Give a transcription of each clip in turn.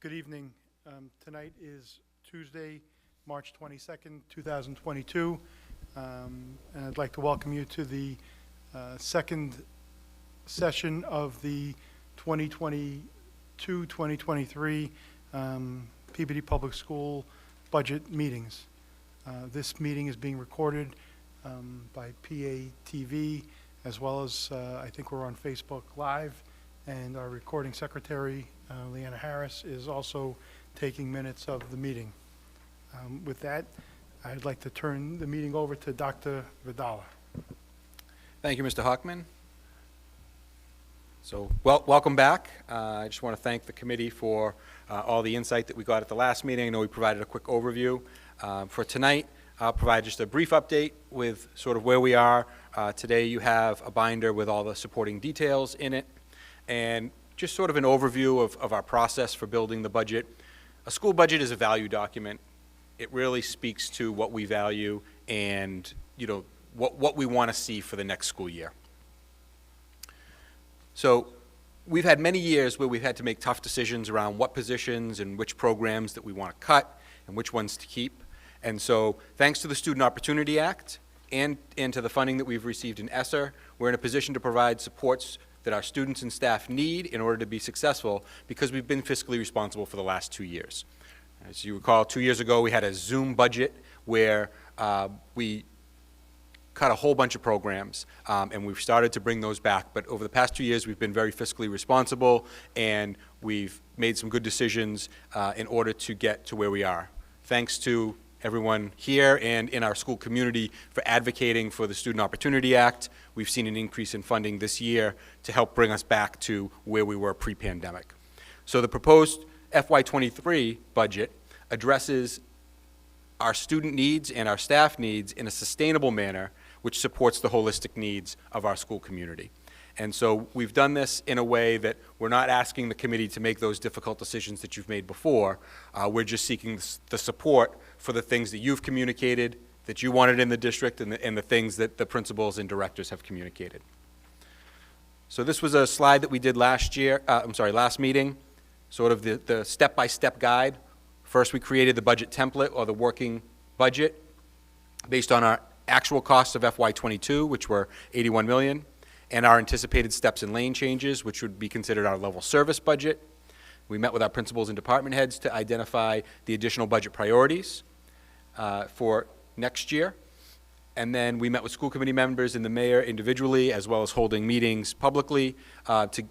Good evening. Tonight is Tuesday, March 22nd, 2022. And I'd like to welcome you to the second session of the 2022-2023 Peabody Public School budget meetings. This meeting is being recorded by PATV, as well as I think we're on Facebook Live, and our recording secretary, Leanna Harris, is also taking minutes of the meeting. With that, I'd like to turn the meeting over to Dr. Vidala. Thank you, Mr. Hockman. So, welcome back. I just want to thank the committee for all the insight that we got at the last meeting. I know we provided a quick overview. For tonight, I'll provide just a brief update with sort of where we are. Today you have a binder with all the supporting details in it, and just sort of an overview of our process for building the budget. A school budget is a value document. It really speaks to what we value and, you know, what we want to see for the next school year. So we've had many years where we've had to make tough decisions around what positions and which programs that we want to cut and which ones to keep. And so thanks to the Student Opportunity Act and to the funding that we've received in ESSER, we're in a position to provide supports that our students and staff need in order to be successful, because we've been fiscally responsible for the last 2 years. As you recall, 2 years ago we had a Zoom budget where we cut a whole bunch of programs, and we've started to bring those back. But over the past 2 years, we've been very fiscally responsible, and we've made some good decisions in order to get to where we are. Thanks to everyone here and in our school community for advocating for the Student Opportunity Act. We've seen an increase in funding this year to help bring us back to where we were pre-pandemic. So the proposed FY23 budget addresses our student needs and our staff needs in a sustainable manner, which supports the holistic needs of our school community. And so we've done this in a way that we're not asking the committee to make those difficult decisions that you've made before. We're just seeking the support for the things that you've communicated, that you wanted in the district, and the things that the principals and directors have communicated. So this was a slide that we did last meeting, sort of the step-by-step guide. First, we created the budget template, or the working budget, based on our actual costs of FY22, which were $81 million, and our anticipated steps and lane changes, which would be considered our level service budget. We met with our principals and department heads to identify the additional budget priorities for next year. And then we met with school committee members and the mayor individually, as well as holding meetings publicly to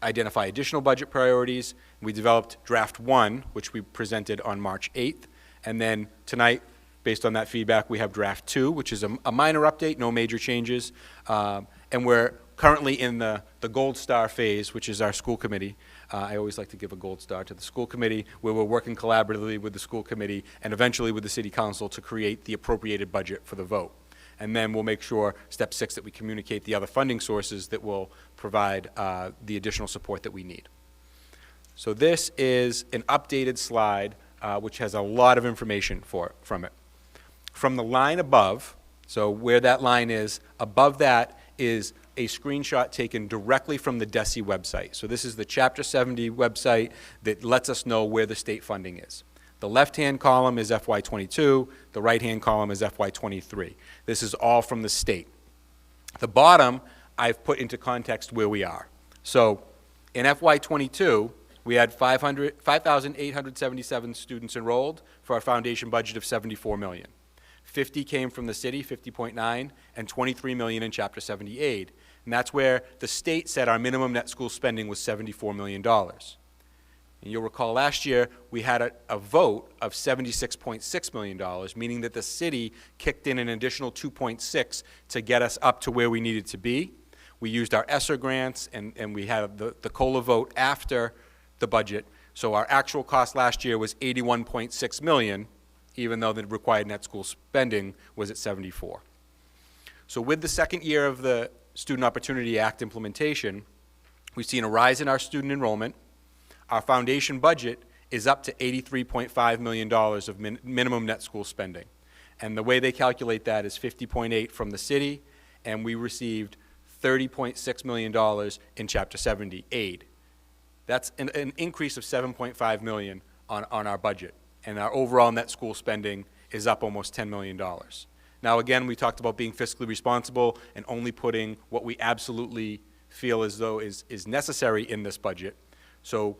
identify additional budget priorities. We developed draft 1, which we presented on March 8th. And then tonight, based on that feedback, we have draft 2, which is a minor update, no major changes. And we're currently in the gold star phase, which is our school committee. I always like to give a gold star to the school committee, where we're working collaboratively with the school committee and eventually with the city council to create the appropriated budget for the vote. And then we'll make sure, step 6, that we communicate the other funding sources that will provide the additional support that we need. So this is an updated slide, which has a lot of information from it. From the line above, so where that line is, above that is a screenshot taken directly from the DESE website. So this is the Chapter 70 website that lets us know where the state funding is. The left-hand column is FY22, the right-hand column is FY23. This is all from the state. The bottom, I've put into context where we are. So in FY22, we had 5,877 students enrolled for our foundation budget of $74 million. 50 came from the city, 50.9, and 23 million in Chapter 70 aid. And that's where the state said our minimum net school spending was $74 million. And you'll recall last year we had a vote of $76.6 million, meaning that the city kicked in an additional 2.6 to get us up to where we needed to be. We used our ESSER grants, and we had the COLA vote after the budget. So our actual cost last year was $81.6 million, even though the required net school spending was at 74. So with the second year of the Student Opportunity Act implementation, we've seen a rise in our student enrollment. Our foundation budget is up to $83.5 million of minimum net school spending. And the way they calculate that is 50.8 from the city, and we received $30.6 million in Chapter 70 aid. That's an increase of $7.5 million on our budget. And our overall net school spending is up almost $10 million. Now, again, we talked about being fiscally responsible and only putting what we absolutely feel as though is necessary in this budget. So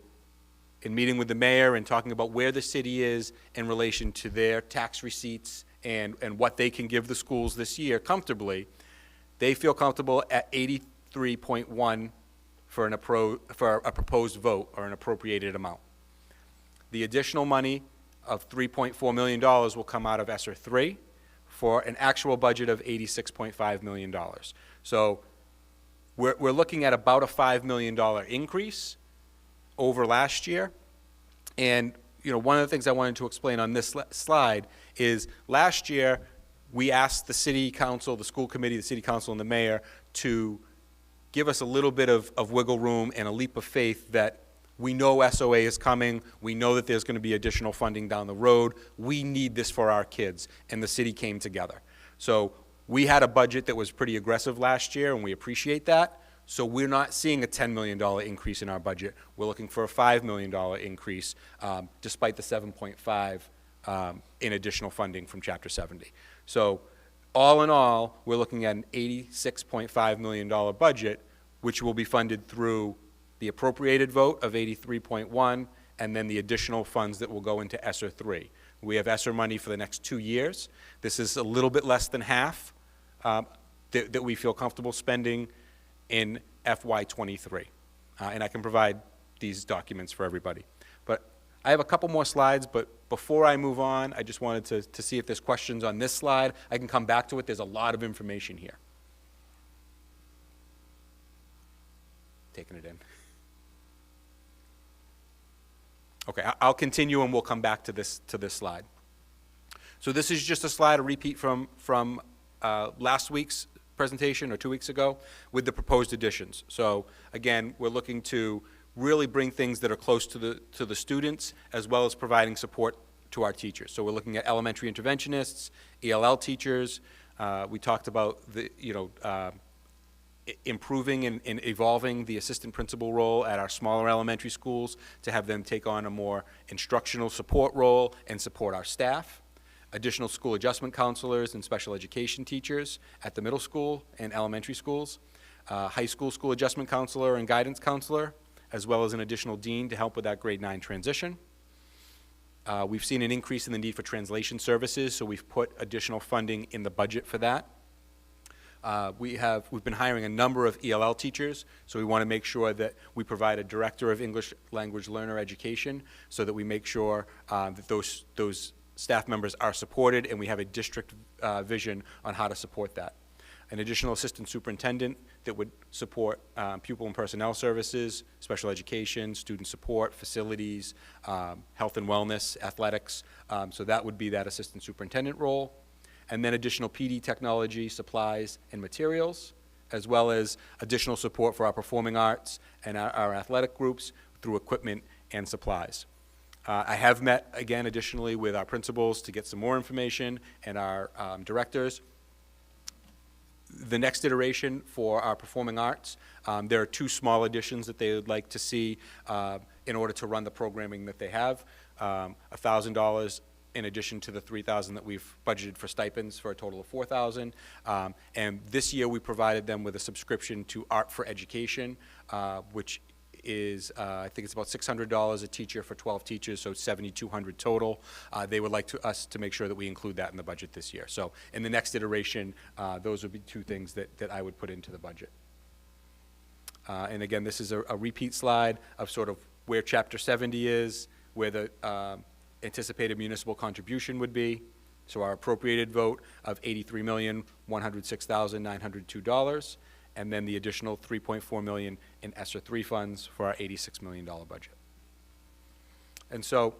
in meeting with the mayor and talking about where the city is in relation to their tax receipts and what they can give the schools this year comfortably, they feel comfortable at 83.1 for a proposed vote or an appropriated amount. The additional money of $3.4 million will come out of ESSER 3 for an actual budget of $86.5 million. So we're looking at about a $5 million increase over last year. And one of the things I wanted to explain on this slide is last year we asked the city council, the school committee, the city council, and the mayor to give us a little bit of wiggle room and a leap of faith that we know SOA is coming, we know that there's going to be additional funding down the road, we need this for our kids, and the city came together. So we had a budget that was pretty aggressive last year, and we appreciate that. So we're not seeing a $10 million increase in our budget. We're looking for a $5 million increase, despite the 7.5 in additional funding from Chapter 70. So all in all, we're looking at an $86.5 million budget, which will be funded through the appropriated vote of 83.1, and then the additional funds that will go into ESSER 3. We have ESSER money for the next 2 years. This is a little bit less than half that we feel comfortable spending in FY23. And I can provide these documents for everybody. But I have a couple more slides, but before I move on, I just wanted to see if there's questions on this slide. I can come back to it. There's a lot of information here. Taking it in. Okay, I'll continue and we'll come back to this slide. So this is just a slide, a repeat from last week's presentation or 2 weeks ago with the proposed additions. So again, we're looking to really bring things that are close to the students as well as providing support to our teachers. So we're looking at elementary interventionists, ELL teachers. We talked about the improving and evolving the assistant principal role at our smaller elementary schools to have them take on a more instructional support role and support our staff. Additional school adjustment counselors and special education teachers at the middle school and elementary schools. High school school adjustment counselor and guidance counselor, as well as an additional dean to help with that grade 9 transition. We've seen an increase in the need for translation services, so we've put additional funding in the budget for that. We've been hiring a number of ELL teachers, so we want to make sure that we provide a director of English language learner education so that we make sure that those staff members are supported and we have a district vision on how to support that. An additional assistant superintendent that would support pupil and personnel services, special education, student support, facilities, health and wellness, athletics. So that would be that assistant superintendent role. And then additional PD technology, supplies, and materials, as well as additional support for our performing arts and our athletic groups through equipment and supplies. I have met, again, additionally with our principals to get some more information and our directors. The next iteration for our performing arts, there are 2 small additions that they would like to see in order to run the programming that they have. $1,000 in addition to the $3,000 that we've budgeted for stipends for a total of $4,000. And this year we provided them with a subscription to Art for Education, which is, I think it's about $600 a teacher for 12 teachers, so $7,200 total. They would like us to make sure that we include that in the budget this year. So in the next iteration, those would be 2 things that I would put into the budget. And again, this is a repeat slide of sort of where Chapter 70 is, where the anticipated municipal contribution would be. So our appropriated vote of $83,106,902, and then the additional $3.4 million in ESSER 3 funds for our $86 million budget. And so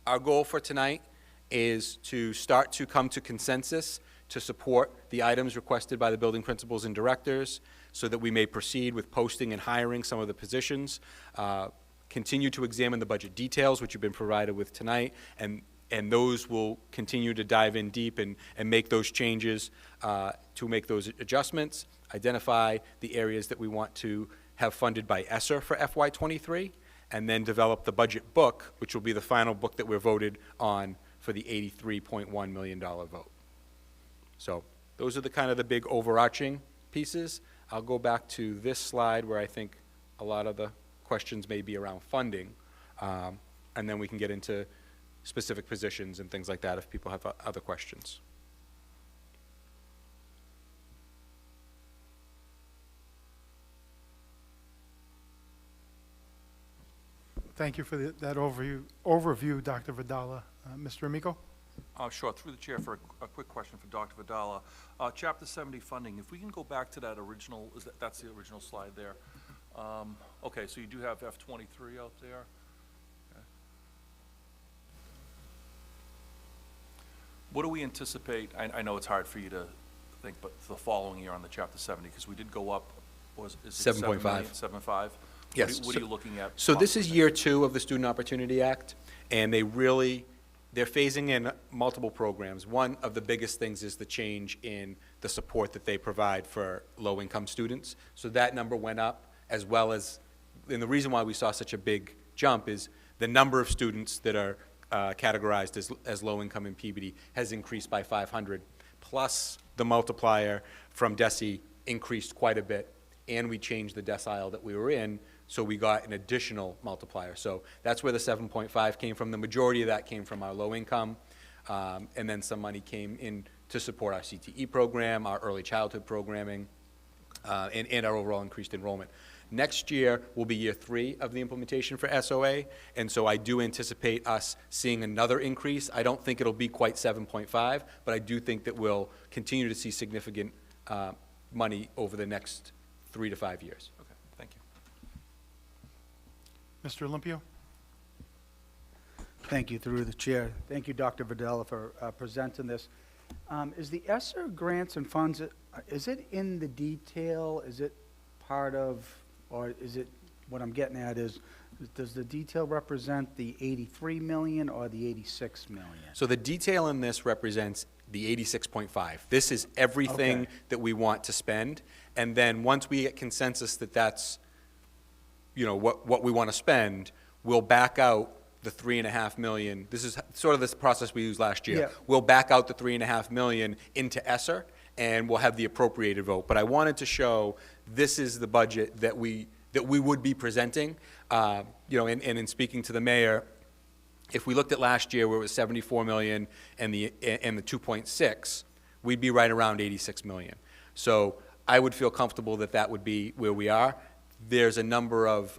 our goal for tonight is to start to come to consensus to support the items requested by the building principals and directors so that we may proceed with posting and hiring some of the positions, continue to examine the budget details, which you've been provided with tonight, and those will continue to dive in deep and make those changes to make those adjustments, identify the areas that we want to have funded by ESSER for FY23, and then develop the budget book, which will be the final book that we're voted on for the $83.1 million vote. So those are the kind of the big overarching pieces. I'll go back to this slide where I think a lot of the questions may be around funding, and then we can get into specific positions and things like that if people have other questions. Thank you for that overview, Dr. Vidala. Mr. Amico? Sure, through the chair for a quick question for Dr. Vidala. Chapter 70 funding, if we can go back to that original, that's the original slide there. Okay, so you do have F23 out there. Okay. What do we anticipate, I know it's hard for you to think, but the following year on the Chapter 70, because we did go up, is it 7.5. 7.5? Yes. What are you looking at? So this is year 2 of the Student Opportunity Act, and they're phasing in multiple programs. One of the biggest things is the change in the support that they provide for low-income students. So that number went up, as well as, and the reason why we saw such a big jump is the number of students that are categorized as low-income in Peabody has increased by 500, plus the multiplier from DESE increased quite a bit, and we changed the decile that we were in, so we got an additional multiplier. So that's where the 7.5 came from. The majority of that came from our low income, and then some money came in to support our CTE program, our early childhood programming, and our overall increased enrollment. Next year will be year 3 of the implementation for SOA, and so I do anticipate us seeing another increase. I don't think it'll be quite 7.5, but I do think that we'll continue to see significant money over the next 3 to 5 years. Okay, thank you. Mr. Olympio? Thank you, through the chair. Thank you, Dr. Vidala, for presenting this. Is the ESSER grants and funds, is it in the detail? Is it part of, or is it, what I'm getting at is, does the detail represent the 83 million or the 86 million? So the detail in this represents the 86.5. This is everything Okay. that we want to spend, and then once we get consensus that that's, you know, what we want to spend, we'll back out the 3.5 million. This is sort of this process we used last year. Yeah. We'll back out the 3.5 million into ESSER, and we'll have the appropriated vote. But I wanted to show this is the budget that we would be presenting. You know, and in speaking to the mayor, if we looked at last year where it was 74 million and the 2.6, we'd be right around 86 million. So I would feel comfortable that that would be where we are. There's a number of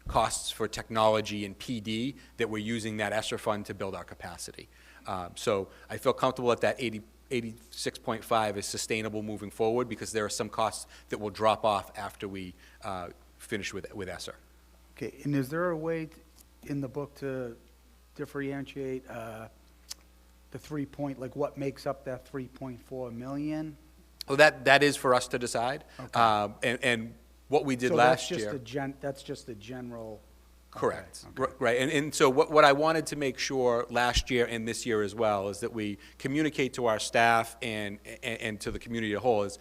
costs for technology and PD that we're using that ESSER fund to build our capacity. So I feel comfortable that that 86.5 is sustainable moving forward, because there are some costs that will drop off after we finish with ESSER. Okay, and is there a way in the book to differentiate the 3 point, like what makes up that 3.4 million? Well, that is for us to decide. Okay. And what we did So last that's year. that's just the general. Correct. Okay. Right. And so what I wanted to make sure last year and this year as well is that we communicate to our staff and to the community as a whole is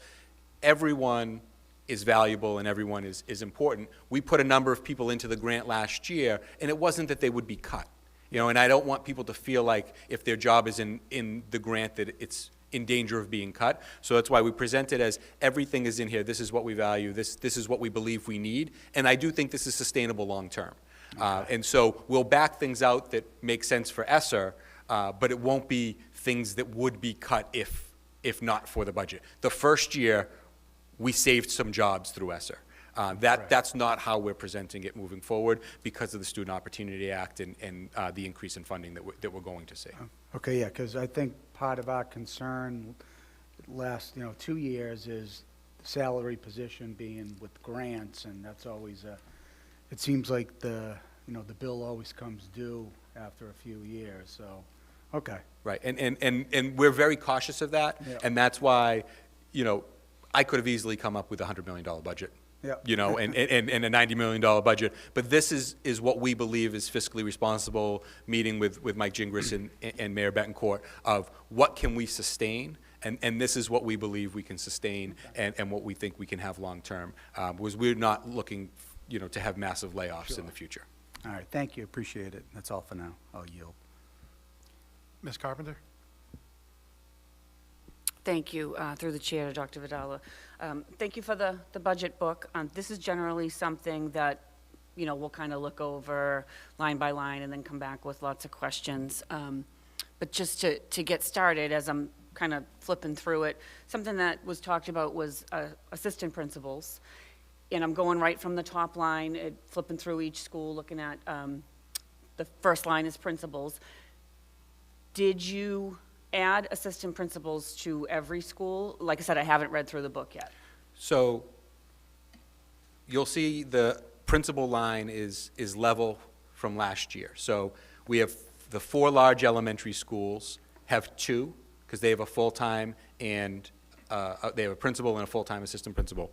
everyone is valuable and everyone is important. We put a number of people into the grant last year, and it wasn't that they would be cut. You know, and I don't want people to feel like if their job is in the grant that it's in danger of being cut. So that's why we present it as everything is in here. This is what we value. This is what we believe we need. And I do think this is sustainable long term. And so we'll back things out that make sense for ESSER, but it won't be things that would be cut if not for the budget. The first year, we saved some jobs through ESSER. That's not how we're presenting it moving forward because of the Student Opportunity Act and the increase in funding that we're going to see. Okay, yeah, because I think part of our concern last, 2 years is the salary position being with grants, and that's always it seems like the bill always comes due after a few years, so, okay. Right, and we're very cautious of that, Yeah. and that's why, I could have easily come up with a $100 million budget. Yeah. And a $90 million budget. But this is what we believe is fiscally responsible, meeting with Mike Gingras and Mayor Betancourt, of what can we sustain And this is what we believe we can sustain and what we think we can have long-term, was we're not looking, to have massive layoffs in the future. All right, thank you, appreciate it. That's all for now. I'll yield. Ms. Carpenter? Thank you, through the chair to Dr. Vidala. Thank you for the budget book. This is generally something that, we'll kind of look over line by line and then come back with lots of questions. But just to get started, as I'm kind of flipping through it, something that was talked about was assistant principals. And I'm going right from the top line, flipping through each school, looking at the first line is principals. Did you add assistant principals to every school? Like I said, I haven't read through the book yet. So you'll see the principal line is level from last year. So we have the 4 large elementary schools have 2, because they have a full-time and they have a principal and a full-time assistant principal.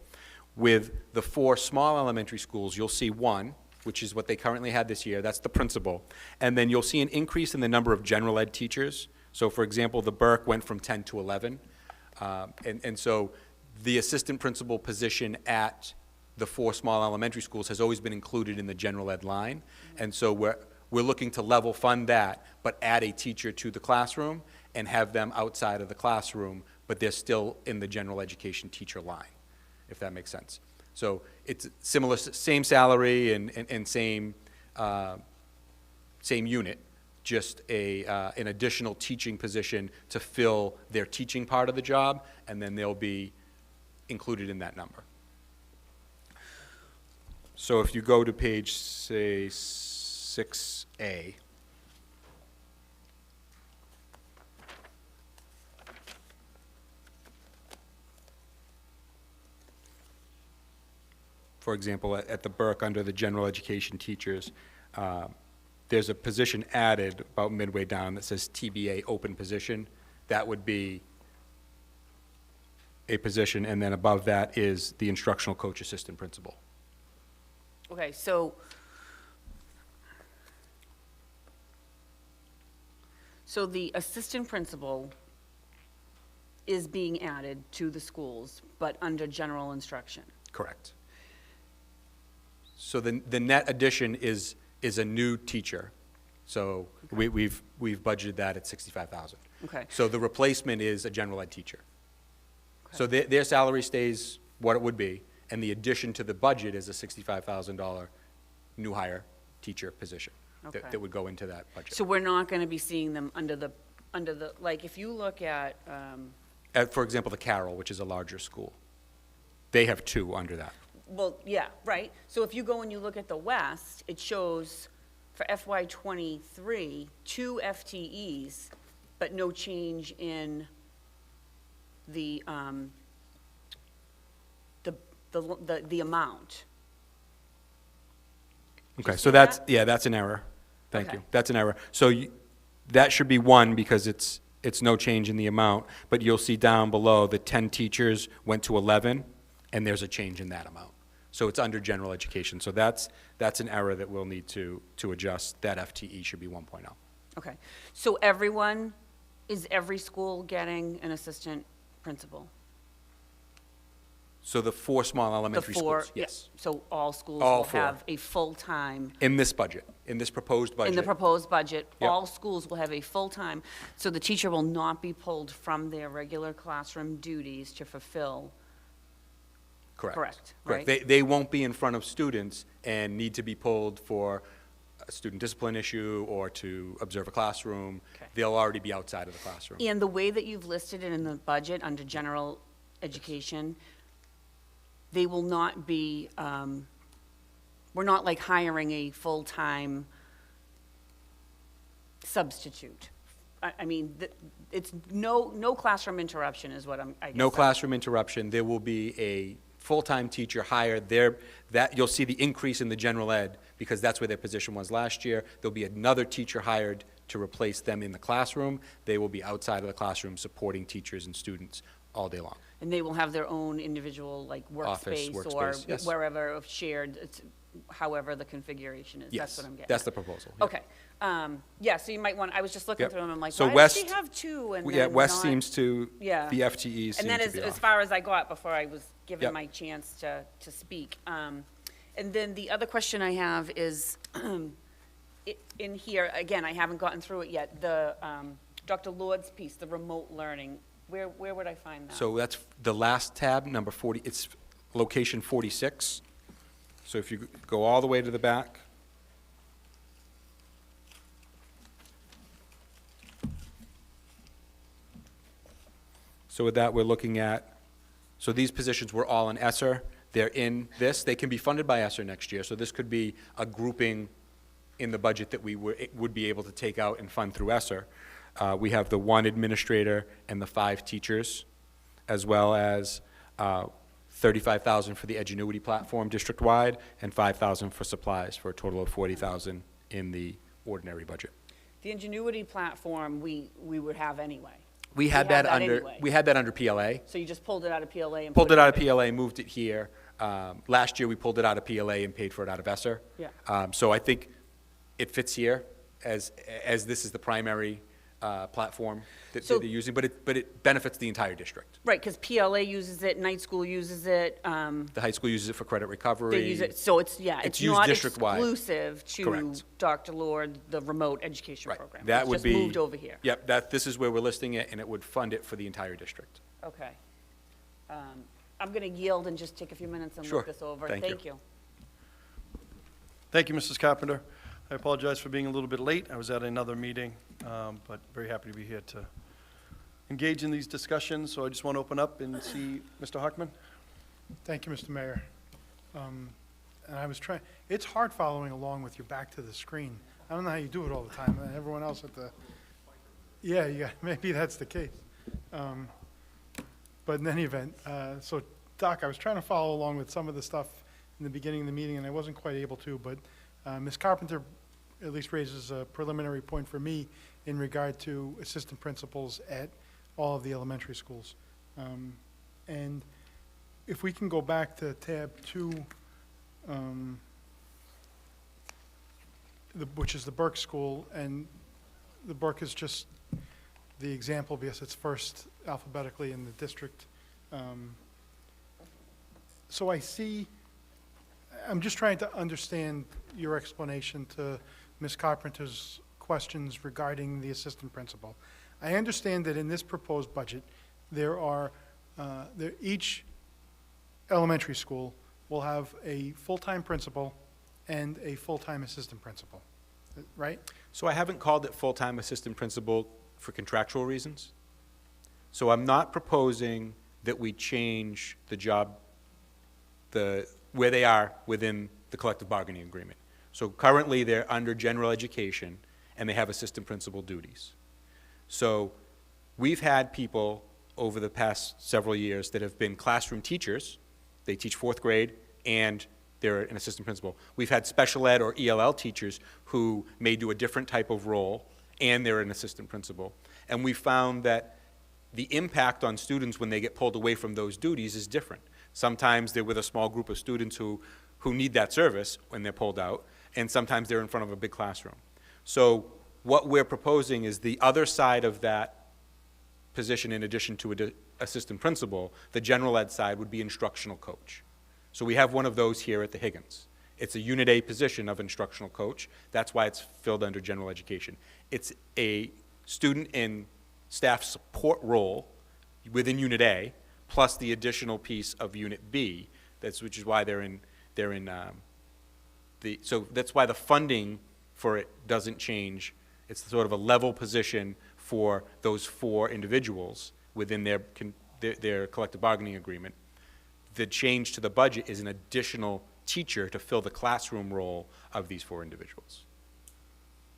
With the 4 small elementary schools, you'll see 1, which is what they currently had this year. That's the principal. And then you'll see an increase in the number of general ed teachers. So, for example, the Burke went from 10 to 11. And so the assistant principal position at the 4 small elementary schools has always been included in the general ed line. And so we're looking to level fund that, but add a teacher to the classroom and have them outside of the classroom, but they're still in the general education teacher line, if that makes sense. So it's similar, same salary and same unit, just an additional teaching position to fill their teaching part of the job, and then they'll be included in that number. So if you go to page, say, 6A, for example, at the Burke, under the general education teachers, there's a position added about midway down that says TBA open position. That would be a position, and then above that is the instructional coach assistant principal. Okay, so the assistant principal is being added to the schools, but under general instruction. Correct. So the net addition is a new teacher. So we've budgeted that at $65,000. Okay. So the replacement is a general ed teacher. Okay. So their salary stays what it would be, and the addition to the budget is a $65,000 new hire teacher position Okay. that would go into that budget. So we're not going to be seeing them under the, like, if you look at, For example, the Carroll, which is a larger school, they have 2 under that. well, yeah, right. So if you go and you look at the West, it shows for FY '23, 2 FTEs, but no change in the amount. Okay, see so that? that's an error. Thank Okay. you. That's an error. So that should be 1 because it's no change in the amount, but you'll see down below the 10 teachers went to 11, and there's a change in that amount. So it's under general education. So that's an error that we'll need to adjust. That FTE should be 1.0. Okay. So is every school getting an assistant principal? So the 4 small elementary The 4, schools, yes. So all schools All will 4. have a full-time. In this budget, in this proposed budget. In the proposed budget, Yep. all schools will have a full-time, so the teacher will not be pulled from their regular classroom duties to fulfill. Correct, right? They won't be in front of students and need to be pulled for a student discipline issue or to observe a classroom. Okay. They'll already be outside of the classroom. And the way that you've listed it in the budget under general education, they will not be, we're not like hiring a full-time substitute. I mean, it's no classroom interruption is what I guess. No classroom interruption. There will be a full-time teacher hired there. That you'll see the increase in the general ed because that's where their position was last year. There'll be another teacher hired to replace them in the classroom. They will be outside of the classroom supporting teachers and students all day long. And they will have their own individual, like, Office, workspace or workspace, yes. wherever shared, however the configuration is. Yes, That's what I'm getting that's at. the proposal. yeah. Okay. Yeah, so you might want, I was just looking Yep. through them, I'm like, So why does West- she have two and Yeah, then West not- seems to, Yeah. the FTEs seem And then to be as off. far as I got before I was given Yep. my chance to speak. And then the other question I have is, in here, again, I haven't gotten through it yet, the Dr. Lord's piece, the remote learning, where would I find that? So that's the last tab, number 40, it's location 46. So if you go all the way to the back. So with that, we're looking at, so these positions were all in ESSER. They're in this. They can be funded by ESSER next year. So this could be a grouping in the budget that we would be able to take out and fund through ESSER. We have the 1 administrator and the 5 teachers, as well as $35,000 for the Edgenuity platform district-wide and $5,000 for supplies, for a total of $40,000 in the ordinary budget. The Ingenuity platform, we would have anyway. We had have that that under, anyway. we had that under PLA. So you just pulled it out of PLA and Pulled put it out of in- PLA, moved it here. Last year, we pulled it out of PLA and paid for it out of ESSER. Yeah. So I think it fits here as this is the primary platform that So- they're using, but it benefits the entire district. Right, because PLA uses it, night school uses it, The high school uses it for credit recovery. they use it, so it's, yeah, It's it's used not district-wide. exclusive to Correct. Dr. Lord, the remote education Right. program. That It's would be. just moved over here. Yep, this is where we're listing it, and it would fund it for the entire district. Okay. I'm going to yield and just take a few minutes and Sure. look this over. Thank you. Thank you. Thank you, Mrs. Carpenter. I apologize for being a little bit late. I was at another meeting, but very happy to be here to engage in these discussions. So I just want to open up and see Mr. Hockman. Thank you, Mr. Mayor. And I was trying, it's hard following along with your back to the screen. I don't know how you do it all the time, and everyone else at the, yeah, maybe that's the case. But in any event, so Doc, I was trying to follow along with some of the stuff in the beginning of the meeting, and I wasn't quite able to, but Ms. Carpenter at least raises a preliminary point for me in regard to assistant principals at all of the elementary schools. And if we can go back to tab 2, which is the Burke School, and the Burke is just the example because it's first alphabetically in the district. So I see, I'm just trying to understand your explanation to Ms. Carpenter's questions regarding the assistant principal. I understand that in this proposed budget, each elementary school will have a full-time principal and a full-time assistant principal, right? So I haven't called it full-time assistant principal for contractual reasons. So I'm not proposing that we change the job, where they are within the collective bargaining agreement. So currently, they're under general education, and they have assistant principal duties. So we've had people over the past several years that have been classroom teachers. They teach 4th grade, and they're an assistant principal. We've had special ed or ELL teachers who may do a different type of role, and they're an assistant principal. And we found that the impact on students when they get pulled away from those duties is different. Sometimes they're with a small group of students who need that service when they're pulled out, and sometimes they're in front of a big classroom. So what we're proposing is the other side of that position, in addition to an assistant principal, the general ed side would be instructional coach. So we have one of those here at the Higgins. It's a Unit A position of instructional coach. That's why it's filled under general education. It's a student and staff support role within Unit A, plus the additional piece of Unit B. Which is why so that's why the funding for it doesn't change. It's sort of a level position for those 4 individuals within their collective bargaining agreement. The change to the budget is an additional teacher to fill the classroom role of these 4 individuals.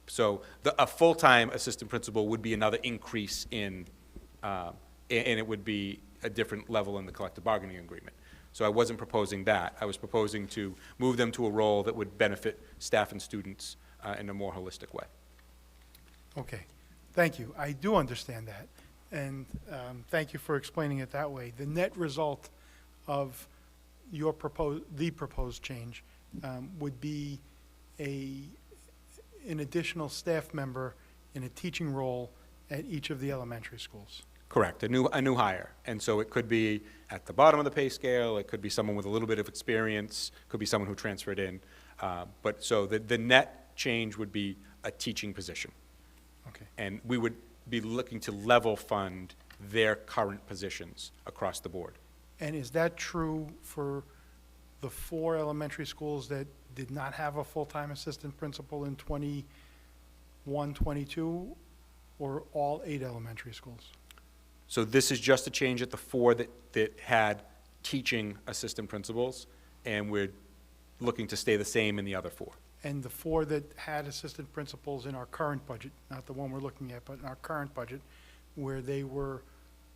So a full-time assistant principal would be another increase and it would be a different level in the collective bargaining agreement. So I wasn't proposing that. I was proposing to move them to a role that would benefit staff and students in a more holistic way. Okay, thank you. I do understand that, and thank you for explaining it that way. The net result of the proposed change would be an additional staff member in a teaching role at each of the elementary schools. Correct, a new hire. And so it could be at the bottom of the pay scale, it could be someone with a little bit of experience, could be someone who transferred in. But so the net change would be a teaching position. Okay. And we would be looking to level fund their current positions across the board. And is that true for the 4 elementary schools that did not have a full-time assistant principal in 21, 22, or all 8 elementary schools? So this is just a change at the 4 that had teaching assistant principals, and we're looking to stay the same in the other 4. And the 4 that had assistant principals in our current budget, not the one we're looking at, but in our current budget, where they were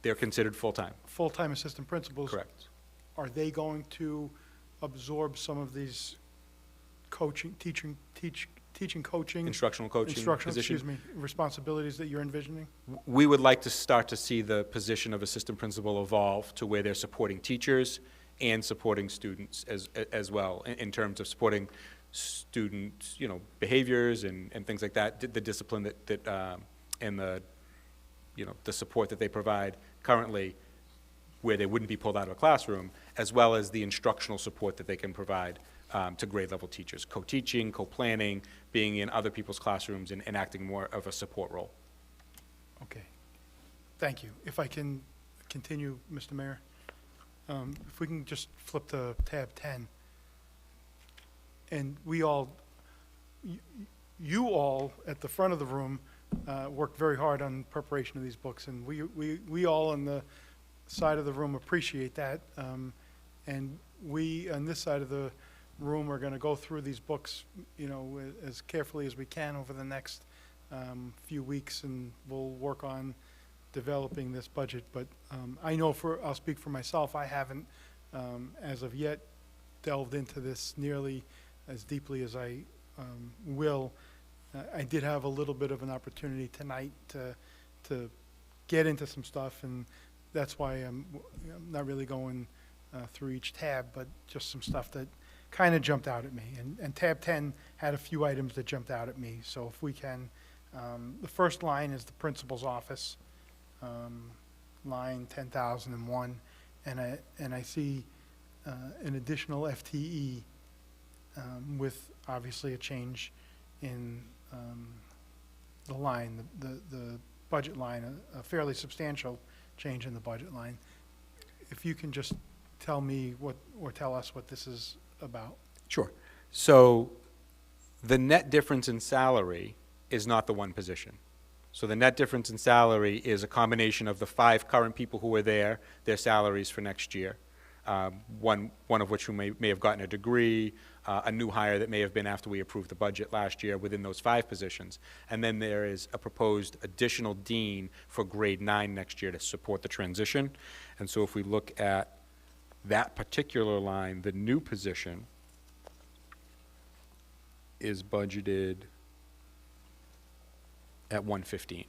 They're considered full-time. full-time assistant principals. Correct. Are they going to absorb some of these teaching coaching? Instructional coaching position. Responsibilities that you're envisioning? We would like to start to see the position of assistant principal evolve to where they're supporting teachers and supporting students as well, in terms of supporting student, behaviors and things like that, the discipline and the support that they provide currently, where they wouldn't be pulled out of a classroom, as well as the instructional support that they can provide to grade level teachers, co-teaching, co-planning, being in other people's classrooms and acting more of a support role. Okay. Thank you. If I can continue, Mr. Mayor, if we can just flip to tab 10. And you all at the front of the room worked very hard on preparation of these books, and we all on the side of the room appreciate that. And we on this side of the room are going to go through these books, as carefully as we can over the next few weeks, and we'll work on developing this budget. But I know I'll speak for myself, I haven't as of yet delved into this nearly as deeply as I will. I did have a little bit of an opportunity tonight to get into some stuff, and that's why I'm not really going through each tab, but just some stuff that kind of jumped out at me. And tab 10 had a few items that jumped out at me. So if we can, the first line is the principal's office, line 10,001, and I see an additional FTE with obviously a change in the line, the budget line, a fairly substantial change in the budget line. If you can just tell me or tell us what this is about. Sure. So the net difference in salary is not the one position. So the net difference in salary is a combination of the 5 current people who are there, their salaries for next year, one of which who may have gotten a degree, a new hire that may have been after we approved the budget last year within those 5 positions. And then there is a proposed additional dean for grade 9 next year to support the transition. And so if we look at that particular line, the new position is budgeted at 115.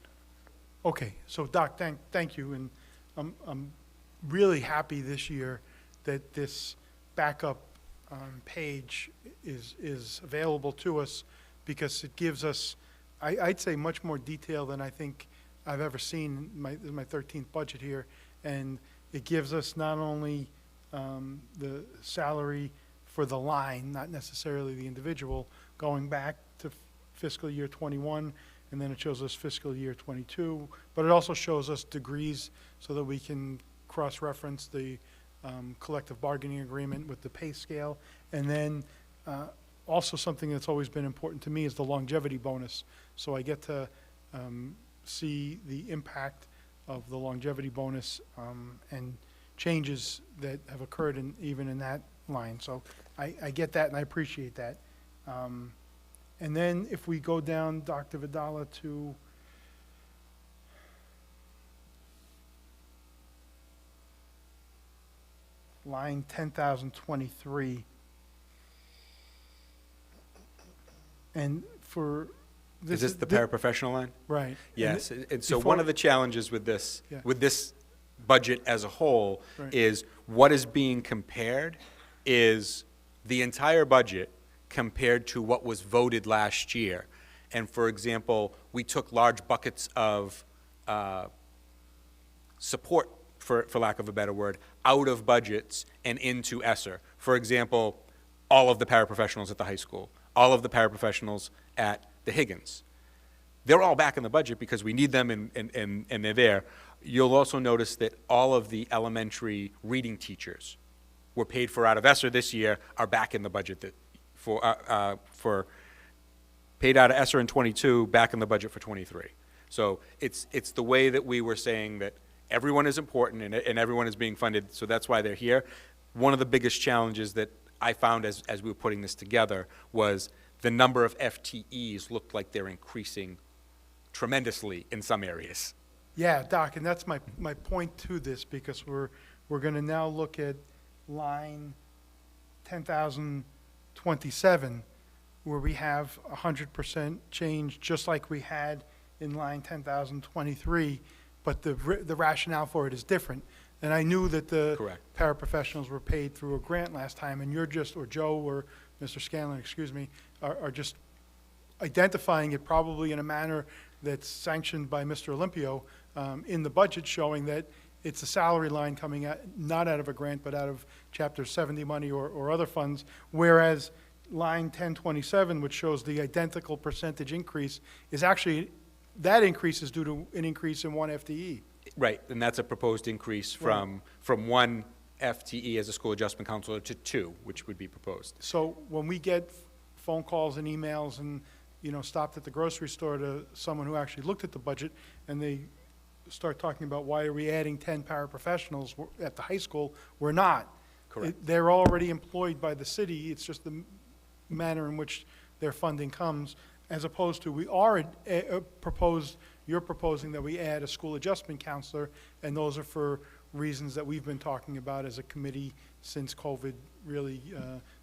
Okay, so Doc, thank you, and I'm really happy this year that this backup page is available to us, because it gives us, I'd say, much more detail than I think I've ever seen in my 13th budget here, and it gives us not only the salary for the line, not necessarily the individual, going back to fiscal year 21, and then it shows us fiscal year 22, but it also shows us degrees so that we can cross-reference the collective bargaining agreement with the pay scale. And then also something that's always been important to me is the longevity bonus. So I get to see the impact of the longevity bonus and changes that have occurred even in that line. So I get that, and I appreciate that. And then if we go down, Dr. Vidala, to line 10,023. And for Is this the paraprofessional line? Right. Yes, and so before- one of the challenges with this, Yeah. with this budget as a whole Right. is what is being compared is the entire budget compared to what was voted last year. And for example, we took large buckets of support, for lack of a better word, out of budgets and into ESSER. For example, all of the paraprofessionals at the high school, all of the paraprofessionals at the Higgins. They're all back in the budget because we need them and they're there. You'll also notice that all of the elementary reading teachers were paid for out of ESSER this year are back in the budget for paid out of ESSER in '22, back in the budget for '23. So it's the way that we were saying that everyone is important and everyone is being funded, so that's why they're here. One of the biggest challenges that I found as we were putting this together was the number of FTEs looked like they're increasing tremendously in some areas. Yeah, Doc, and that's my point to this, because we're going to now look at line 10,027, where we have 100% change, just like we had in line 10,023, but the rationale for it is different. And I knew that the Correct. paraprofessionals were paid through a grant last time, and you're just, or Joe or Mr. Scanlon, excuse me, are just identifying it probably in a manner that's sanctioned by Mr. Olympio in the budget, showing that it's a salary line coming out, not out of a grant, but out of Chapter 70 money or other funds, whereas line 1027, which shows the identical percentage increase, is actually, that increase is due to an increase in one FTE. Right, and that's a proposed increase from one FTE as a school adjustment counselor to 2, which would be proposed. So when we get phone calls and emails and, stopped at the grocery store to someone who actually looked at the budget, and they start talking about why are we adding 10 paraprofessionals at the high school, we're not. Correct. They're already employed by the city, it's just the manner in which their funding comes, as opposed to we are you're proposing that we add a school adjustment counselor, and those are for reasons that we've been talking about as a committee since COVID really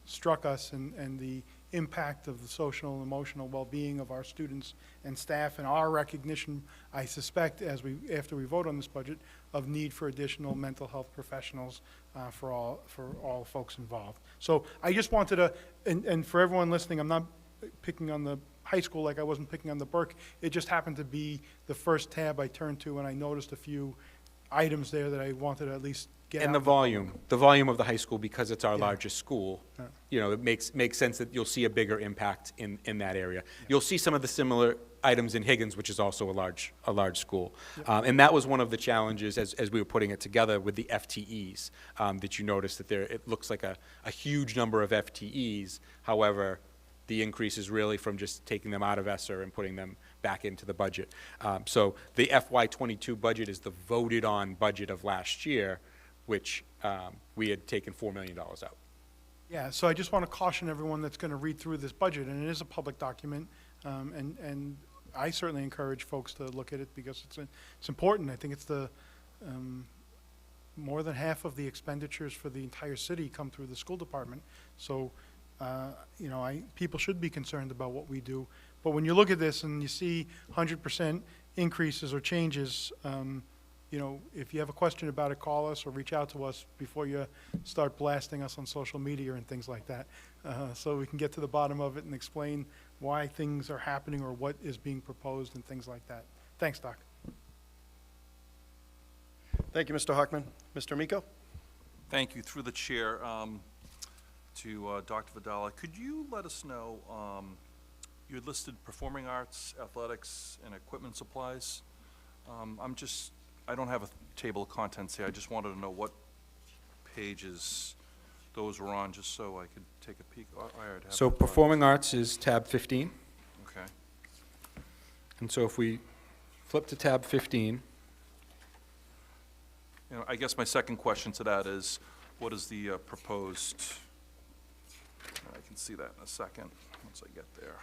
struck us, and the impact of the social and emotional well-being of our students and staff, and our recognition, I suspect, after we vote on this budget, of need for additional mental health professionals for all folks involved. So I just wanted to, and for everyone listening, I'm not picking on the high school like I wasn't picking on the Burke. It just happened to be the first tab I turned to, and I noticed a few items there that I wanted to at least get And out. the volume of the high school, because it's our Yeah. largest school, Yeah. it makes sense that you'll see a bigger impact in that area. You'll see some of the similar items in Higgins, which is also a large school. And that was one of the challenges as we were putting it together with the FTEs, that you noticed that it looks like a huge number of FTEs. However, the increase is really from just taking them out of ESSER and putting them back into the budget. So the FY22 budget is the voted-on budget of last year, which we had taken $4 million out. Yeah, so I just want to caution everyone that's going to read through this budget, and it is a public document, and I certainly encourage folks to look at it because it's important. I think it's more than half of the expenditures for the entire city come through the school department. So, people should be concerned about what we do. But when you look at this and you see 100% increases or changes, if you have a question about it, call us or reach out to us before you start blasting us on social media and things like that, so we can get to the bottom of it and explain why things are happening or what is being proposed and things like that. Thanks, Doc. Thank you, Mr. Hockman. Mr. Miko? Thank you. Through the chair, to Dr. Vidala, could you let us know, you had listed performing arts, athletics, and equipment supplies. I don't have a table of contents here. I just wanted to know what pages those were on, just so I could take a peek. I already have So that. performing arts is tab 15. Okay. And so if we flip to tab 15, I guess my second question to that is, what is the proposed, I can see that in a second, once I get there.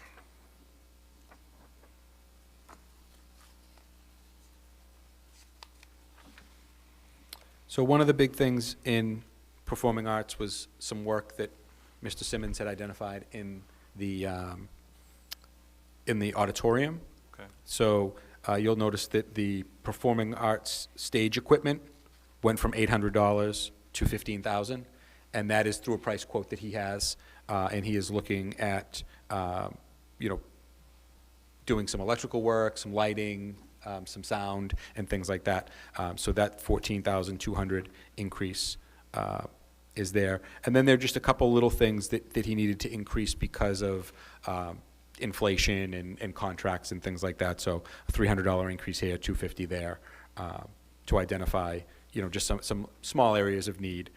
so one of the big things in performing arts was some work that Mr. Simmons had identified in the auditorium. Okay. So you'll notice that the performing arts stage equipment went from $800 to $15,000, and that is through a price quote that he has, and he is looking at, doing some electrical work, some lighting, some sound, and things like that. So that 14,200 increase is there. And then there are just a couple little things that he needed to increase because of inflation and contracts and things like that. So a $300 increase here, $250 there, to identify, just some small areas of need,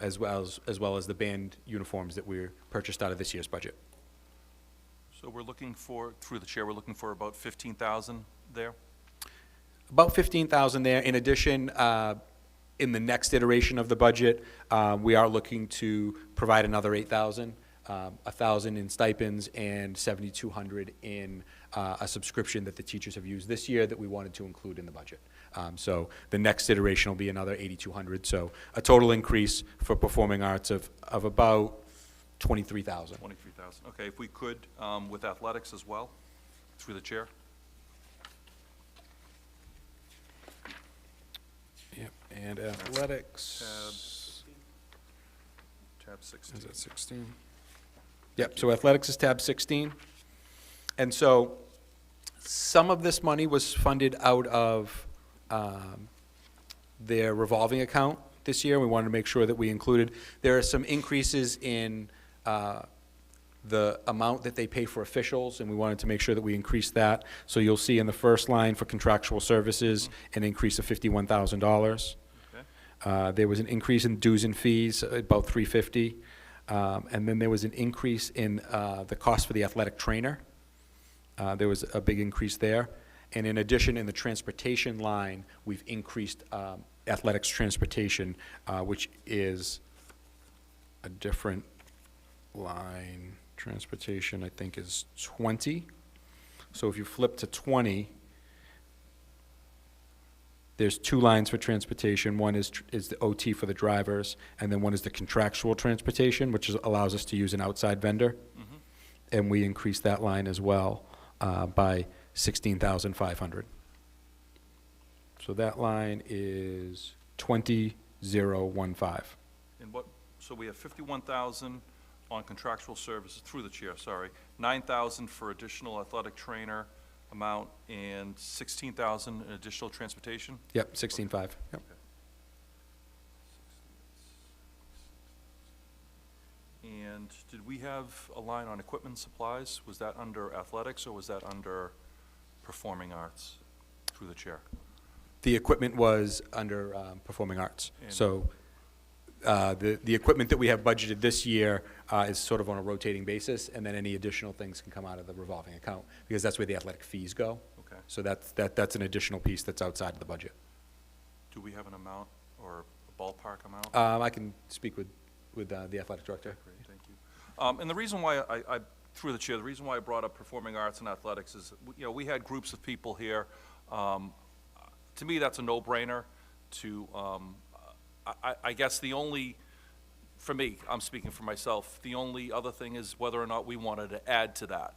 as well as the band uniforms that we purchased out of this year's budget. So we're looking for, through the chair, we're looking for about 15,000 there? About 15,000 there. In addition, in the next iteration of the budget, we are looking to provide another 8,000, 1,000 in stipends and 7,200 in a subscription that the teachers have used this year that we wanted to include in the budget. So the next iteration will be another 8,200. So a total increase for performing arts of about 23,000. 23,000. Okay, if we could, with athletics as well, through the chair? Yep, and athletics. Tab 16. Is that 16? Yep, so athletics is tab 16. And so some of this money was funded out of their revolving account this year. We wanted to make sure that we included. There are some increases in the amount that they pay for officials, and we wanted to make sure that we increased that. So you'll see in the first line for contractual services, an increase of $51,000. Okay. There was an increase in dues and fees, about $350. And then there was an increase in the cost for the athletic trainer. There was a big increase there. And in addition, in the transportation line, we've increased athletics transportation, which is a different line. Transportation, I think, is 20. So if you flip to 20, there's two lines for transportation. One is the OT for the drivers, and then one is the contractual transportation, which allows us to use an outside vendor. Mm-hmm. And we increased that line as well by $16,500. So that line is 20015. And what, so we have 51,000 on contractual services, through the chair, sorry, 9,000 for additional athletic trainer amount, and 16,000 in additional transportation? Yep, 16.5. Yep. And did we have a line on equipment supplies? Was that under athletics, or was that under performing arts, through the chair? The equipment was under performing arts. And- So the equipment that we have budgeted this year is sort of on a rotating basis, and then any additional things can come out of the revolving account, because that's where the athletic fees go. Okay. So that's an additional piece that's outside of the budget. Do we have an amount or a ballpark amount? I can speak with the athletic director. Great, thank you. And the reason why I, through the chair, the reason why I brought up performing arts and athletics is, we had groups of people here. To me, that's a no-brainer to, I guess the only, for me, I'm speaking for myself, the only other thing is whether or not we wanted to add to that.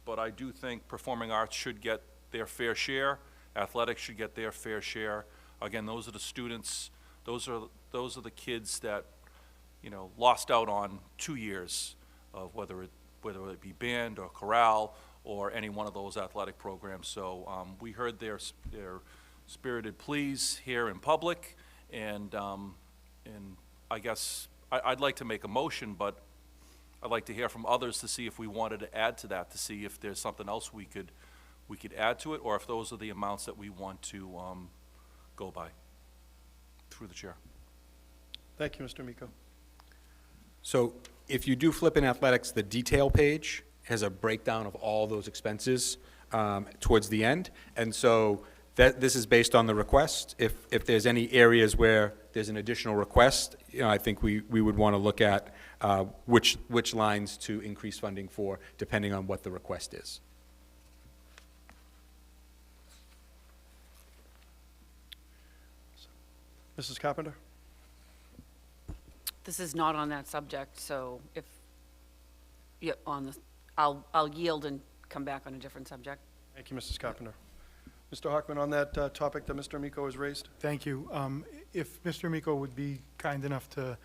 But I do think performing arts should get their fair share, athletics should get their fair share. Again, those are the students, those are the kids that, lost out on 2 years of whether it be band or chorale or any one of those athletic programs. So we heard their spirited pleas here in public, and I guess I'd like to make a motion, but I'd like to hear from others to see if we wanted to add to that, to see if there's something else we could add to it, or if those are the amounts that we want to go by. Through the chair. Thank you, Mr. Miko. So if you do flip in athletics, the detail page has a breakdown of all those expenses towards the end. And so this is based on the request. If there's any areas where there's an additional request, I think we would want to look at which lines to increase funding for, depending on what the request is. Mrs. Carpenter? This is not on that subject, so if, I'll yield and come back on a different subject. Thank you, Mrs. Carpenter. Mr. Hockman, on that topic that Mr. Miko has raised? Thank you. If Mr. Miko would be kind enough to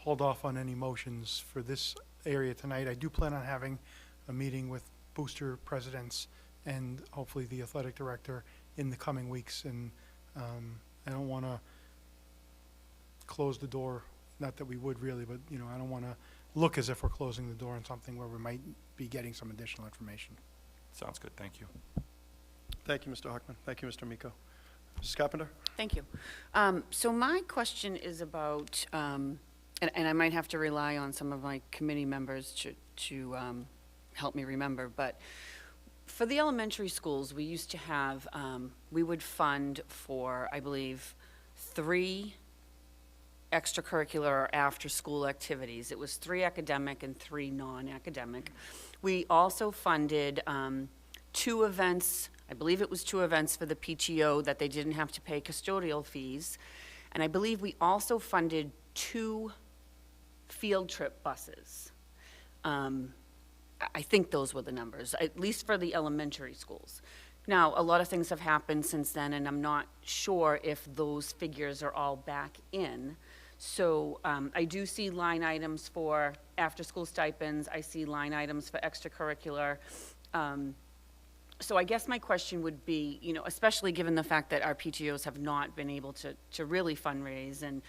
hold off on any motions for this area tonight. I do plan on having a meeting with booster presidents and hopefully the athletic director in the coming weeks, and I don't want to close the door, not that we would really, but, you know, I don't want to look as if we're closing the door on something where we might be getting some additional information. Sounds good, thank you. Thank you, Mr. Hockman. Thank you, Mr. Miko. Mrs. Carpenter? Thank you. So my question is about, and I might have to rely on some of my committee members to help me remember, but for the elementary schools, we used to have, we would fund for, I believe, 3 extracurricular or after-school activities. It was 3 academic and 3 non-academic. We also funded 2 events, I believe it was 2 events for the PTO that they didn't have to pay custodial fees. And I believe we also funded 2 field trip buses. I think those were the numbers, at least for the elementary schools. Now, a lot of things have happened since then, and I'm not sure if those figures are all back in. So I do see line items for after-school stipends. I see line items for extracurricular. So I guess my question would be, you know, especially given the fact that our PTOs have not been able to really fundraise and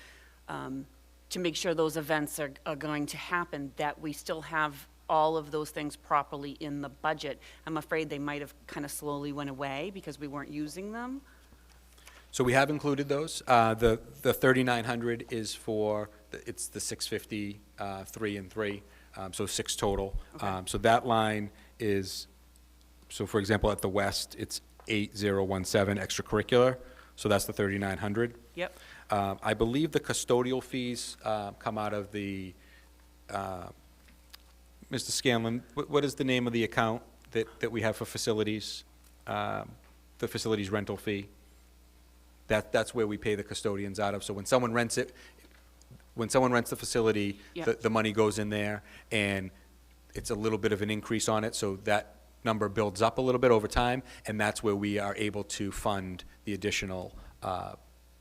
to make sure those events are going to happen, that we still have all of those things properly in the budget. I'm afraid they might have kind of slowly went away because we weren't using them. So we have included those. The 3,900 is for, it's the 650, 3 and 3, so 6 total. Okay. So that line is, so for example, at the West, it's 8017 extracurricular, so that's the 3,900. Yep. I believe the custodial fees come out of the, Mr. Scanlon, what is the name of the account that we have for facilities? The facilities rental fee? That's where we pay the custodians out of. So when someone rents it, when someone rents the facility, Yeah. the money goes in there, and it's a little bit of an increase on it, so that number builds up a little bit over time, and that's where we are able to fund the additional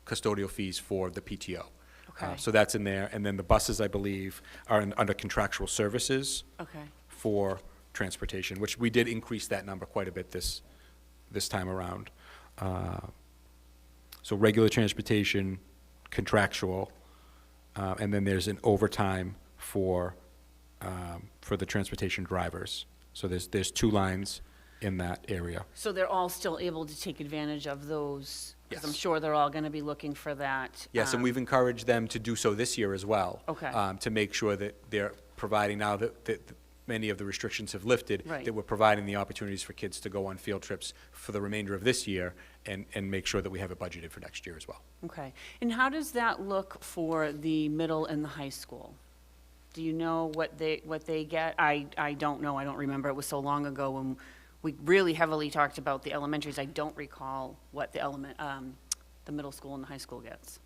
custodial fees for the PTO. Okay. So that's in there, and then the buses, I believe, are under contractual services Okay. for transportation, which we did increase that number quite a bit this time around. So regular transportation, contractual, and then there's an overtime for the transportation drivers. So there's 2 lines in that area. So they're all still able to take advantage of those? Because I'm Yes. sure they're all going to be looking for that. Yes, and we've encouraged them to do so this year as well. Okay. To make sure that they're providing, now that many of the restrictions have lifted, Right. that we're providing the opportunities for kids to go on field trips for the remainder of this year and make sure that we have it budgeted for next year as well. Okay. And how does that look for the middle and the high school? Do you know what they get? I don't know. I don't remember. It was so long ago when we really heavily talked about the elementaries. I don't recall what the middle school and the high school gets.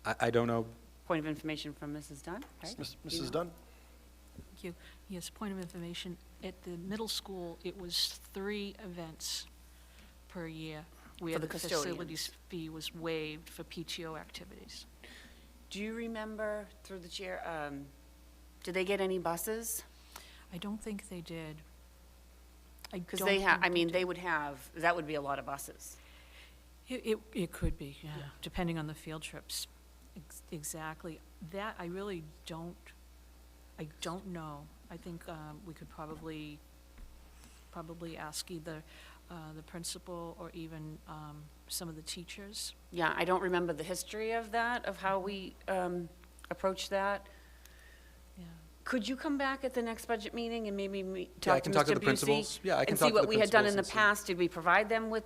I don't know. Point of information from Mrs. Dunn, right? Mrs. Dunn? Thank you. Yes, point of information. At the middle school, it was 3 events per year where the the custodians. facilities fee was waived for PTO activities. Do you remember, through the chair, did they get any buses? I don't think they did. Because they would have, that would be a lot of buses. It could be, yeah, depending on the field trips. Exactly. That, I really don't know. I think we could probably ask either the principal or even some of the teachers. Yeah, I don't remember the history of that, of how we approached that. Yeah. Could you come back at the next budget meeting and maybe Yeah, I talk to can talk to Mr. the Busey? principals. Yeah, I can And talk see to the what we had done in the principals and see. past? Did we provide them with,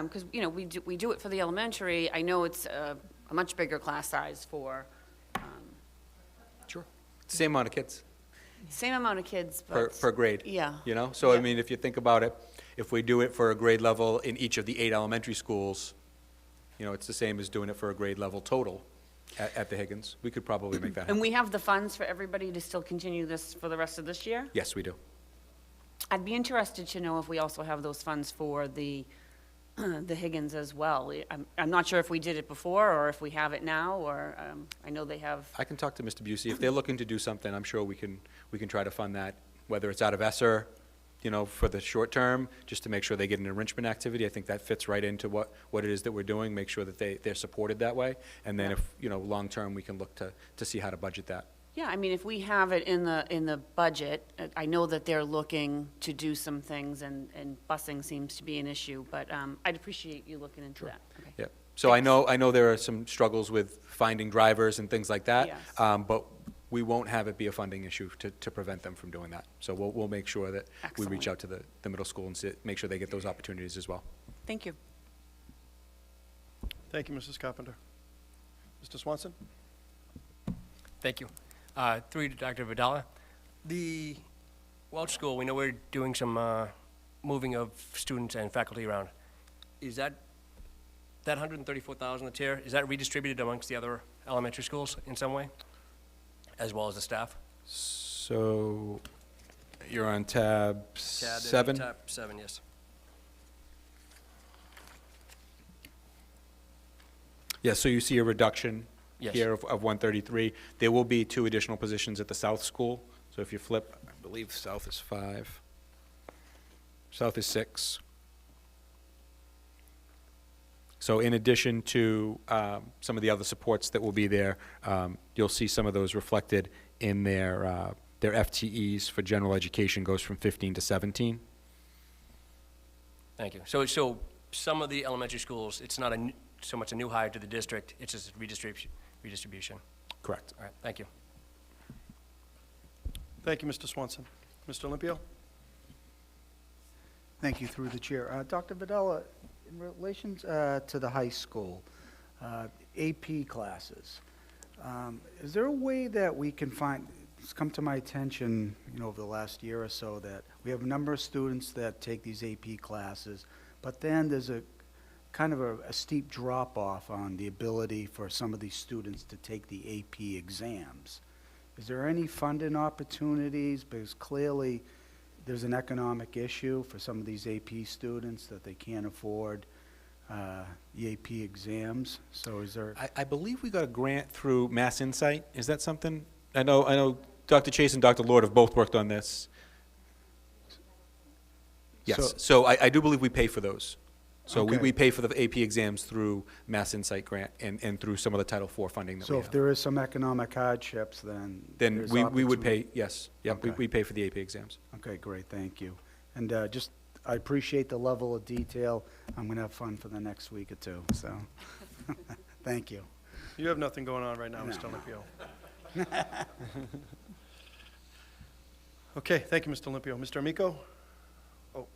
because, you know, we do it for the elementary. I know it's a much bigger class size for, Sure. Same amount of kids same amount of kids, per but. grade. Yeah. You know, so I Yeah. mean, if you think about it, if we do it for a grade level in each of the 8 elementary schools, you know, it's the same as doing it for a grade level total at the Higgins. We could probably make that And happen. we have the funds for everybody to still continue this for the rest of this year? Yes, we do. I'd be interested to know if we also have those funds for the the Higgins as well. I'm not sure if we did it before or if we have it now, or I know they have. I can talk to Mr. Busey. If they're looking to do something, I'm sure we can try to fund that, whether it's out of ESSER, for the short term, just to make sure they get an enrichment activity. I think that fits right into what it is that we're doing, make sure that they're supported that way. And then if, long term, we can look to see how to budget that. Yeah, I mean, if we have it in the budget, I know that they're looking to do some things, and busing seems to be an issue, but I'd appreciate you looking into that. Okay. Yeah. So I know there are some struggles with finding drivers and things like that. Yes. But we won't have it be a funding issue to prevent them from doing that. So we'll make sure that we reach out to the middle school and make sure they get those opportunities as well. Thank you. Thank you, Mrs. Carpenter. Mr. Swanson? Thank you. Through to Dr. Vidala. The Welch School, we know we're doing some moving of students and faculty around. Is that $134,000 that's here, is that redistributed amongst the other elementary schools in some way, as well as the staff? So you're on tab 7? Tab 7, yes. Yeah, so you see a reduction Yes. here of 133. There will be 2 additional positions at the South School. So if you flip, I believe South is 5. South is 6. So in addition to some of the other supports that will be there, you'll see some of those reflected in their FTEs for general education goes from 15 to 17. Thank you. So some of the elementary schools, it's not so much a new hire to the district, it's just redistribution. Correct. All right, thank you. Thank you, Mr. Swanson. Mr. Olympio? Thank you, through the chair. Dr. Vidala, in relation to the high school, AP classes, is there a way that we can find, it's come to my attention, over the last year or so, that we have a number of students that take these AP classes, but then there's a kind of a steep drop-off on the ability for some of these students to take the AP exams. Is there any funding opportunities? Because clearly there's an economic issue for some of these AP students that they can't afford the AP exams. So is there? I believe we got a grant through Mass Insight. Is that something? I know Dr. Chase and Dr. Lord have both worked on this. Yes, so I do believe we pay for those. So Okay. we pay for the AP exams through Mass Insight grant and through some of the Title IV funding that we So have. if there is some economic hardships, then Then there's we would opportunity. pay, yes, yeah, Okay. we pay for the AP exams. Okay, great, thank you. And I appreciate the level of detail. I'm going to have fun for the next week or two, so, thank you. You have nothing going on right now, Mr. No. Olympio. Okay, thank you, Mr. Olympio. Mr. Amico? Oh.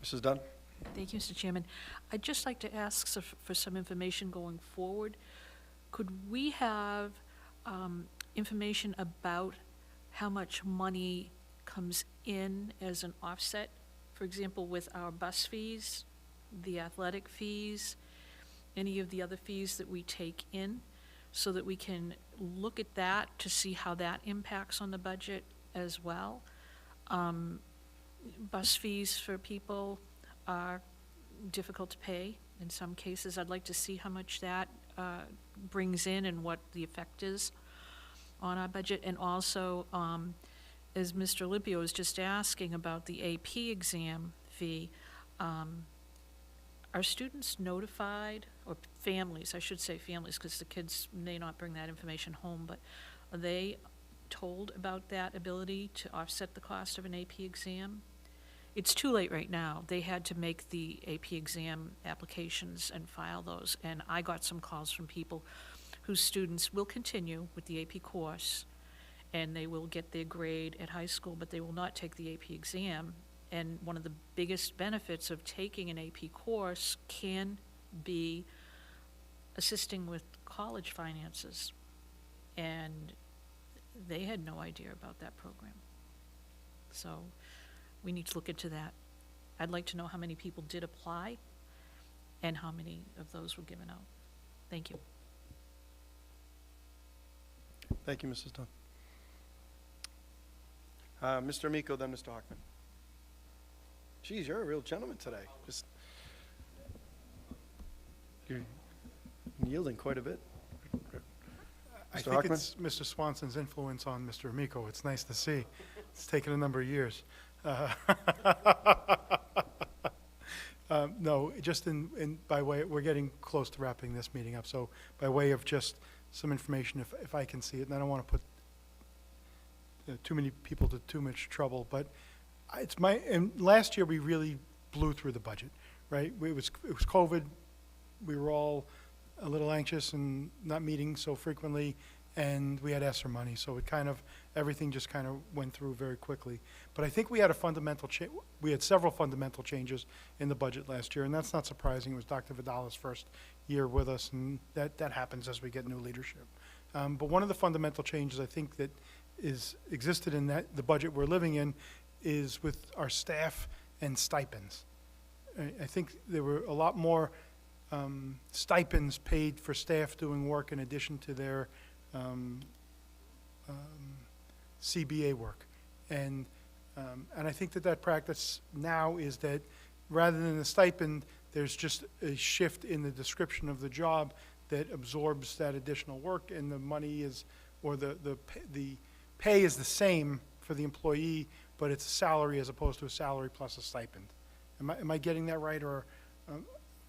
Mrs. Dunn? Thank you, Mr. Chairman. I'd just like to ask for some information going forward. Could we have information about how much money comes in as an offset? For example, with our bus fees, the athletic fees, any of the other fees that we take in, so that we can look at that to see how that impacts on the budget as well. Bus fees for people are difficult to pay in some cases. I'd like to see how much that brings in and what the effect is on our budget. And also, as Mr. Olympio was just asking about the AP exam fee, are students notified, or families, I should say families, because the kids may not bring that information home, but are they told about that ability to offset the cost of an AP exam? It's too late right now. They had to make the AP exam applications and file those, and I got some calls from people whose students will continue with the AP course, and they will get their grade at high school, but they will not take the AP exam. And one of the biggest benefits of taking an AP course can be assisting with college finances. And they had no idea about that program. So we need to look into that. I'd like to know how many people did apply and how many of those were given out. Thank you. Thank you, Mrs. Dunn. Mr. Amico, then Mr. Hockman. Geez, you're a real gentleman today. Just, you're yielding quite a bit. I Mr. think Hockman? it's Mr. Swanson's influence on Mr. Amico. It's nice to see. It's taken a number of years. No, just by way, we're getting close to wrapping this meeting up, so by way of just some information, if I can see it, and I don't want to put too many people to too much trouble, but and last year we really blew through the budget, right? It was COVID. We were all a little anxious and not meeting so frequently, and we had ESSER money, so everything just kind of went through very quickly. But I think we had we had several fundamental changes in the budget last year, and that's not surprising. It was Dr. Vidala's first year with us, and that happens as we get new leadership. But one of the fundamental changes I think that existed in the budget we're living in is with our staff and stipends. I think there were a lot more stipends paid for staff doing work in addition to their CBA work. And I think that practice now is that rather than a stipend, there's just a shift in the description of the job that absorbs that additional work, and the money the pay is the same for the employee, but it's a salary as opposed to a salary plus a stipend. Am I getting that right, or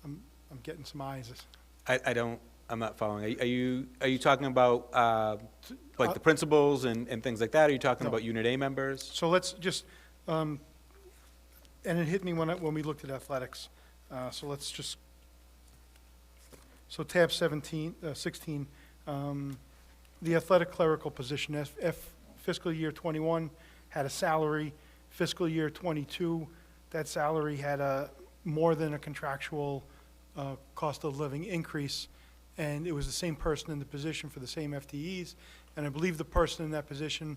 I'm getting some eyes? I'm not following. Are you talking about like the principals and things like that? Are you talking No. about Unit A members? So let's just, and it hit me when we looked at athletics. So let's just, so tab 16, the athletic clerical position, fiscal year 21 had a salary, fiscal year 22, that salary had more than a contractual cost of living increase, and it was the same person in the position for the same FTEs, and I believe the person in that position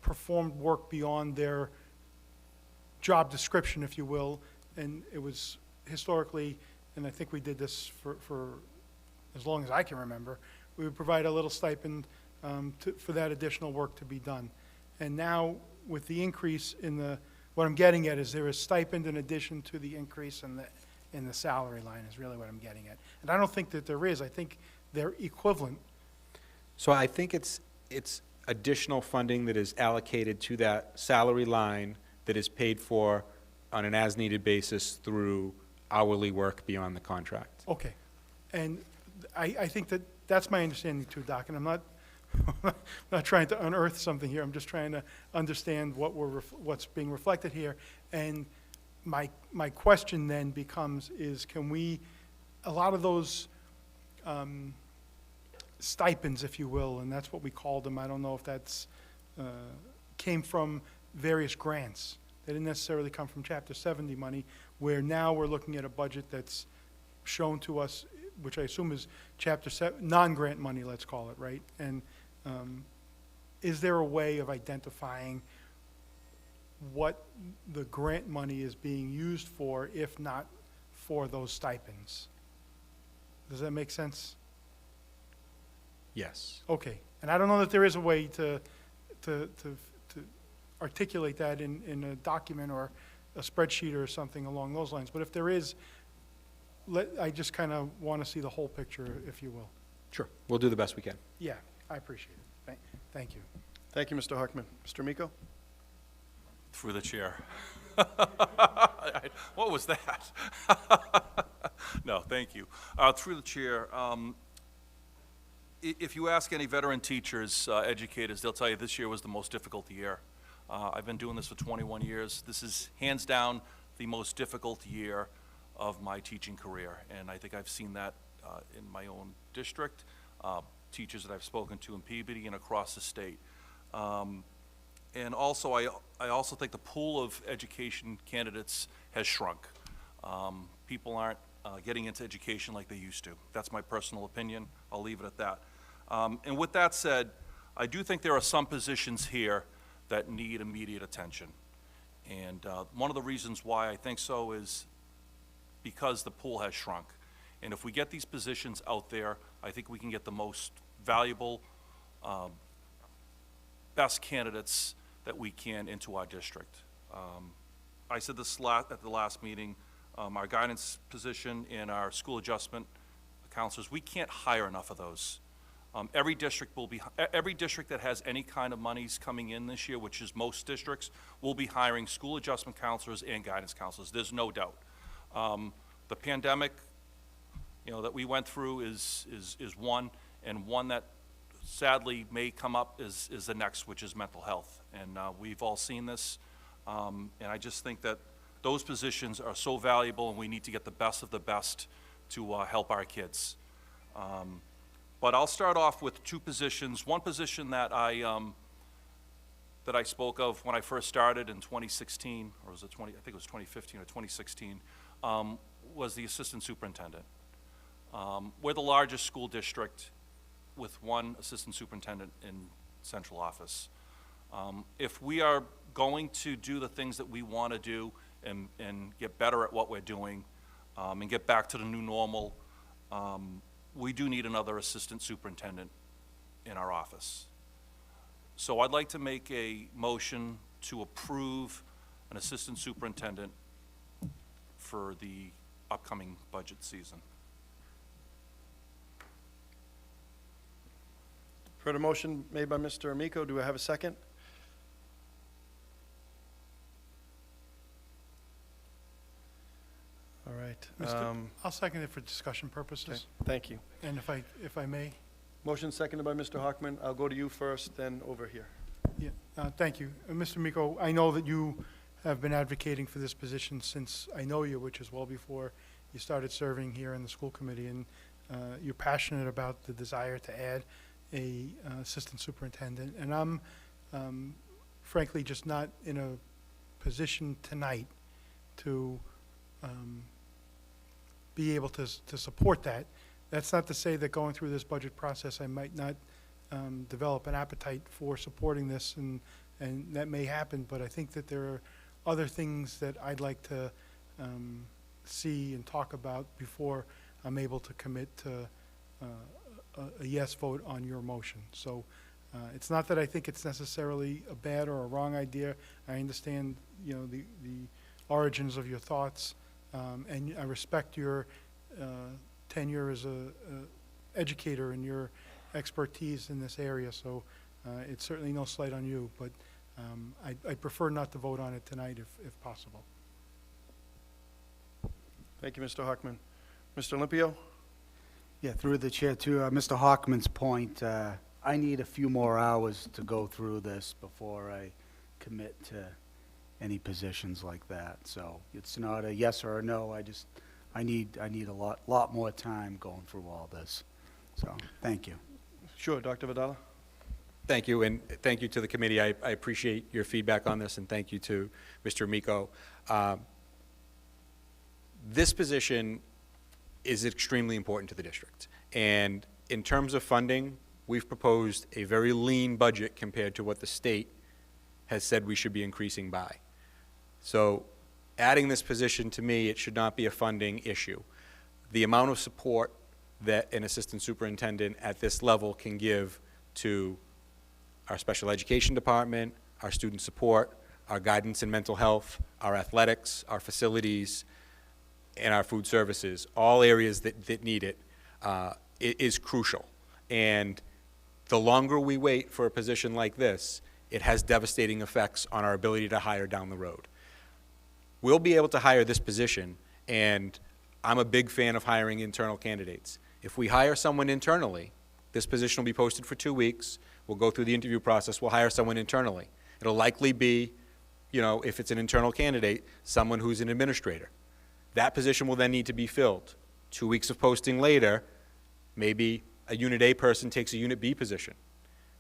performed work beyond their job description, if you will, and it was historically, and I think we did this for as long as I can remember, we would provide a little stipend for that additional work to be done. And now, with the increase what I'm getting at is there is stipend in addition to the increase in the salary line is really what I'm getting at. And I don't think that there is. I think they're equivalent. So I think it's additional funding that is allocated to that salary line that is paid for on an as-needed basis through hourly work beyond the contract. Okay. And I think that's my understanding too, Doc, and I'm not trying to unearth something here. I'm just trying to understand what's being reflected here. And my question then becomes can a lot of those stipends, if you will, and that's what we called them, I don't know if that's came from various grants. They didn't necessarily come from Chapter 70 money, where now we're looking at a budget that's shown to us, which I assume is Chapter 7, non-grant money, let's call it, right? And is there a way of identifying what the grant money is being used for, if not for those stipends? Does that make sense? Yes. Okay. And I don't know that there is a way to articulate that in a document or a spreadsheet or something along those lines. But if there is, I just kind of want to see the whole picture, if you will. Sure. We'll do the best we can. Yeah, I appreciate it. Thank you. Thank you, Mr. Hockman. Mr. Amico? Through the chair. What was that? No, thank you. Through the chair, if you ask any veteran teachers, educators, they'll tell you this year was the most difficult year. I've been doing this for 21 years. This is hands down the most difficult year of my teaching career, and I think I've seen that in my own district, teachers that I've spoken to in Peabody and across the state. And also, I also think the pool of education candidates has shrunk. People aren't getting into education like they used to. That's my personal opinion. I'll leave it at that. And with that said, I do think there are some positions here that need immediate attention. And one of the reasons why I think so is because the pool has shrunk. And if we get these positions out there, I think we can get the most valuable, best candidates that we can into our district. I said this at the last meeting, our guidance position and our school adjustment counselors, we can't hire enough of those. Every district that has any kind of monies coming in this year, which is most districts, will be hiring school adjustment counselors and guidance counselors. There's no doubt. The pandemic, that we went through is one, and one that sadly may come up is the next, which is mental health. And we've all seen this, and I just think that those positions are so valuable, and we need to get the best of the best to help our kids. But I'll start off with two positions. One position that I spoke of when I first started in 2016, or was it I think it was 2015 or 2016, was the assistant superintendent. We're the largest school district with one assistant superintendent in central office. If we are going to do the things that we want to do and get better at what we're doing, and get back to the new normal, we do need another assistant superintendent in our office. So I'd like to make a motion to approve an assistant superintendent for the upcoming budget season. Heard a motion made by Mr. Amico. Do I have a second? All right. I'll second it for discussion purposes. Okay, thank you. And if I may, Motion seconded by Mr. Hockman. I'll go to you first, then over here. yeah, thank you. Mr. Miko, I know that you have been advocating for this position since I know you, which is well before you started serving here in the school committee, and you're passionate about the desire to add a assistant superintendent. And I'm frankly just not in a position tonight to be able to support that. That's not to say that going through this budget process, I might not develop an appetite for supporting this, and that may happen, but I think that there are other things that I'd like to see and talk about before I'm able to commit to a yes vote on your motion. So it's not that I think it's necessarily a bad or a wrong idea. I understand, the origins of your thoughts, and I respect your tenure as a educator and your expertise in this area. So it's certainly no slight on you, but I prefer not to vote on it tonight if possible. Thank you, Mr. Hockman. Mr. Olympio? Yeah, through the chair to Mr. Hockman's point, I need a few more hours to go through this before I commit to any positions like that. So it's not a yes or a no. I need a lot more time going through all this. So thank you. Sure, Dr. Vidala? Thank you, and thank you to the committee. I appreciate your feedback on this, and thank you to Mr. Amico. This position is extremely important to the district. And in terms of funding, we've proposed a very lean budget compared to what the state has said we should be increasing by. So adding this position, to me, it should not be a funding issue. The amount of support that an assistant superintendent at this level can give to our special education department, our student support, our guidance and mental health, our athletics, our facilities, and our food services, all areas that need it, it is crucial. And the longer we wait for a position like this, it has devastating effects on our ability to hire down the road. We'll be able to hire this position, and I'm a big fan of hiring internal candidates. If we hire someone internally, this position will be posted for 2 weeks. We'll go through the interview process. We'll hire someone internally. It'll likely be, if it's an internal candidate, someone who's an administrator. That position will then need to be filled. 2 weeks of posting later, maybe a Unit A person takes a Unit B position.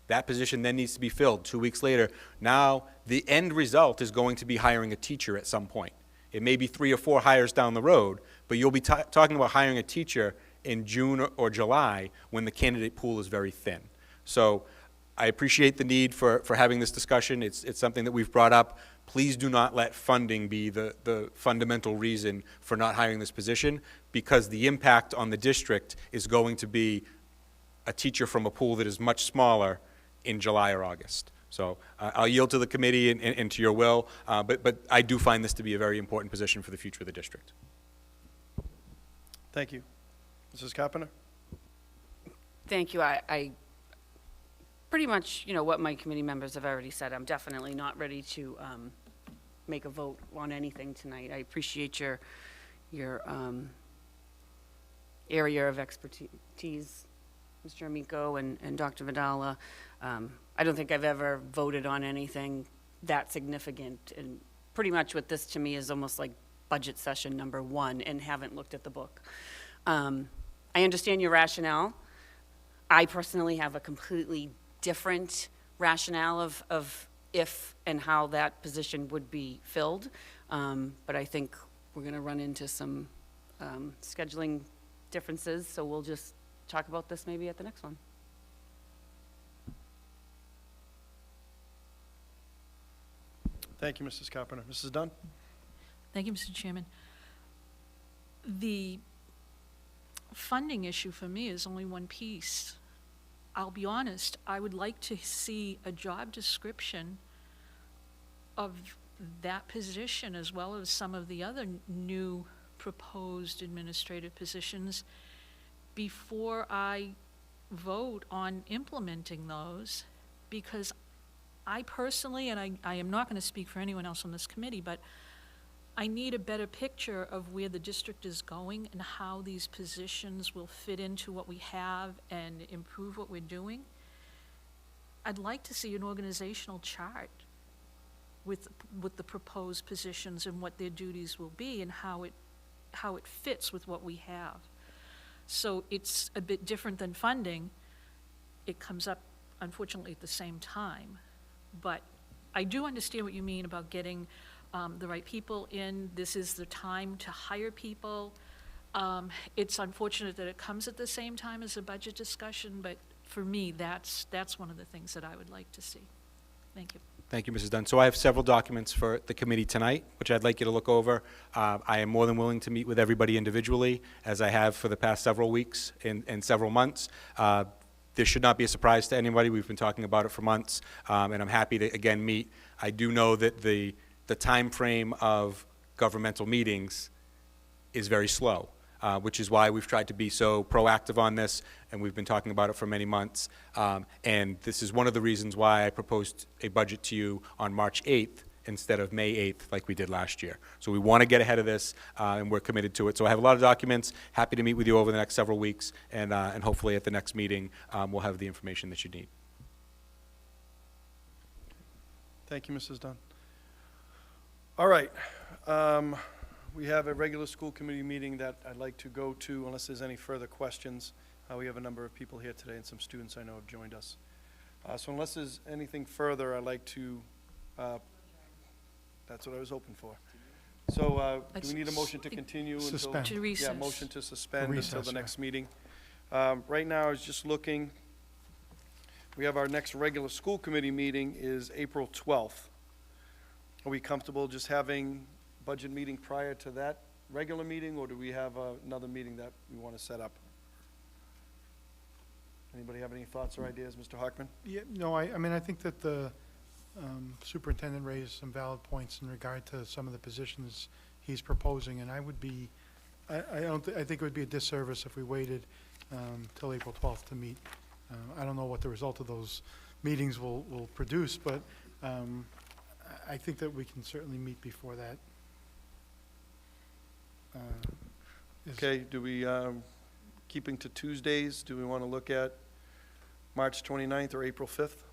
That position then needs to be filled 2 weeks later. Now, the end result is going to be hiring a teacher at some point. It may be 3 or 4 hires down the road, but you'll be talking about hiring a teacher in June or July when the candidate pool is very thin. So I appreciate the need for having this discussion. It's something that we've brought up. Please do not let funding be the fundamental reason for not hiring this position, because the impact on the district is going to be a teacher from a pool that is much smaller in July or August. So I'll yield to the committee and to your will, but I do find this to be a very important position for the future of the district. Thank you. Mrs. Carpenter? Thank you. I pretty much, what my committee members have already said. I'm definitely not ready to make a vote on anything tonight. I appreciate your area of expertise, Mr. Amico and Dr. Vidala. I don't think I've ever voted on anything that significant, and pretty much what this to me is almost like budget session number 1, and haven't looked at the book. I understand your rationale. I personally have a completely different rationale of if and how that position would be filled, but I think we're going to run into some scheduling differences, so we'll just talk about this maybe at the next one. Thank you, Mrs. Carpenter. Mrs. Dunn? Thank you, Mr. Chairman. The funding issue for me is only one piece. I'll be honest, I would like to see a job description of that position as well as some of the other new proposed administrative positions before I vote on implementing those, because I personally, and I am not going to speak for anyone else on this committee, but I need a better picture of where the district is going and how these positions will fit into what we have and improve what we're doing. I'd like to see an organizational chart with the proposed positions and what their duties will be and how it fits with what we have. So it's a bit different than funding. It comes up, unfortunately, at the same time. But I do understand what you mean about getting the right people in. This is the time to hire people. It's unfortunate that it comes at the same time as a budget discussion, but for me, that's one of the things that I would like to see. Thank you. Thank you, Mrs. Dunn. So I have several documents for the committee tonight, which I'd like you to look over. I am more than willing to meet with everybody individually, as I have for the past several weeks and several months. This should not be a surprise to anybody. We've been talking about it for months, and I'm happy to, again, meet. I do know that the time frame of governmental meetings is very slow, which is why we've tried to be so proactive on this, and we've been talking about it for many months. And this is one of the reasons why I proposed a budget to you on March 8th instead of May 8th like we did last year. So we want to get ahead of this, and we're committed to it. So I have a lot of documents. Happy to meet with you over the next several weeks, and hopefully at the next meeting we'll have the information that you need. Thank you, Mrs. Dunn. All right. We have a regular school committee meeting that I'd like to go to unless there's any further questions. We have a number of people here today and some students I know have joined us. So unless there's anything further, I'd like to, that's what I was hoping for. So do we need a motion to continue until? Suspend. To recess. Yeah, motion to suspend Recess, until the yeah. next meeting. Right now, I was just looking, we have our next regular school committee meeting is April 12th. Are we comfortable just having budget meeting prior to that regular meeting, or do we have another meeting that we want to set up? Anybody have any thoughts or ideas, Mr. Hockman? Yeah, no, I mean, I think that the superintendent raised some valid points in regard to some of the positions he's proposing, and I would be, I think it would be a disservice if we waited till April 12th to meet. I don't know what the result of those meetings will produce, but I think that we can certainly meet before that. Okay, do we, keeping to Tuesdays, do we want to look at March 29th or April 5th?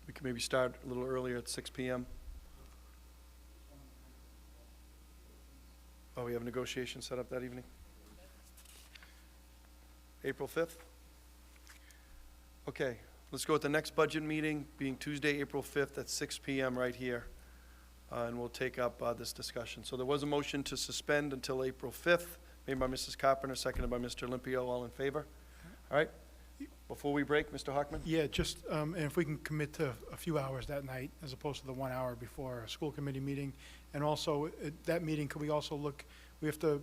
We could maybe start a little earlier at 6 p.m. Oh, we have negotiations set up that evening? April 5th? Okay, let's go with the next budget meeting, being Tuesday, April 5th at 6 p.m. right here. And we'll take up this discussion. So there was a motion to suspend until April 5th, made by Mrs. Carpenter, seconded by Mr. Olympio. All in favor? All right. Before we break, Mr. Hockman? Yeah, just, and if we can commit to a few hours that night, as opposed to the 1 hour before a school committee meeting. And also, at that meeting, could we also look, we have to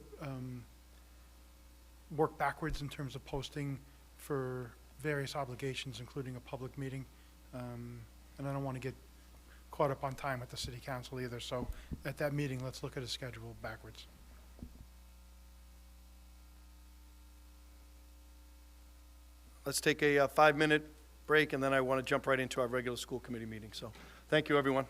work backwards in terms of posting for various obligations, including a public meeting. And I don't want to get caught up on time at the city council either, so at that meeting, let's look at a schedule backwards. Let's take a 5-minute break, and then I want to jump right into our regular school committee meeting. So, thank you, everyone.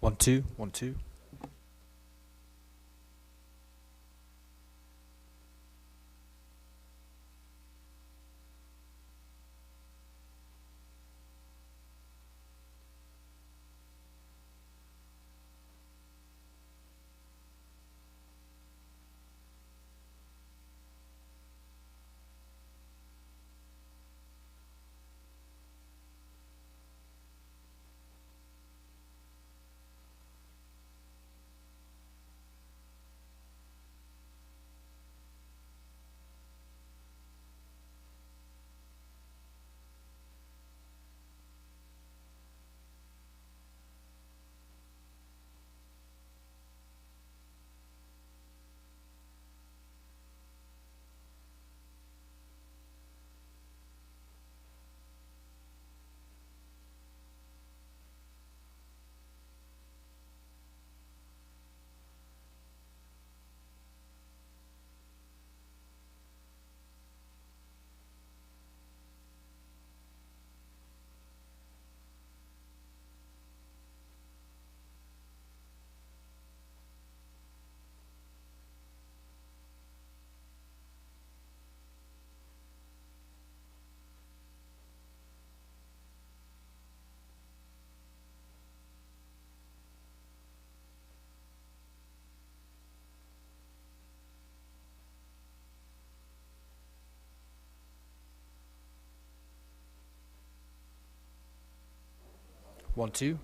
One, two, 1, 2. One, two.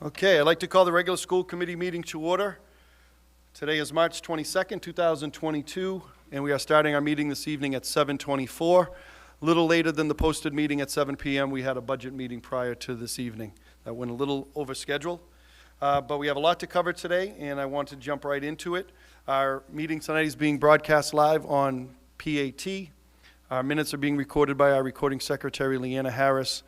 Okay, I'd like to call the regular school committee meeting to order. Today is March 22nd, 2022, and we are starting our meeting this evening at 7:24. A little later than the posted meeting at 7 p.m. We had a budget meeting prior to this evening. That went a little over schedule, but we have a lot to cover today, and I want to jump right into it. Our meeting tonight is being broadcast live on PAT. Our minutes are being recorded by our recording secretary, Leanna Harris.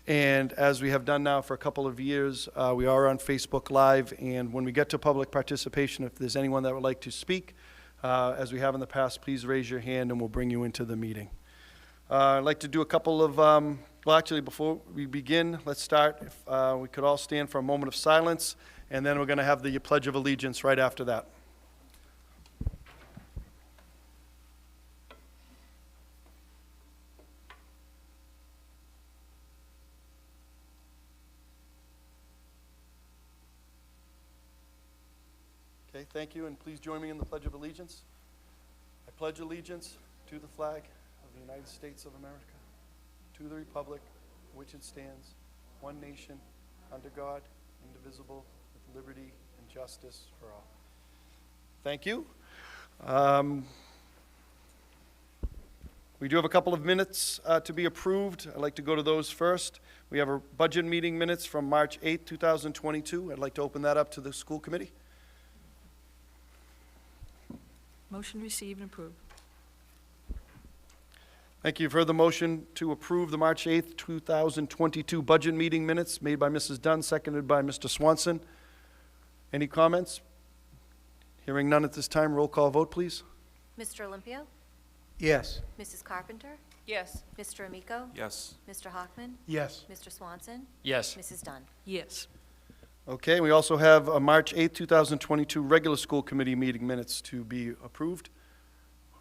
And as we have done now for a couple of years, we are on Facebook Live. And when we get to public participation, if there's anyone that would like to speak, as we have in the past, please raise your hand and we'll bring you into the meeting. I'd like to do a couple of, well, actually, before we begin, let's start. If we could all stand for a moment of silence, and then we're going to have the Pledge of Allegiance right after that. Okay, thank you, and please join me in the Pledge of Allegiance. I pledge allegiance to the flag of the United States of America, to the republic for which it stands, one nation, under God, indivisible, with liberty and justice for all. Thank you. We do have a couple of minutes to be approved. I'd like to go to those first. We have our budget meeting minutes from March 8th, 2022. I'd like to open that up to the school committee. Motion received and approved. Thank you. You've heard the motion to approve the March 8th, 2022 budget meeting minutes made by Mrs. Dunn, seconded by Mr. Swanson. Any comments? Hearing none at this time, roll call vote, please. Mr. Olympio? Yes. Mrs. Carpenter? Yes. Mr. Amico? Yes. Mr. Hockman? Yes. Mr. Swanson? Yes. Mrs. Dunn? Yes. Okay, we also have a March 8th, 2022 regular school committee meeting minutes to be approved.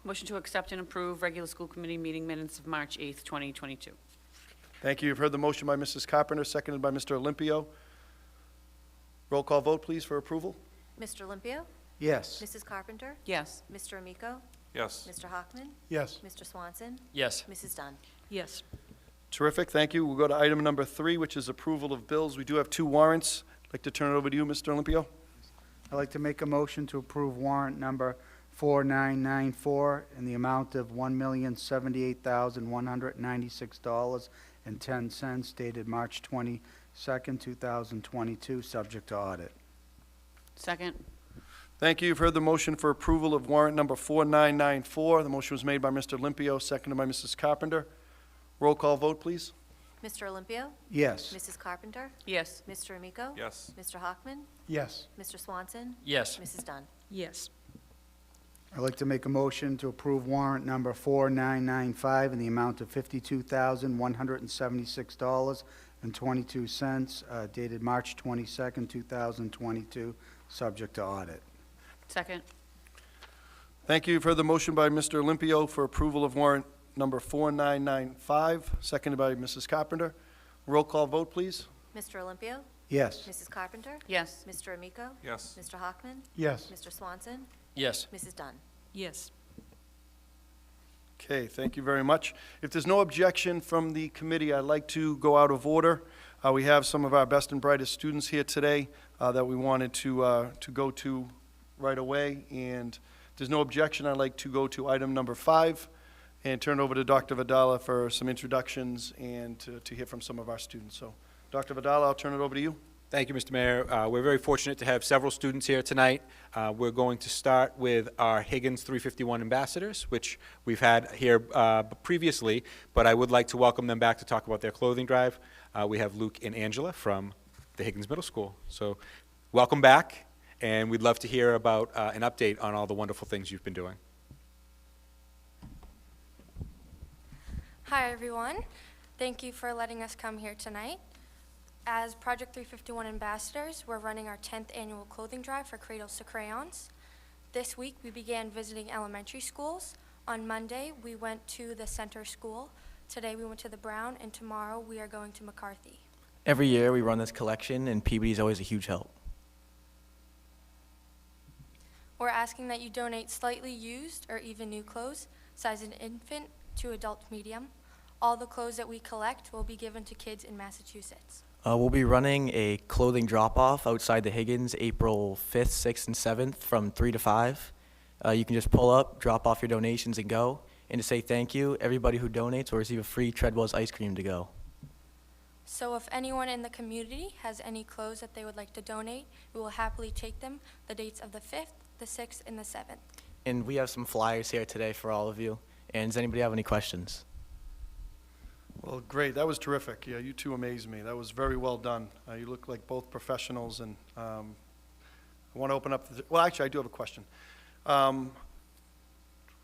Motion to accept and approve regular school committee meeting minutes of March 8th, 2022. Thank you. You've heard the motion by Mrs. Carpenter, seconded by Mr. Olympio. Roll call vote, please, for approval. Mr. Olympio? Yes. Mrs. Carpenter? Yes. Mr. Amico? Yes. Mr. Hockman? Yes. Mr. Swanson? Yes. Mrs. Dunn? Yes. Terrific, thank you. We'll go to item number 3, which is approval of bills. We do have 2 warrants. I'd like to turn it over to you, Mr. Olympio. I'd like to make a motion to approve warrant number 4994 in the amount of $1,078,196.10 dated March 22nd, 2022, subject to audit. Second. Thank you. You've heard the motion for approval of warrant number 4994. The motion was made by Mr. Olympio, seconded by Mrs. Carpenter. Roll call vote, please. Mr. Olympio? Yes. Mrs. Carpenter? Yes. Mr. Amico? Yes. Mr. Hockman? Yes. Mr. Swanson? Yes. Mrs. Dunn? Yes. I'd like to make a motion to approve warrant number 4995 in the amount of $52,176.22 dated March 22nd, 2022, subject to audit. Second. Thank you. You've heard the motion by Mr. Olympio for approval of warrant number 4995, seconded by Mrs. Carpenter. Roll call vote, please. Mr. Olympio? Yes. Mrs. Carpenter? Yes. Mr. Amico? Yes. Mr. Hockman? Yes. Mr. Swanson? Yes. Mrs. Dunn? Yes. Okay, thank you very much. If there's no objection from the committee, I'd like to go out of order. We have some of our best and brightest students here today that we wanted to go to right away. And if there's no objection, I'd like to go to item number 5 and turn it over to Dr. Vidala for some introductions and to hear from some of our students. So, Dr. Vidala, I'll turn it over to you. Thank you, Mr. Mayor. We're very fortunate to have several students here tonight. We're going to start with our Higgins 351 ambassadors, which we've had here previously, but I would like to welcome them back to talk about their clothing drive. We have Luke and Angela from the Higgins Middle School. So welcome back, and we'd love to hear about an update on all the wonderful things you've been doing. Hi, everyone. Thank you for letting us come here tonight. As Project 351 ambassadors, we're running our 10th annual clothing drive for Cradles to Crayons. This week, we began visiting elementary schools. On Monday, we went to the Center School. Today, we went to the Brown, and tomorrow, we are going to McCarthy. Every year we run this collection, and Peabody is always a huge help. We're asking that you donate slightly used or even new clothes, size an infant to adult medium. All the clothes that we collect will be given to kids in Massachusetts. We'll be running a clothing drop-off outside the Higgins April 5th, 6th, and 7th from 3 to 5. You can just pull up, drop off your donations, and go. And to say thank you, everybody who donates will receive a free Treadwell's ice cream to go. So if anyone in the community has any clothes that they would like to donate, we will happily take them. The dates of the 5th, the 6th, and the 7th. And we have some flyers here today for all of you. And does anybody have any questions? Well, great. That was terrific. Yeah, you two amazed me. That was very well done. You look like both professionals, and I want to open up. Well, actually, I do have a question. You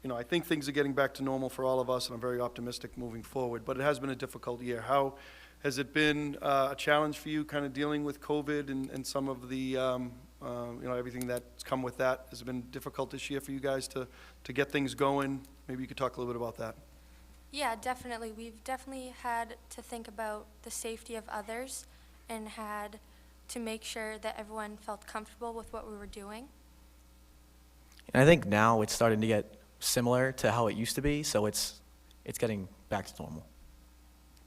know, I think things are getting back to normal for all of us, and I'm very optimistic moving forward. But it has been a difficult year. How has it been a challenge for you, kind of dealing with COVID and some of the, you know, everything that's come with that? Has it been difficult this year for you guys to get things going? Maybe you could talk a little bit about that. Yeah, definitely. We've definitely had to think about the safety of others and had to make sure that everyone felt comfortable with what we were doing. And I think now it's starting to get similar to how it used to be, so it's getting back to normal.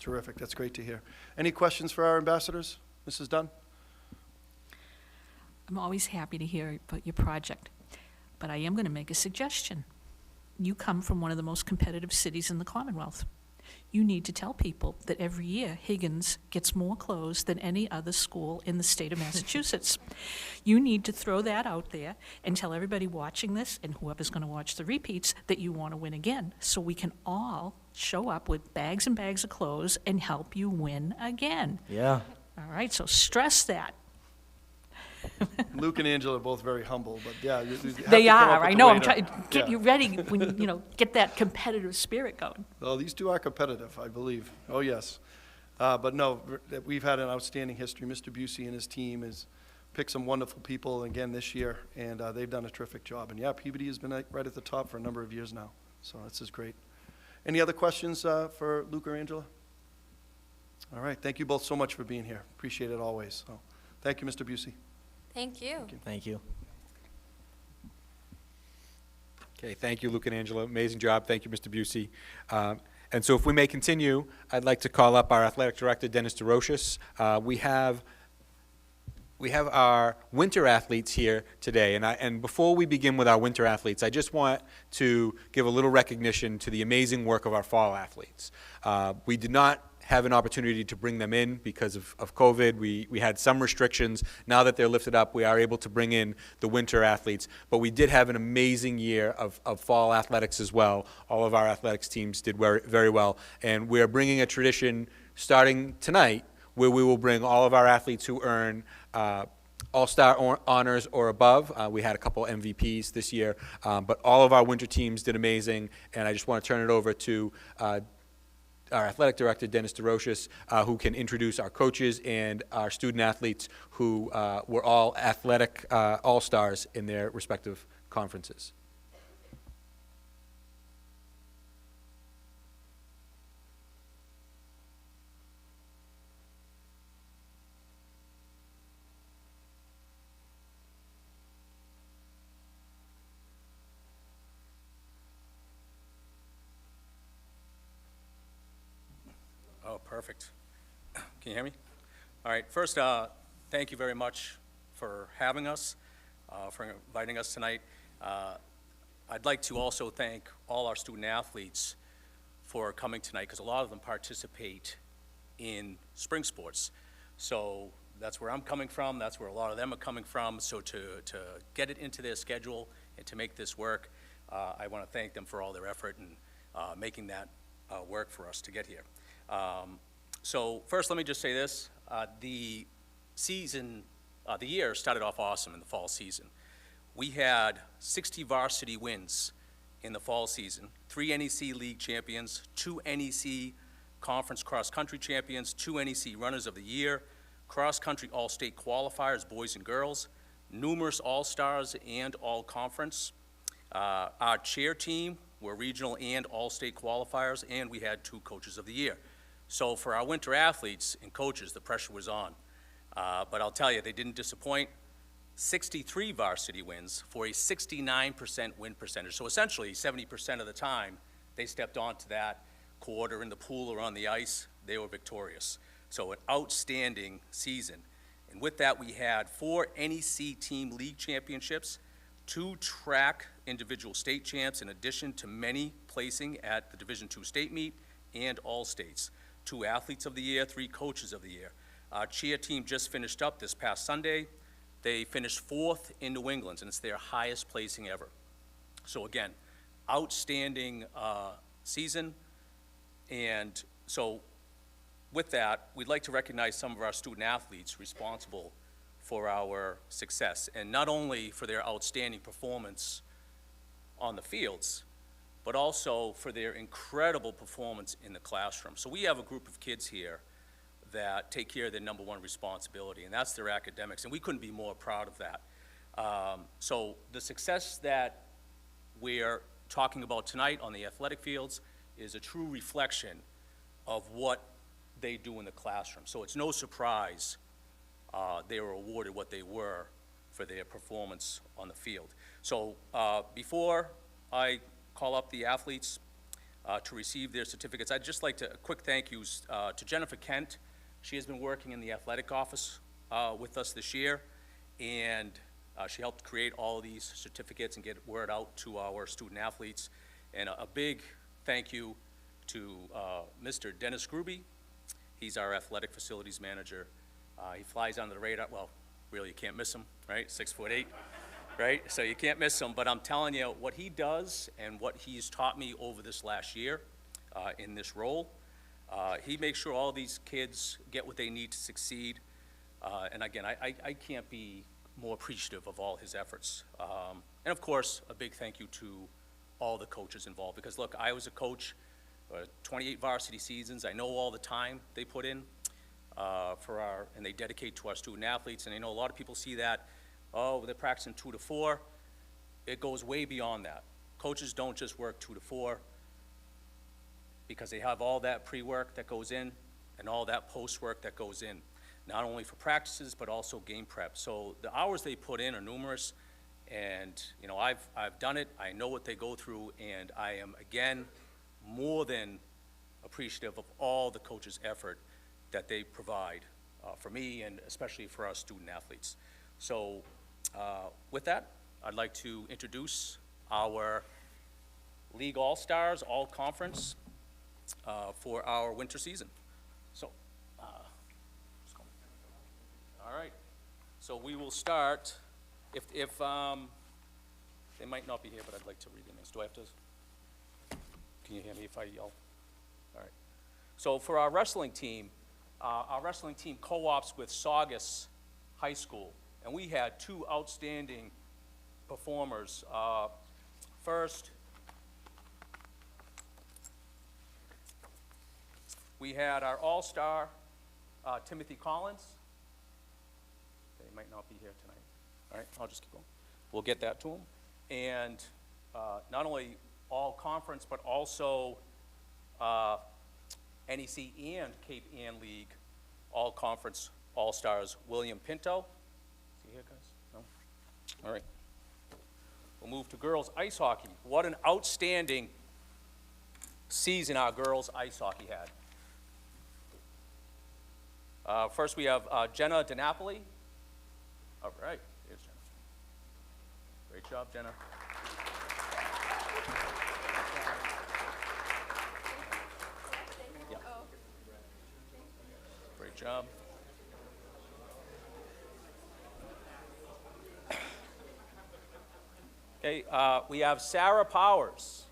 Terrific. That's great to hear. Any questions for our ambassadors? Mrs. Dunn? I'm always happy to hear about your project, but I am going to make a suggestion. You come from one of the most competitive cities in the Commonwealth. You need to tell people that every year Higgins gets more clothes than any other school in the state of Massachusetts. You need to throw that out there and tell everybody watching this and whoever's going to watch the repeats that you want to win again, so we can all show up with bags and bags of clothes and help you win again. Yeah. All right, so stress that. Luke and Angela are both very humble, but yeah. You have to They come up are, with I the know, way I'm to- trying to get yeah. you ready when, you know, get that competitive spirit going. Well, these two are competitive, I believe. Oh, yes. But no, we've had an outstanding history. Mr. Busey and his team has picked some wonderful people again this year, and they've done a terrific job. And yeah, Peabody has been right at the top for a number of years now, so this is great. Any other questions for Luke or Angela? All right, thank you both so much for being here. Appreciate it always. So, thank you, Mr. Busey. Thank you. Thank you. Okay, thank you, Luke and Angela. Amazing job. Thank you, Mr. Busey. And so if we may continue, I'd like to call up our athletic director, Dennis DeRoches. We have our winter athletes here today, and before we begin with our winter athletes, I just want to give a little recognition to the amazing work of our fall athletes. We did not have an opportunity to bring them in because of COVID. We had some restrictions. Now that they're lifted up, we are able to bring in the winter athletes. But we did have an amazing year of fall athletics as well. All of our athletics teams did very well. And we're bringing a tradition starting tonight where we will bring all of our athletes who earn all-star honors or above. We had a couple MVPs this year, but all of our winter teams did amazing. And I just want to turn it over to our athletic director, Dennis DeRoches, who can introduce our coaches and our student athletes who were all athletic all-stars in their respective conferences. Oh, perfect. Can you hear me? All right, first, thank you very much for having us, for inviting us tonight. I'd like to also thank all our student athletes for coming tonight, because a lot of them participate in spring sports. So that's where I'm coming from, that's where a lot of them are coming from. So to get it into their schedule and to make this work, I want to thank them for all their effort and making that work for us to get here. So first, let me just say this. The year started off awesome in the fall season. We had 60 varsity wins in the fall season, 3 NEC League champions, 2 NEC Conference cross-country champions, 2 NEC Runners of the Year, cross-country all-state qualifiers, boys and girls, numerous all-stars and all-conference. Our chair team were regional and all-state qualifiers, and we had 2 coaches of the year. So for our winter athletes and coaches, the pressure was on. But I'll tell you, they didn't disappoint. 63 varsity wins for a 69% win percentage. So essentially, 70% of the time, they stepped onto that court or in the pool or on the ice, they were victorious. So an outstanding season. And with that, we had 4 NEC team league championships, 2 track individual state champs, in addition to many placing at the Division II state meet and all states, 2 athletes of the year, 3 coaches of the year. Our cheer team just finished up this past Sunday. They finished 4th in New England, and it's their highest placing ever. So again, outstanding season. And so with that, we'd like to recognize some of our student athletes responsible for our success, and not only for their outstanding performance on the fields, but also for their incredible performance in the classroom. So we have a group of kids here that take care of their number one responsibility, and that's their academics, and we couldn't be more proud of that. So the success that we're talking about tonight on the athletic fields is a true reflection of what they do in the classroom. So it's no surprise they were awarded what they were for their performance on the field. So before I call up the athletes to receive their certificates, I'd just like to, a quick thank yous to Jennifer Kent. She has been working in the athletic office with us this year, and she helped create all of these certificates and get word out to our student athletes. And a big thank you to Mr. Dennis Gruby. He's our athletic facilities manager. He flies under the radar. Well, really, you can't miss him, right? 6'8", right? So you can't miss him. But I'm telling you, what he does and what he's taught me over this last year in this role, he makes sure all these kids get what they need to succeed. And again, I can't be more appreciative of all his efforts. And of course, a big thank you to all the coaches involved. Because look, I was a coach, 28 varsity seasons. I know all the time they put in and they dedicate to our student athletes. And I know a lot of people see that, oh, they're practicing 2 to 4. It goes way beyond that. Coaches don't just work 2 to 4 because they have all that pre-work that goes in and all that post-work that goes in, not only for practices, but also game prep. So the hours they put in are numerous, and you know, I've done it. I know what they go through, and I am, again, more than appreciative of all the coaches' effort that they provide for me and especially for our student athletes. So with that, I'd like to introduce our League All-Stars, All-Conference for our winter season. So, all right. So we will start, if they might not be here, but I'd like to read their names. Do I have to? Can you hear me if I yell? All right. So for our wrestling team co-ops with Saugus High School, and we had 2 outstanding performers. First, we had our all-star, Timothy Collins. They might not be here tonight. All right, I'll just keep going. We'll get that to him. And not only all-conference, but also NEC and Cape Ann League all-conference all-stars, William Pinto. Is he here, guys? No? All right. We'll move to girls ice hockey. What an outstanding season our girls ice hockey had. First, we have Jenna DiNapoli. All right, here's Jenna. Great job, Jenna. Yeah. Great job. Okay, we have Sarah Powers.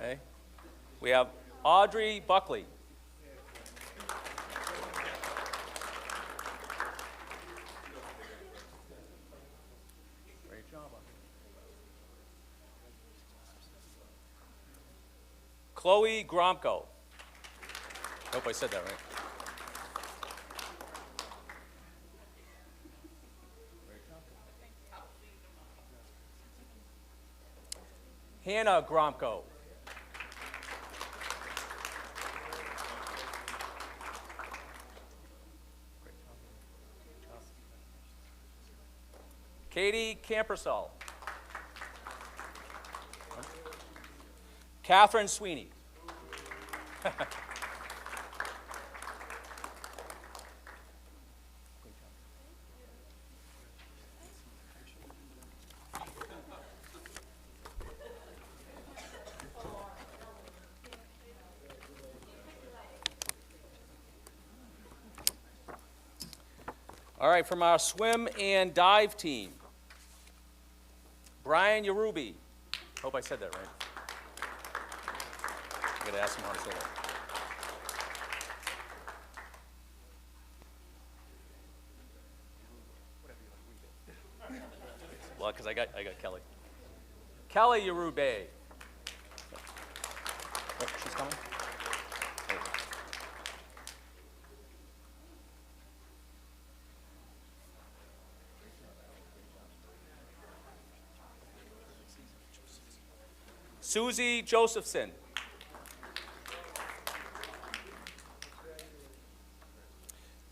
Okay. We have Audrey Buckley. Great job, Audrey. Chloe Gromko. I hope I said that right. Hannah Gromko. Katie Campersall. Catherine Sweeney. All right, from our swim and dive team, Brian Yarubi. Hope I said that right. I gotta ask him how to say that. Well, because I got Kelly. Kelly Yarube. Oh, she's coming? There we go. Susie Josephson.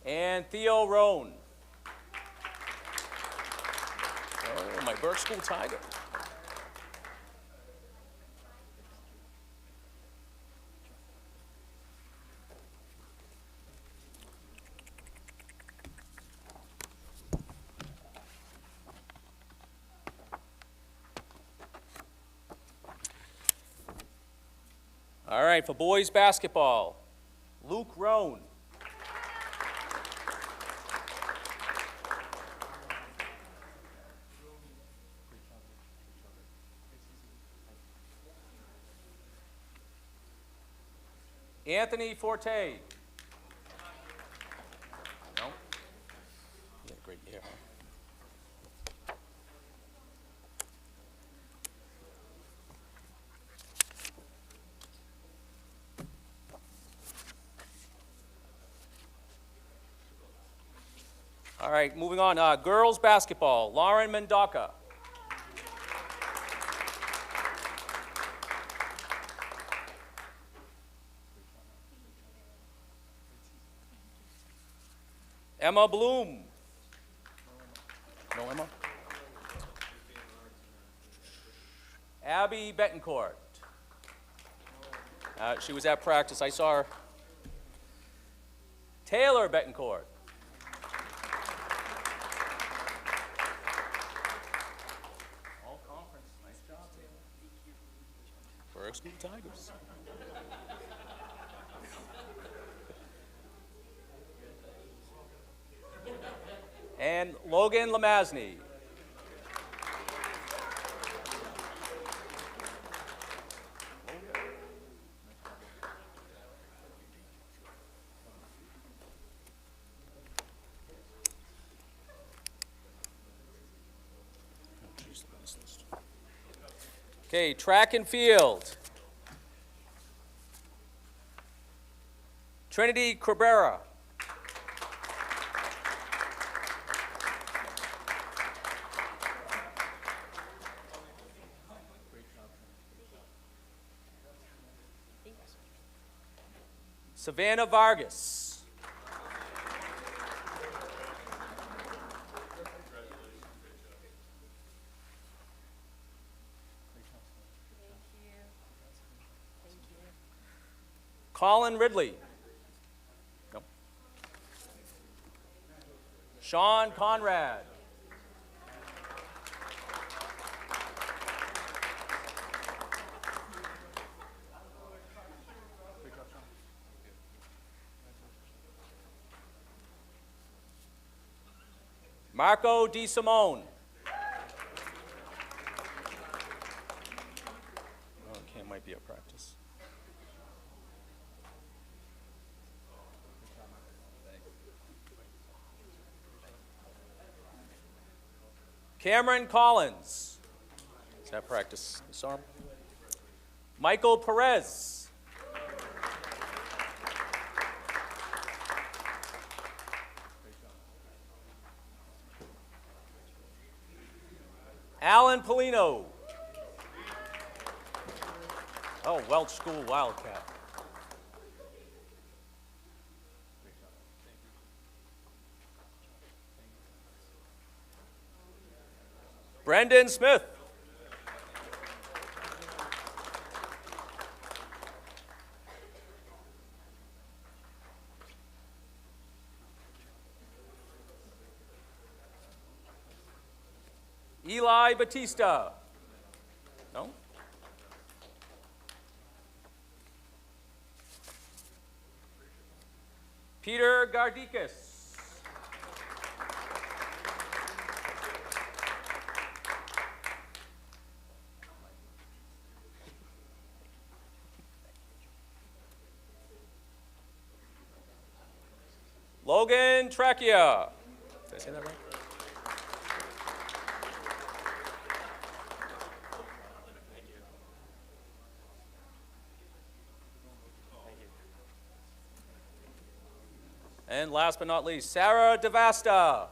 And Theo Roan. Oh, my Burke School Tiger. All right, for boys basketball, Luke Roan. Anthony Forte. No? You had a great year, huh? All right, moving on. Girls basketball, Lauren Mendoca. Emma Bloom. No Emma? Abby Betancourt. She was at practice. I saw her. Taylor Betancourt. All conference. Nice job, Taylor. Burke School Tigers. And Logan Lamazny. Okay, track and field. Trinity Cabrera. Savannah Vargas. Colin Ridley. Nope. Sean Conrad. Marco Di Simone. Okay, might be a practice. Cameron Collins. Is that practice? I saw him. Michael Perez. Alan Polino. Oh, Welch School Wildcat. Brendan Smith. Eli Batista. No? Peter Gardikis. Logan Trachia. Did I say that right? And last but not least, Sarah DeVasta.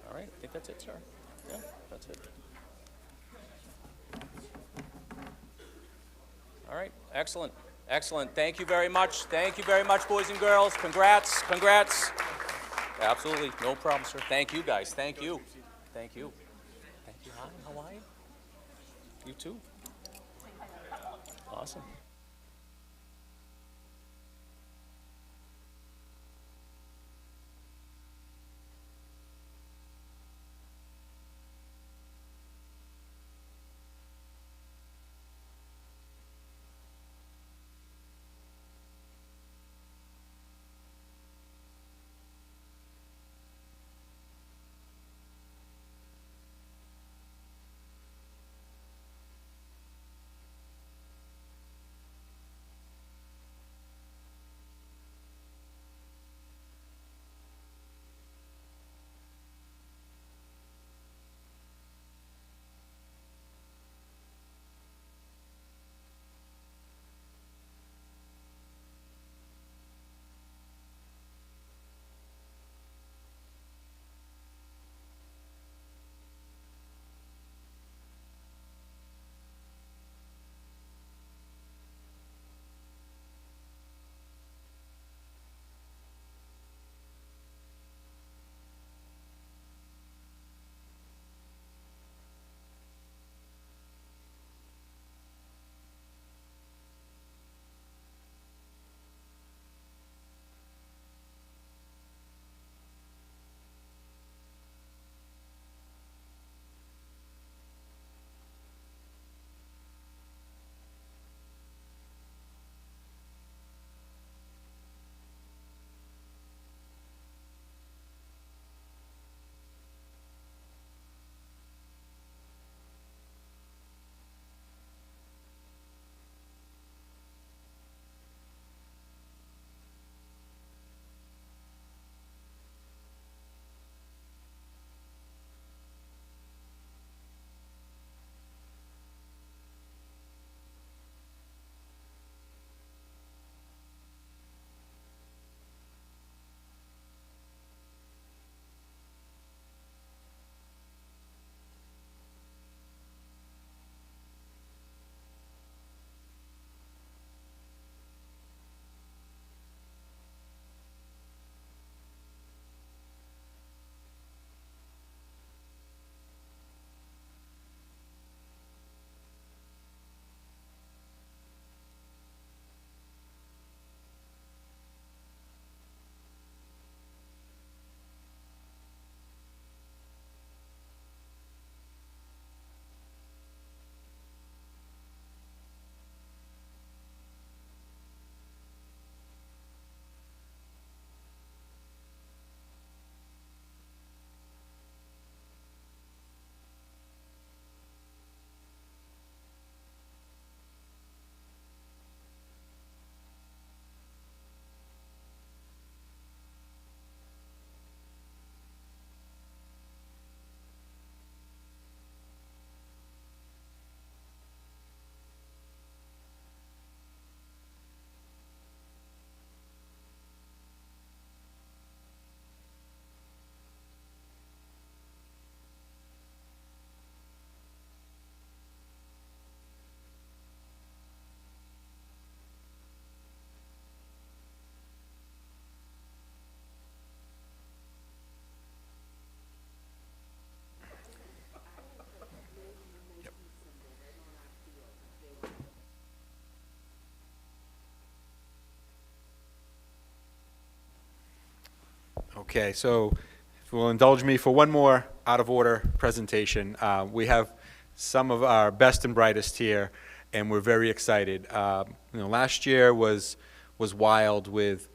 All right, I think that's it, sir. Yeah, that's it. All right, excellent, excellent. Thank you very much. Thank you very much, boys and girls. Congrats, congrats. Absolutely, no problem, sir. Thank you, guys. Thank you. Thank you. Thank you. Hi, how are you? You too. Awesome. Okay, so if you'll indulge me for one more out-of-order presentation. We have some of our best and brightest here, and we're very excited. Last year was wild with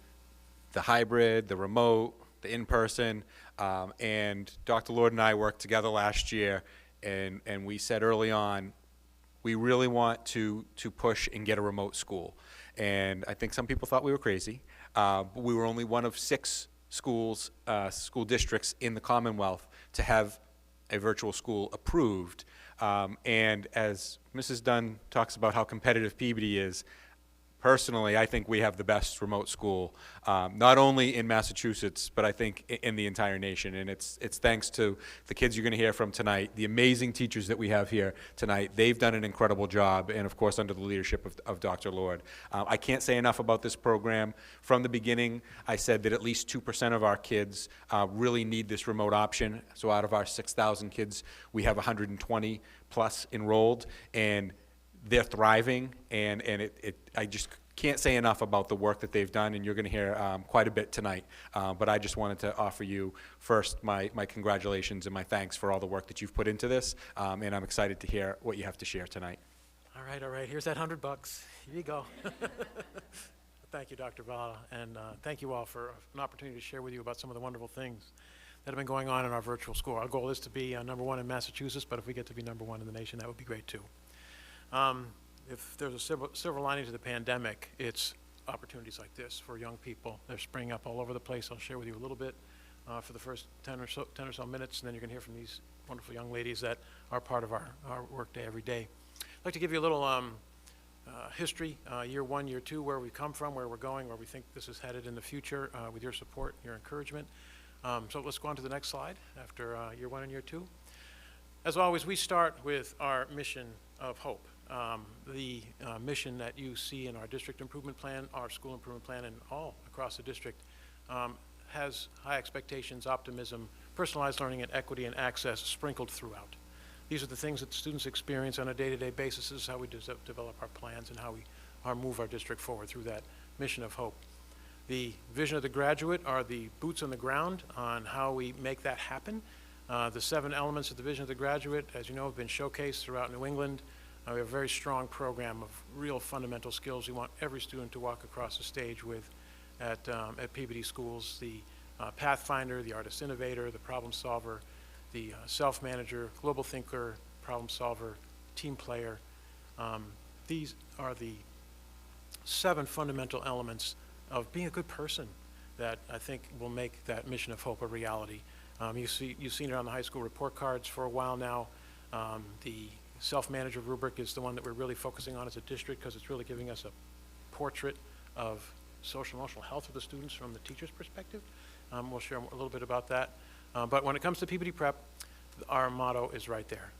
the hybrid, the remote, the in-person, and Dr. Lord and I worked together last year, and we said early on, we really want to push and get a remote school. And I think some people thought we were crazy, but we were only one of 6 schools, school districts in the Commonwealth to have a virtual school approved. And as Mrs. Dunn talks about how competitive Peabody is, personally, I think we have the best remote school, not only in Massachusetts, but I think in the entire nation. And it's thanks to the kids you're going to hear from tonight, the amazing teachers that we have here tonight. They've done an incredible job, and of course, under the leadership of Dr. Lord. I can't say enough about this program. From the beginning, I said that at least 2% of our kids really need this remote option. So out of our 6,000 kids, we have 120 plus enrolled, and they're thriving, and I just can't say enough about the work that they've done, and you're going to hear quite a bit tonight. But I just wanted to offer you first my congratulations and my thanks for all the work that you've put into this, and I'm excited to hear what you have to share tonight. All right, here's that $100. Here you go. Thank you, Dr. Vala, and thank you all for an opportunity to share with you about some of the wonderful things that have been going on in our virtual school. Our goal is to be #1 in Massachusetts, but if we get to be #1 in the nation, that would be great too. If there's a silver lining to the pandemic, it's opportunities like this for young people. They're springing up all over the place. I'll share with you a little bit for the first 10 or so minutes, and then you're going to hear from these wonderful young ladies that are part of our workday every day. I'd like to give you a little history, year 1, year 2, where we've come from, where we're going, where we think this is headed in the future with your support, your encouragement. So let's go on to the next slide after year 1 and year 2. As always, we start with our mission of hope. The mission that you see in our district improvement plan, our school improvement plan, and all across the district has high expectations, optimism, personalized learning, and equity and access sprinkled throughout. These are the things that students experience on a day-to-day basis. This is how we develop our plans and how we move our district forward through that mission of hope. The vision of the graduate are the boots on the ground on how we make that happen. The 7 elements of the vision of the graduate, as you know, have been showcased throughout New England. We have a very strong program of real fundamental skills we want every student to walk across the stage with at Peabody schools. The Pathfinder, the Artist Innovator, the Problem Solver, the Self-Manager, Global Thinker, Problem Solver, Team Player. These are the 7 fundamental elements of being a good person that I think will make that mission of hope a reality. You've seen it on the high school report cards for a while now. The self-manager rubric is the one that we're really focusing on as a district because it's really giving us a portrait of social and emotional health of the students from the teacher's perspective. We'll share a little bit about that. But when it comes to Peabody Prep, our motto is right there.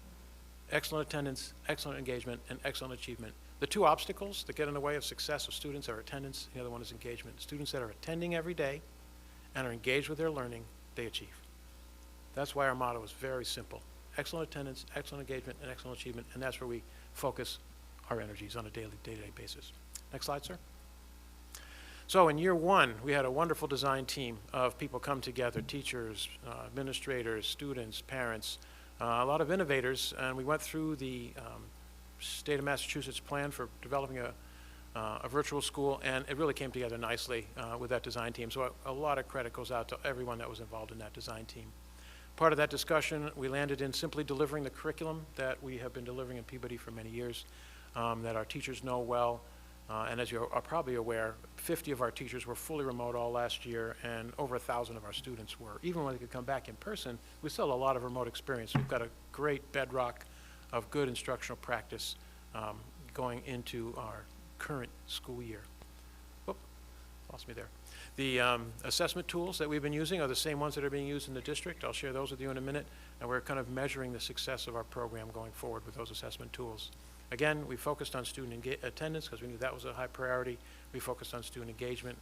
Excellent attendance, excellent engagement, and excellent achievement. The 2 obstacles that get in the way of success of students are attendance, and the other one is engagement. Students that are attending every day and are engaged with their learning, they achieve. That's why our motto is very simple. Excellent attendance, excellent engagement, and excellent achievement, and that's where we focus our energies on a day-to-day basis. Next slide, sir. So in year 1, we had a wonderful design team of people come together, teachers, administrators, students, parents, a lot of innovators, and we went through the state of Massachusetts plan for developing a virtual school, and it really came together nicely with that design team. So a lot of credit goes out to everyone that was involved in that design team. Part of that discussion, we landed in simply delivering the curriculum that we have been delivering in Peabody for many years, that our teachers know well. And as you are probably aware, 50 of our teachers were fully remote all last year, and over 1,000 of our students were. Even when they could come back in person, we still have a lot of remote experience. We've got a great bedrock of good instructional practice going into our current school year. Whoop, lost me there. The assessment tools that we've been using are the same ones that are being used in the district. I'll share those with you in a minute, and we're kind of measuring the success of our program going forward with those assessment tools. Again, we focused on student attendance because we knew that was a high priority. We focused on student engagement,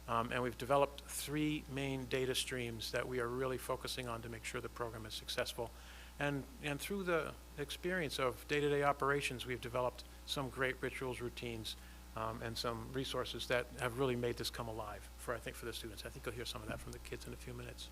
and we've developed 3 main data streams that we are really focusing on to make sure the program is successful. And through the experience of day-to-day operations, we've developed some great rituals, routines, and some resources that have really made this come alive I think, for the students. I think you'll hear some of that from the kids in a few minutes.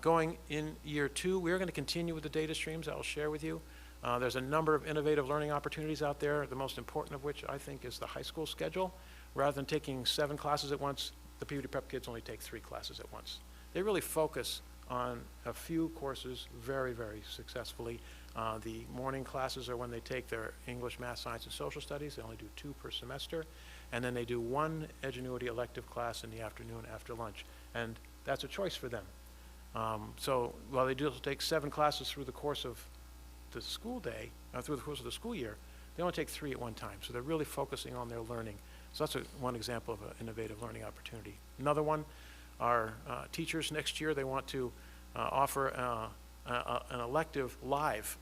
Going in year 2, we're going to continue with the data streams I'll share with you. There's a number of innovative learning opportunities out there, the most important of which I think is the high school schedule. Rather than taking 7 classes at once, the Peabody Prep kids only take 3 classes at once. They really focus on a few courses very, very successfully. The morning classes are when they take their English, Math, Science, and Social Studies. They only do 2 per semester. And then they do 1 Edgenuity elective class in the afternoon after lunch. And that's a choice for them. So while they do take 7 classes through the course of the school day, through the course of the school year, they only take 3 at one time. So they're really focusing on their learning. So that's one example of an innovative learning opportunity. Another one, our teachers next year, they want to offer an elective live,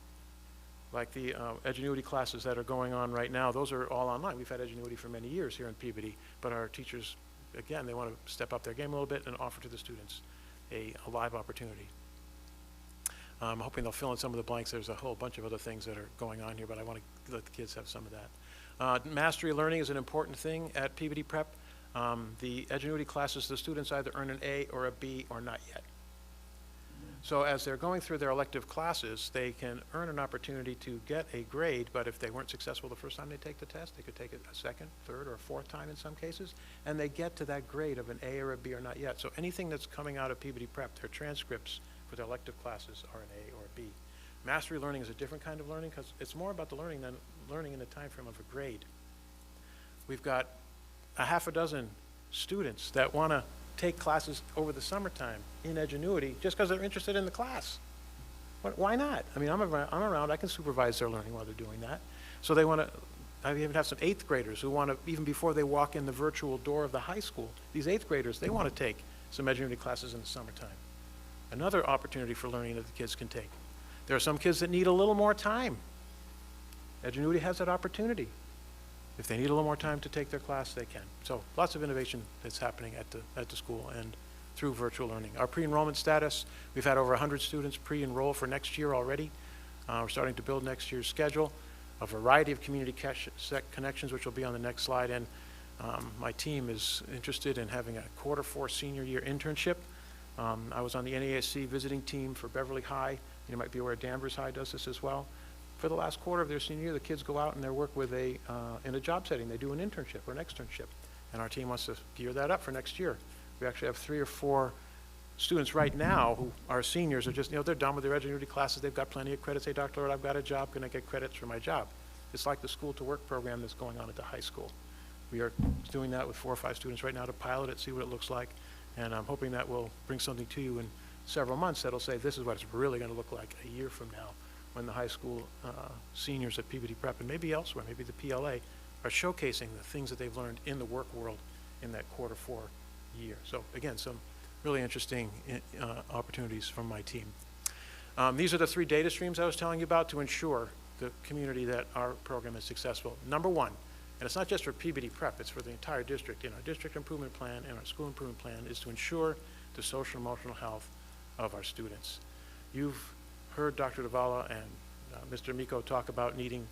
like the Edgenuity classes that are going on right now. Those are all online. We've had Edgenuity for many years here in Peabody, but our teachers, again, they want to step up their game a little bit and offer to the students a live opportunity. I'm hoping they'll fill in some of the blanks. There's a whole bunch of other things that are going on here, but I want to let the kids have some of that. Mastery learning is an important thing at Peabody Prep. The Edgenuity classes, the students either earn an A or a B or not yet. So as they're going through their elective classes, they can earn an opportunity to get a grade, but if they weren't successful the first time they take the test, they could take it a second, third, or fourth time in some cases, and they get to that grade of an A or a B or not yet. So anything that's coming out of Peabody Prep, their transcripts for their elective classes are an A or a B. Mastery learning is a different kind of learning because it's more about the learning than learning in the time frame of a grade. We've got a half a dozen students that want to take classes over the summertime in Edgenuity just because they're interested in the class. Why not? I mean, I'm around, I can supervise their learning while they're doing that. So they want to, I even have some 8th graders who want to, even before they walk in the virtual door of the high school, these 8th graders, they want to take some Edgenuity classes in the summertime. Another opportunity for learning that the kids can take. There are some kids that need a little more time. Edgenuity has that opportunity. If they need a little more time to take their class, they can. So lots of innovation that's happening at the school and through virtual learning. Our pre-enrollment status, we've had over 100 students pre-enroll for next year already. We're starting to build next year's schedule, a variety of community connections, which will be on the next slide. And my team is interested in having a Q4 senior year internship. I was on the NASC visiting team for Beverly High. You might be aware Danvers High does this as well. For the last quarter of their senior year, the kids go out and they work with in a job setting. They do an internship or an externship. And our team wants to gear that up for next year. We actually have 3 or 4 students right now who are seniors, are just, they're done with their Edgenuity classes. They've got plenty of credits. Hey, Dr. Lord, I've got a job. Can I get credits for my job? It's like the school to work program that's going on at the high school. We are doing that with 4 or 5 students right now to pilot it, see what it looks like. And I'm hoping that will bring something to you in several months that'll say this is what it's really going to look like a year from now, when the high school seniors at Peabody Prep and maybe elsewhere, maybe the PLA, are showcasing the things that they've learned in the work world in that Q4 year. So again, some really interesting opportunities from my team. These are the 3 data streams I was telling you about to ensure the community that our program is successful. Number 1, and it's not just for Peabody Prep, it's for the entire district. In our district improvement plan and our school improvement plan is to ensure the social and emotional health of our students. You've heard Dr. Davala and Mr. Miko talk about needing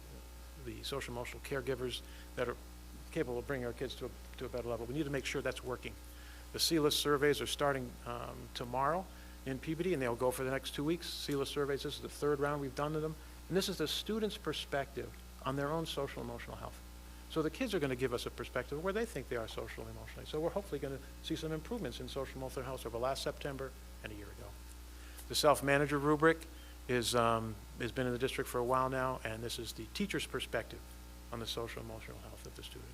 the social emotional caregivers that are capable of bringing our kids to a better level. We need to make sure that's working. The C-list surveys are starting tomorrow in Peabody, and they'll go for the next 2 weeks. C-list surveys, this is the 3rd round we've done to them. And this is the students' perspective on their own social and emotional health. So the kids are going to give us a perspective of where they think they are socially and emotionally. So we're hopefully going to see some improvements in social and emotional health over last September and a year ago. The self-manager rubric has been in the district for a while now, and this is the teacher's perspective on the social and emotional health of the student.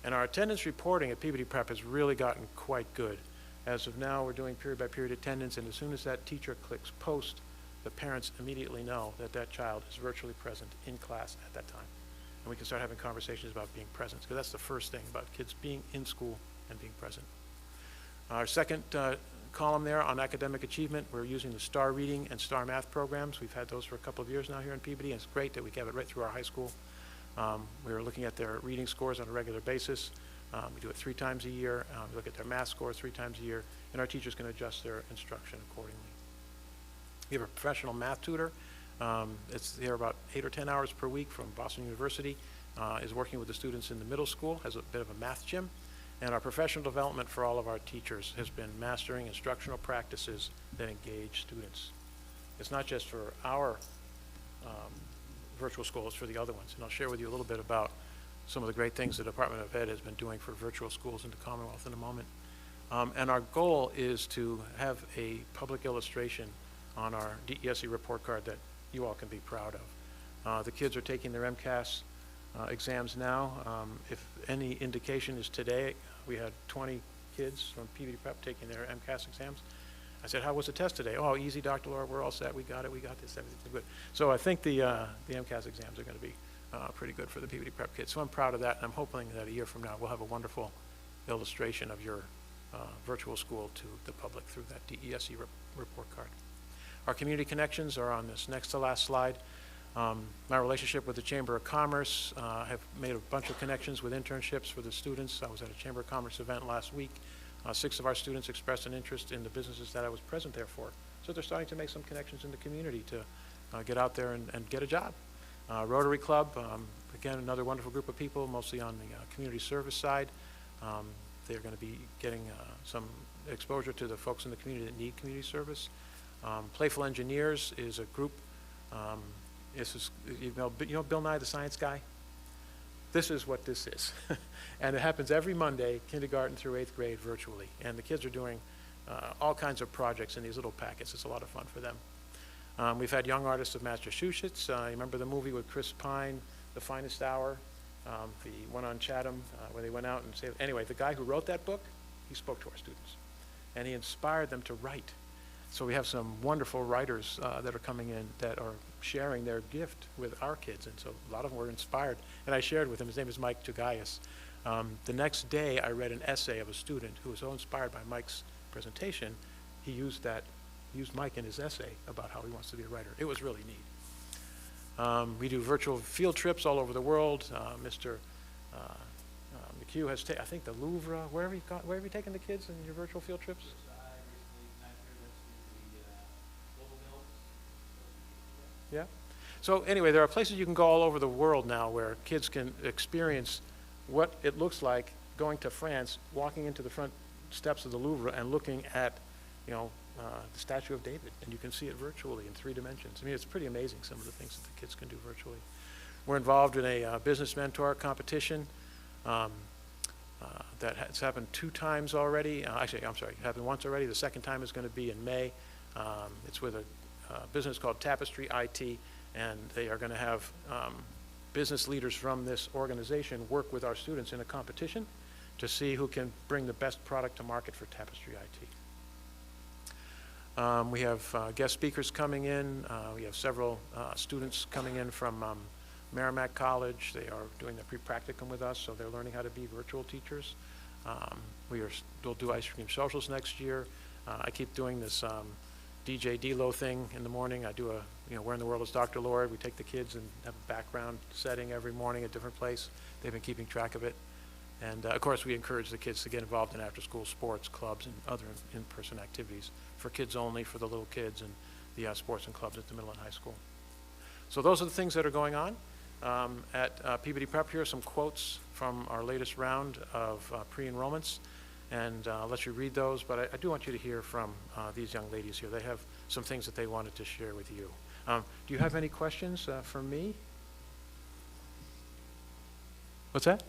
And our attendance reporting at Peabody Prep has really gotten quite good. As of now, we're doing period-by-period attendance, and as soon as that teacher clicks post, the parents immediately know that that child is virtually present in class at that time. And we can start having conversations about being present, because that's the first thing about kids being in school and being present. Our second column there on academic achievement, we're using the STAR reading and STAR math programs. We've had those for a couple of years now here in Peabody, and it's great that we have it right through our high school. We're looking at their reading scores on a regular basis. We do it 3 times a year. We look at their math scores 3 times a year, and our teachers can adjust their instruction accordingly. We have a professional math tutor. It's there about 8 or 10 hours per week from Boston University, is working with the students in the middle school, has a bit of a math gym, And our professional development for all of our teachers has been mastering instructional practices that engage students. It's not just for our virtual school, it's for the other ones. And I'll share with you a little bit about some of the great things the Department of Ed has been doing for virtual schools in the Commonwealth in a moment. And our goal is to have a public illustration on our DESE report card that you all can be proud of. The kids are taking their MCAS exams now. If any indication is today, we had 20 kids from Peabody Prep taking their MCAS exams. I said, how was the test today? Oh, easy, Dr. Laura, we're all set, we got it, we got this, everything's good. So I think the MCAS exams are gonna be pretty good for the Peabody Prep kids. So I'm proud of that, and I'm hoping that a year from now, we'll have a wonderful illustration of your virtual school to the public through that DESE report card. Our community connections are on this next to last slide. My relationship with the Chamber of Commerce, have made a bunch of connections with internships for the students. I was at a Chamber of Commerce event last week. 6 of our students expressed an interest in the businesses that I was present there for. So they're starting to make some connections in the community to get out there and get a job. Rotary Club, again, another wonderful group of people, mostly on the community service side. They're going to be getting some exposure to the folks in the community that need community service. Playful Engineers is a group. This is, you know Bill Nye the Science Guy? This is what this is. And it happens every Monday, kindergarten through 8th grade virtually. And the kids are doing all kinds of projects in these little packets. It's a lot of fun for them. We've had Young Artists of Massachusetts. You remember the movie with Chris Pine, The Finest Hour? The one on Chatham, where they went out and saved. Anyway, the guy who wrote that book, he spoke to our students. And he inspired them to write. So we have some wonderful writers that are coming in that are sharing their gift with our kids. And so a lot of them were inspired. And I shared with him, his name is Mike Tugayas. The next day, I read an essay of a student who was so inspired by Mike's presentation, he used Mike in his essay about how he wants to be a writer. It was really neat. We do virtual field trips all over the world. Mr. McHugh has, I think, the Louvre. Where have you taken the kids in your virtual field trips? Yeah. So anyway, there are places you can go all over the world now where kids can experience what it looks like going to France, walking into the front steps of the Louvre and looking at, the Statue of David, and you can see it virtually in 3 dimensions. I mean, it's pretty amazing, some of the things that the kids can do virtually. We're involved in a business mentor competition that has happened 2 times already. Actually, I'm sorry, it happened once already. The second time is going to be in May. It's with a business called Tapestry IT, and they are going to have business leaders from this organization work with our students in a competition to see who can bring the best product to market for Tapestry IT. We have guest speakers coming in. We have several students coming in from Merrimack College. They are doing their pre-practicum with us, so they're learning how to be virtual teachers. We'll do ice cream socials next year. I keep doing this DJ D-Lo thing in the morning. I do Where in the World is Dr. Lord? We take the kids and have a background setting every morning at a different place. They've been keeping track of it. And of course, we encourage the kids to get involved in after-school sports, clubs, and other in-person activities for kids only, for the little kids, and the sports and clubs at the middle and high school. So those are the things that are going on. At Peabody Prep, here are some quotes from our latest round of pre-enrollments. And I'll let you read those, but I do want you to hear from these young ladies here. They have some things that they wanted to share with you. Do you have any questions for me? What's that?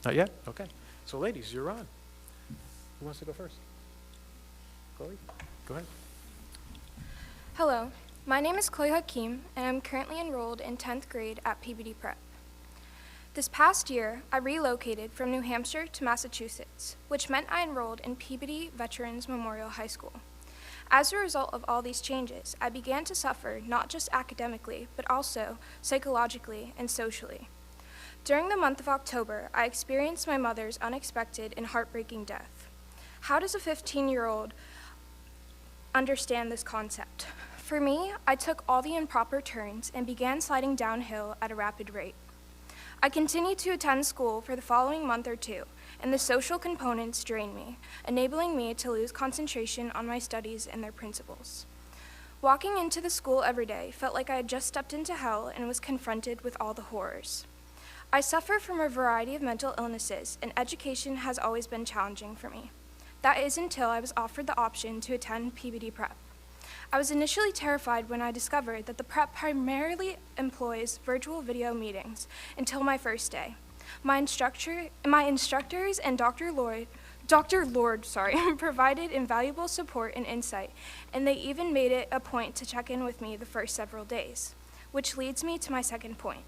Not yet? Okay. So ladies, you're on. Who wants to go first? Chloe, go ahead. Hello, my name is Chloe Hakim, and I'm currently enrolled in 10th grade at Peabody Prep. This past year, I relocated from New Hampshire to Massachusetts, which meant I enrolled in Peabody Veterans Memorial High School. As a result of all these changes, I began to suffer not just academically, but also psychologically and socially. During the month of October, I experienced my mother's unexpected and heartbreaking death. How does a 15-year-old understand this concept? For me, I took all the improper turns and began sliding downhill at a rapid rate. I continued to attend school for the following month or 2, and the social components drained me, enabling me to lose concentration on my studies and their principles. Walking into the school every day felt like I had just stepped into hell and was confronted with all the horrors. I suffer from a variety of mental illnesses, and education has always been challenging for me. That is until I was offered the option to attend Peabody Prep. I was initially terrified when I discovered that the prep primarily employs virtual video meetings until my first day. My instructors and Dr. Lord, provided invaluable support and insight, and they even made it a point to check in with me the first several days, which leads me to my second point.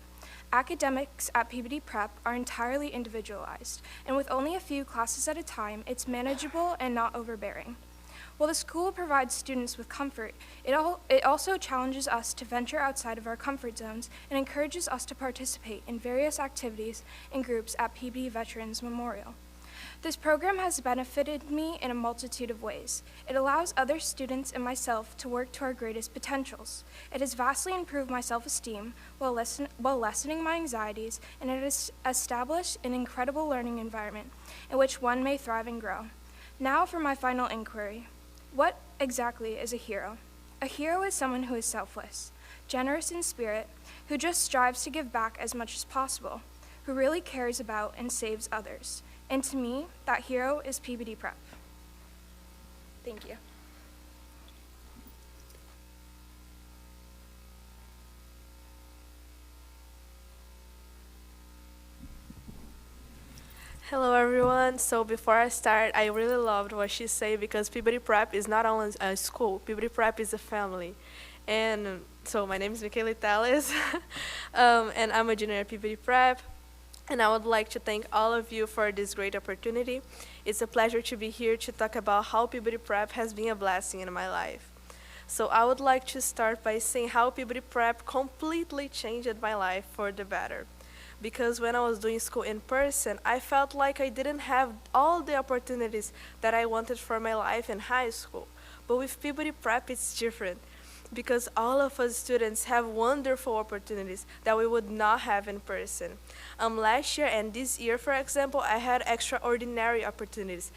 Academics at Peabody Prep are entirely individualized, and with only a few classes at a time, it's manageable and not overbearing. While the school provides students with comfort, it also challenges us to venture outside of our comfort zones and encourages us to participate in various activities and groups at Peabody Veterans Memorial. This program has benefited me in a multitude of ways. It allows other students and myself to work to our greatest potentials. It has vastly improved my self-esteem while lessening my anxieties, and it has established an incredible learning environment in which one may thrive and grow. Now for my final inquiry. What exactly is a hero? A hero is someone who is selfless, generous in spirit, who just strives to give back as much as possible, who really cares about and saves others. And to me, that hero is Peabody Prep. Thank you. Hello everyone. So before I start, I really loved what she said because Peabody Prep is not only a school, Peabody Prep is a family. And so my name is Michaela Telles, and I'm a junior at Peabody Prep. And I would like to thank all of you for this great opportunity. It's a pleasure to be here to talk about how Peabody Prep has been a blessing in my life. So I would like to start by saying how Peabody Prep completely changed my life for the better. Because when I was doing school in person, I felt like I didn't have all the opportunities that I wanted for my life in high school. But with Peabody Prep, it's different. Because all of us students have wonderful opportunities that we would not have in person. Last year and this year, for example, I had extraordinary opportunities,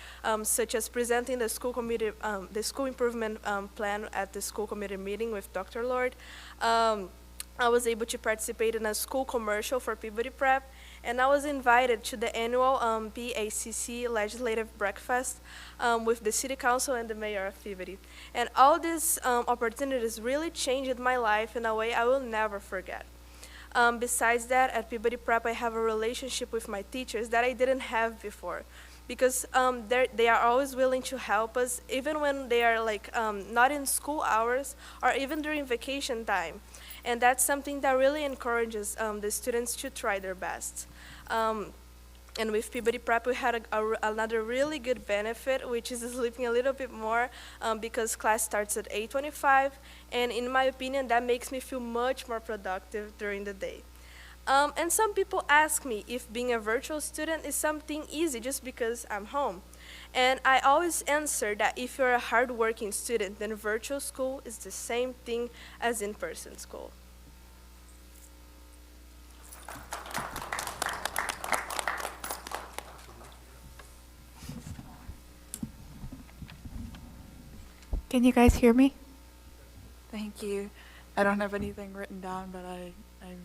such as presenting the school committee, the school improvement plan at the school committee meeting with Dr. Lord. I was able to participate in a school commercial for Peabody Prep, and I was invited to the annual PACC Legislative Breakfast with the City Council and the Mayor of Peabody. And all these opportunities really changed my life in a way I will never forget. Besides that, at Peabody Prep, I have a relationship with my teachers that I didn't have before, because they are always willing to help us, even when they are not in school hours or even during vacation time. And that's something that really encourages the students to try their best. And with Peabody Prep, we had another really good benefit, which is sleeping a little bit more because class starts at 8:25. And in my opinion, that makes me feel much more productive during the day. And some people ask me if being a virtual student is something easy just because I'm home. And I always answer that if you're a hardworking student, then virtual school is the same thing as in-person school. Can you guys hear me? Thank you. I don't have anything written down, but I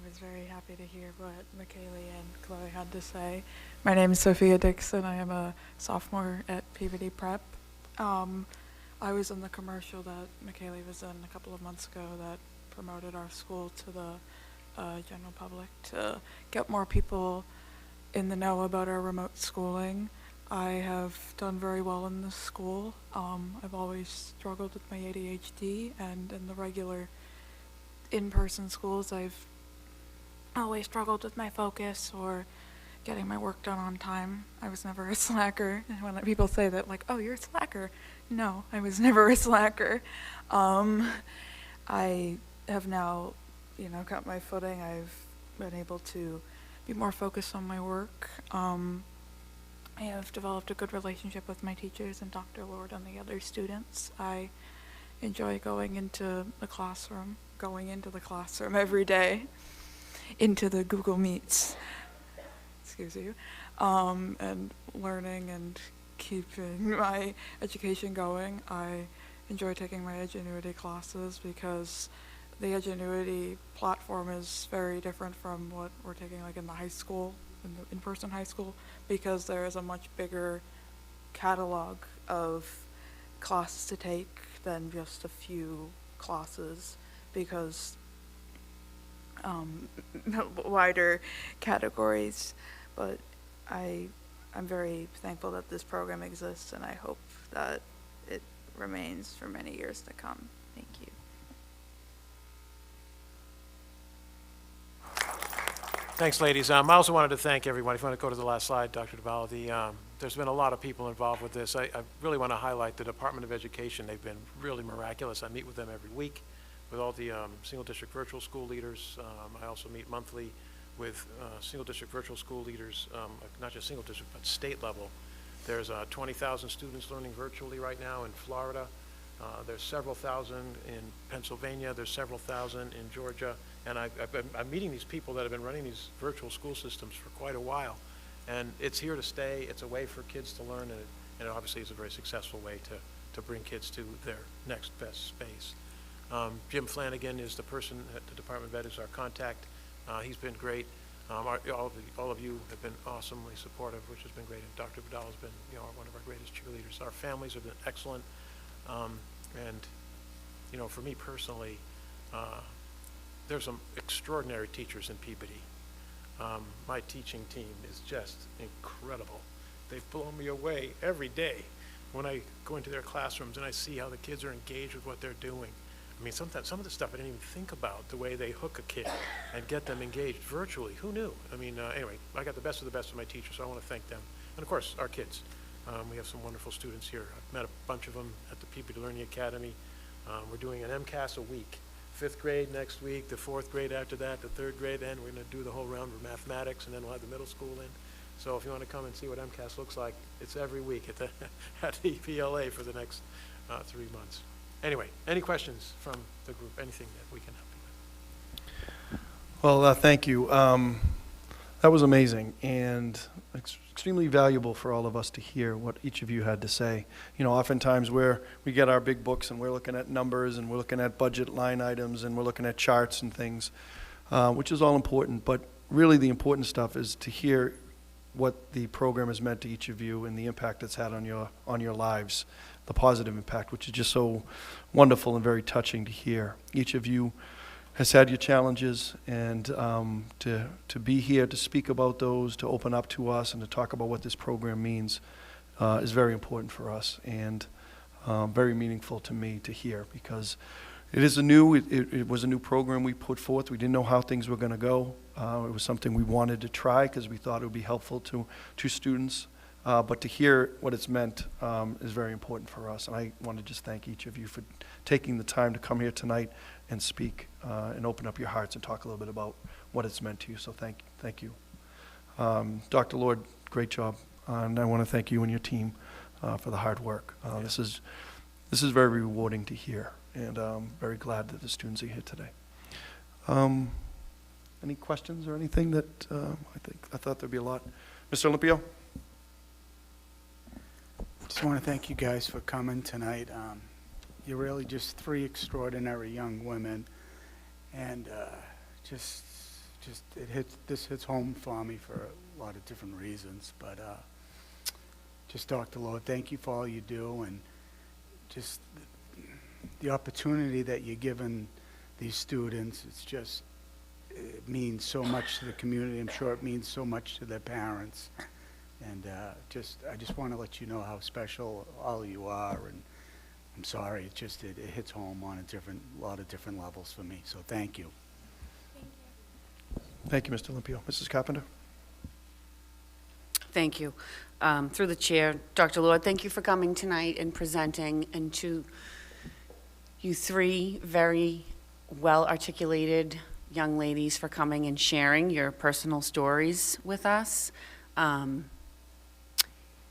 was very happy to hear what Michaela and Chloe had to say. My name is Sophia Dixon. I am a sophomore at Peabody Prep. I was in the commercial that Michaela was in a couple of months ago that promoted our school to the general public to get more people in the know about our remote schooling. I have done very well in this school. I've always struggled with my ADHD, and in the regular in-person schools, I've always struggled with my focus or getting my work done on time. I was never a slacker. And when people say that, like, oh, you're a slacker. No, I was never a slacker. I have now, got my footing. I've been able to be more focused on my work. I have developed a good relationship with my teachers and Dr. Lord and the other students. I enjoy going into the classroom every day, into the Google Meets, excuse you, and learning and keeping my education going. I enjoy taking my Edgenuity classes because the Ingenuity platform is very different from what we're taking like in the high school, in the in-person high school, because there is a much bigger catalog of classes to take than just a few classes, because wider categories. But I'm very thankful that this program exists, and I hope that it remains for many years to come. Thank you. Thanks, ladies. I also wanted to thank everyone. If you want to go to the last slide, Dr. DeVallo, there's been a lot of people involved with this. I really want to highlight the Department of Education. They've been really miraculous. I meet with them every week with all the single district virtual school leaders. I also meet monthly with single district virtual school leaders, not just single district, but state level. There's 20,000 students learning virtually right now in Florida. There's several thousand in Pennsylvania. There's several thousand in Georgia. And I'm meeting these people that have been running these virtual school systems for quite a while. And it's here to stay. It's a way for kids to learn, and it obviously is a very successful way to bring kids to their next best space. Jim Flanagan is the person at the Department of Ed who's our contact. He's been great. All of you have been awesomely supportive, which has been great. And Dr. Vidal has been, one of our greatest cheerleaders. Our families have been excellent. And, for me personally, there's some extraordinary teachers in Peabody. My teaching team is just incredible. They've blown me away every day when I go into their classrooms and I see how the kids are engaged with what they're doing. I mean, sometimes some of the stuff I didn't even think about, the way they hook a kid and get them engaged virtually. Who knew? I mean, anyway, I got the best of my teachers, so I want to thank them. And of course, our kids. We have some wonderful students here. I've met a bunch of them at the Peabody Learning Academy. We're doing an MCAS a week. 5th grade next week, the 4th grade after that, the 3rd grade, and we're going to do the whole round for mathematics, and then we'll have the middle school in. So if you want to come and see what MCAS looks like, it's every week at the PLA for the next 3 months. Anyway, any questions from the group? Anything that we can help you with? Well, thank you. That was amazing and extremely valuable for all of us to hear what each of you had to say. Oftentimes we get our big books and we're looking at numbers and we're looking at budget line items and we're looking at charts and things, which is all important. But really the important stuff is to hear what the program has meant to each of you and the impact it's had on your lives, the positive impact, which is just so wonderful and very touching to hear. Each of you has had your challenges, and to be here to speak about those, to open up to us, and to talk about what this program means is very important for us and very meaningful to me to hear, because it was a new program we put forth. We didn't know how things were going to go. It was something we wanted to try because we thought it would be helpful to students. But to hear what it's meant is very important for us. And I want to just thank each of you for taking the time to come here tonight and speak and open up your hearts and talk a little bit about what it's meant to you. So thank you. Dr. Lord, great job. And I want to thank you and your team for the hard work. This is very rewarding to hear, and I'm very glad that the students are here today. Any questions or anything that I thought there'd be a lot? Mr. Olympio? Just want to thank you guys for coming tonight. You're really just 3 extraordinary young women, and this hits home for me for a lot of different reasons. But just Dr. Lord, thank you for all you do, and just the opportunity that you're giving these students. It means so much to the community. I'm sure it means so much to their parents. And I just want to let you know how special all you are, and I'm sorry, it hits home on a lot of different levels for me, so thank you. Thank you, Mr. Olympio. Mrs. Carpenter? Thank you. Through the chair, Dr. Lord, thank you for coming tonight and presenting, and to you 3 very well-articulated young ladies for coming and sharing your personal stories with us.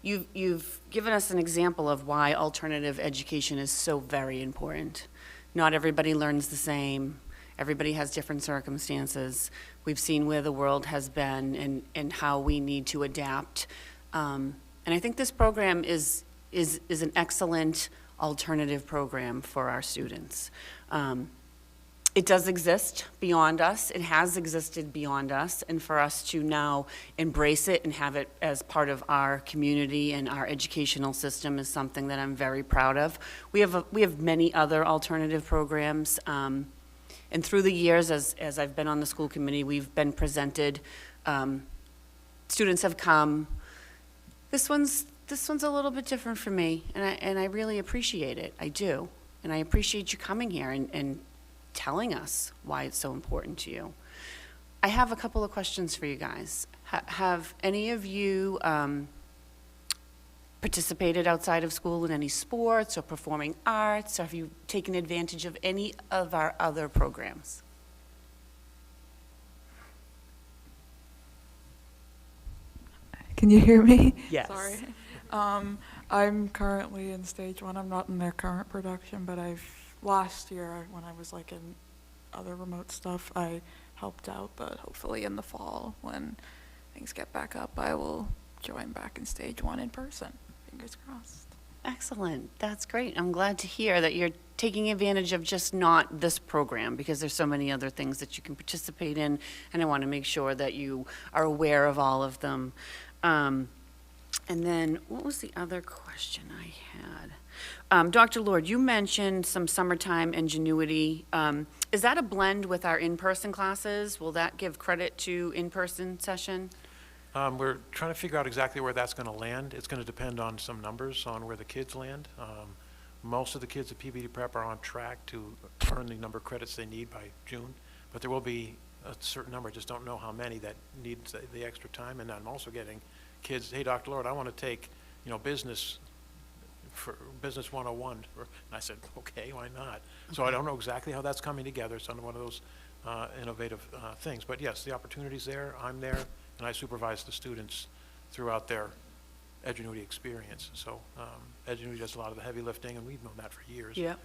You've given us an example of why alternative education is so very important. Not everybody learns the same. Everybody has different circumstances. We've seen where the world has been and how we need to adapt. And I think this program is an excellent alternative program for our students. It does exist beyond us. It has existed beyond us. And for us to now embrace it and have it as part of our community and our educational system is something that I'm very proud of. We have many other alternative programs. And through the years, as I've been on the school committee, we've been presented, students have come. This one's a little bit different for me, and I really appreciate it. I do. And I appreciate you coming here and telling us why it's so important to you. I have a couple of questions for you guys. Have any of you participated outside of school in any sports or performing arts, or have you taken advantage of any of our other programs? Can you hear me? Yes. Sorry. I'm currently in stage 1. I'm not in their current production, but last year when I was like in other remote stuff, I helped out, but hopefully in the fall when things get back up, I will join back in stage 1 in person. Fingers crossed. Excellent. That's great. I'm glad to hear that you're taking advantage of just not this program, because there's so many other things that you can participate in, and I want to make sure that you are aware of all of them. And then, what was the other question I had? Dr. Lord, you mentioned some summertime ingenuity. Is that a blend with our in-person classes? Will that give credit to in-person session? We're trying to figure out exactly where that's going to land. It's going to depend on some numbers on where the kids land. Most of the kids at Peabody Prep are on track to earn the number of credits they need by June, but there will be a certain number, just don't know how many, that needs the extra time. And I'm also getting kids, hey, Dr. Lord, I want to take, business for Business 101. And I said, okay, why not? So I don't know exactly how that's coming together. It's one of those innovative things. But yes, the opportunity's there, I'm there, and I supervise the students throughout their Edgenuity experience. So Edgenuity does a lot of the heavy lifting, and we've known that for years. Yeah.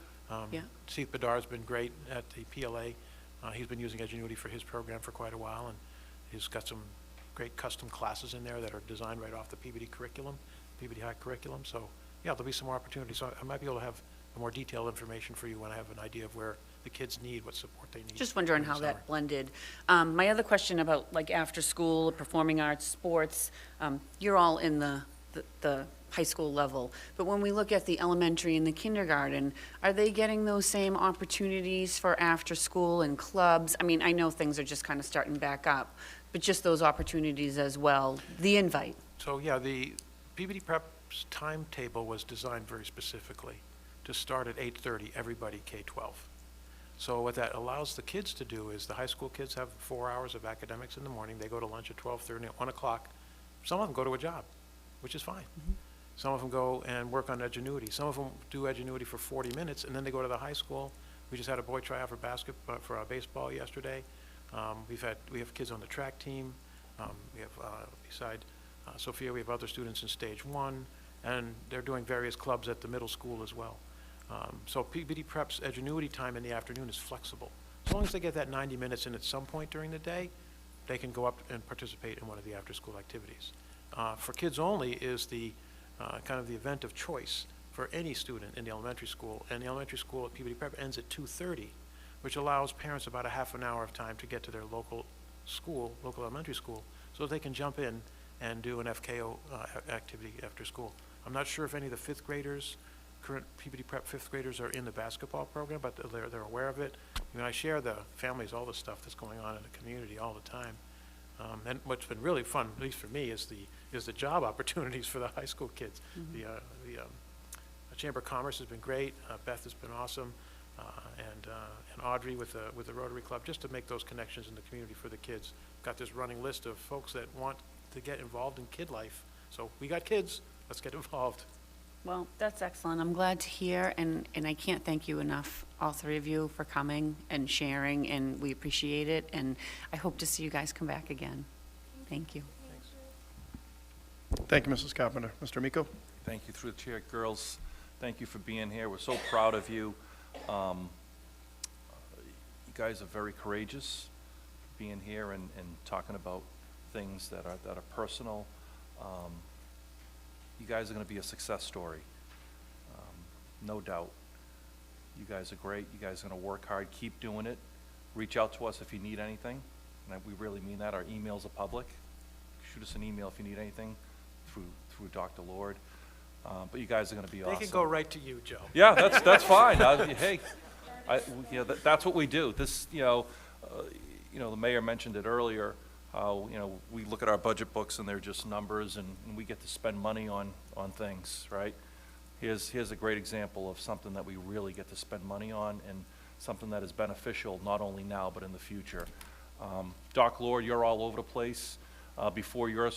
Steve Bedar's been great at the PLA. He's been using Edgenuity for his program for quite a while, and he's got some great custom classes in there that are designed right off the Peabody curriculum, Peabody High curriculum. So yeah, there'll be some more opportunities. So I might be able to have more detailed information for you when I have an idea of where the kids need, what support they need. Just wondering in the how summer. that blended. My other question about like after school, performing arts, sports, you're all in the high school level, but when we look at the elementary and the kindergarten, are they getting those same opportunities for after school and clubs? I mean, I know things are just kind of starting back up, but just those opportunities as well, the invite. So yeah, the Peabody Prep's timetable was designed very specifically to start at 8:30, everybody K-12. So what that allows the kids to do is the high school kids have 4 hours of academics in the morning. They go to lunch at 12:30, and at 1 o'clock, some of them go to a job, which is fine. Some of them go and work on Edgenuity. Some of them do Edgenuity for 40 minutes, and then they go to the high school. We just had a boy try out for baseball yesterday. We have kids on the track team. We have, beside Sophia, we have other students in stage 1, and they're doing various clubs at the middle school as well. So Peabody Prep's Edgenuity time in the afternoon is flexible. As long as they get that 90 minutes in at some point during the day, they can go up and participate in one of the after-school activities. For kids only is the kind of the event of choice for any student in the elementary school. And the elementary school at Peabody Prep ends at 2:30, which allows parents about a half an hour of time to get to their local school, local elementary school, so that they can jump in and do an FKO activity after school. I'm not sure if any of the fifth graders, current Peabody Prep fifth graders, are in the basketball program, but they're aware of it. I share the families, all the stuff that's going on in the community all the time. And what's been really fun, at least for me, is the job opportunities for the high school kids. The Chamber of Commerce has been great. Beth has been awesome, and Audrey with the Rotary Club, just to make those connections in the community for the kids. Got this running list of folks that want to get involved in kid life. So we got kids. Let's get involved. Well, that's excellent. I'm glad to hear, and I can't thank you enough, all three of you, for coming and sharing, and we appreciate it, and I hope to see you guys come back again. Thank you. Thank you, Mrs. Carpenter. Mr. Miko? Thank you, through the chair. Girls, thank you for being here. We're so proud of you. You guys are very courageous, being here and talking about things that are personal. You guys are going to be a success story, no doubt. You guys are great. You guys are going to work hard, keep doing it. reach out to us if you need anything, and we really mean that. Our emails are public. Shoot us an email if you need anything through Dr. Lord. But you guys are going to be awesome. They can go right to you, Joe. Yeah, that's fine. Hey, that's what we do. This, the mayor mentioned it earlier, how, we look at our budget books and they're just numbers, and we get to spend money on things, right? Here's a great example of something that we really get to spend money on, and something that is beneficial not only now but in the future. Doc Lord, you're all over the place. Before your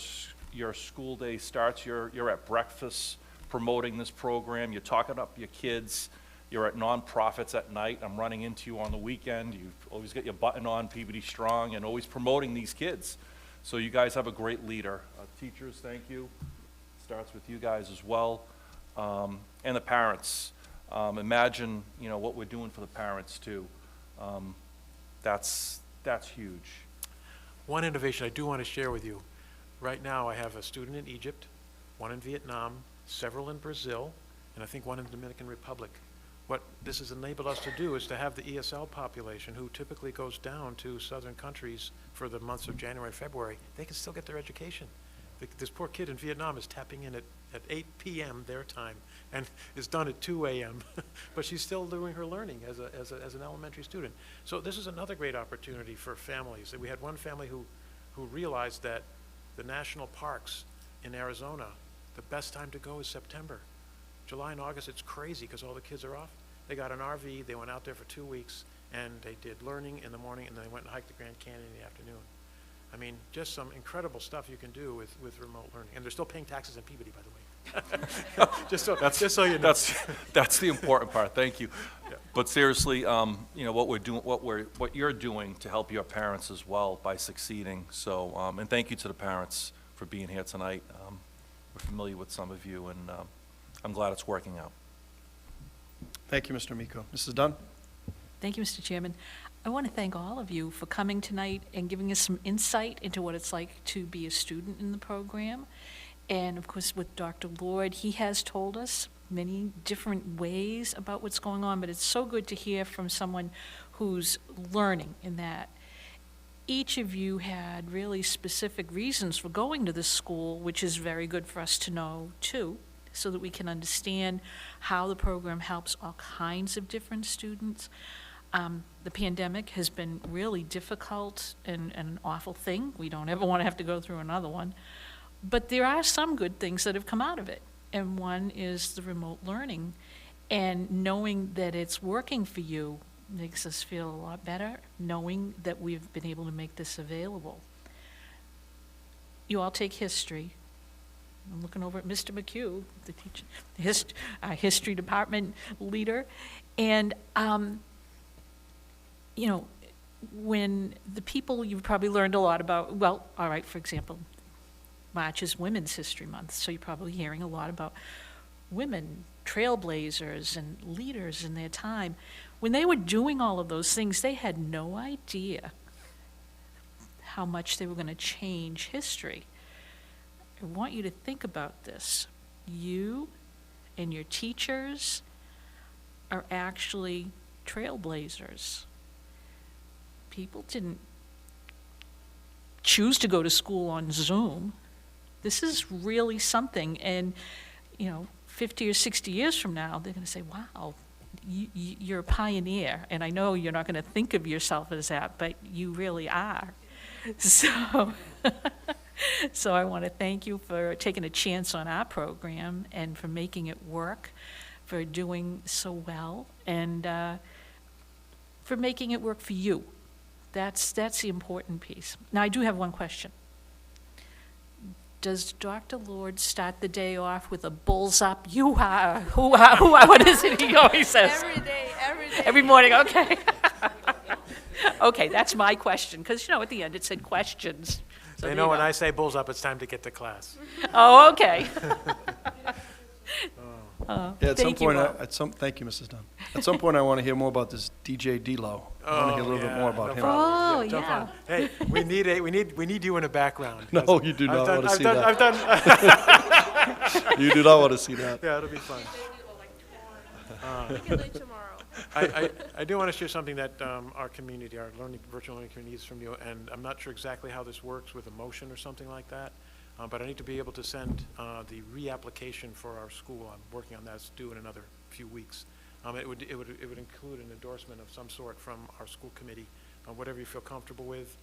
school day starts, you're at breakfast promoting this program. You're talking up your kids. You're at nonprofits at night. I'm running into you on the weekend. You've always got your button on, Peabody Strong, and always promoting these kids. So you guys have a great leader. Teachers, thank you. Starts with you guys as well. And the parents. Imagine, what we're doing for the parents too. That's huge. One innovation I do want to share with you. Right now, I have a student in Egypt, one in Vietnam, several in Brazil, and I think one in the Dominican Republic. What this has enabled us to do is to have the ESL population, who typically goes down to southern countries for the months of January and February, they can still get their education. This poor kid in Vietnam is tapping in at 8 p.m. their time and is done at 2 a.m. but she's still doing her learning as an elementary student. So this is another great opportunity for families. We had one family who realized that the national parks in Arizona, the best time to go is September. July and August, it's crazy because all the kids are off. They got an RV, they went out there for 2 weeks, and they did learning in the morning, and then they went and hiked the Grand Canyon in the afternoon. I mean, just some incredible stuff you can do with remote learning. And they're still paying taxes in Peabody, by the way. just so you know. That's the important part. Thank you. Yeah. But seriously, what you're doing to help your parents as well by succeeding. So, and thank you to the parents for being here tonight. We're familiar with some of you, and I'm glad it's working out. Thank you, Mr. Miko. Mrs. Dunn? Thank you, Mr. Chairman. I want to thank all of you for coming tonight and giving us some insight into what it's like to be a student in the program. And of course, with Dr. Lord, he has told us many different ways about what's going on, but it's so good to hear from someone who's learning in that. Each of you had really specific reasons for going to this school, which is very good for us to know too, so that we can understand how the program helps all kinds of different students. The pandemic has been really difficult and an awful thing. We don't ever want to have to go through another one. But there are some good things that have come out of it. And one is the remote learning. And knowing that it's working for you makes us feel a lot better, knowing that we've been able to make this available. You all take history. I'm looking over at Mr. McHugh, the teacher, history department leader. And when the people you've probably learned a lot about, well, all right, for example, March is Women's History Month, so you're probably hearing a lot about women, trailblazers, and leaders in their time. When they were doing all of those things, they had no idea how much they were going to change history. I want you to think about this. You and your teachers are actually trailblazers. People didn't choose to go to school on Zoom. This is really something, and 50 or 60 years from now, they're going to say, wow, you're a pioneer, and I know you're not going to think of yourself as that, but you really are. So I want to thank you for taking a chance on our program and for making it work, for doing so well, and for making it work for you. That's the important piece. Now, I do have one question. Does Dr. Lord start the day off with a bulls up, you-ha, hoo-ha, hoo-ha? What is it he always says? Every day. Every morning, okay. Okay, that's my question, because, at the end it said questions. So They know when I say bulls up, it's time to get to class. Oh, okay. At some Thank you point, all. thank you, Mrs. Dunn. At some point, I want to hear more about this DJ D-Lo. I want to hear a little bit more about him. Oh, No yeah. problem. Hey, we need you in the background. No, you do not want to see that. I've done. You do not want to see that. Yeah, it'll be fun. We can do it tomorrow. I do want to share something that our community, our virtual learning community needs from you, and I'm not sure exactly how this works with a motion or something like that, but I need to be able to send the reapplication for our school. I'm working on that. It's due in another few weeks. It would include an endorsement of some sort from our school committee, whatever you feel comfortable with.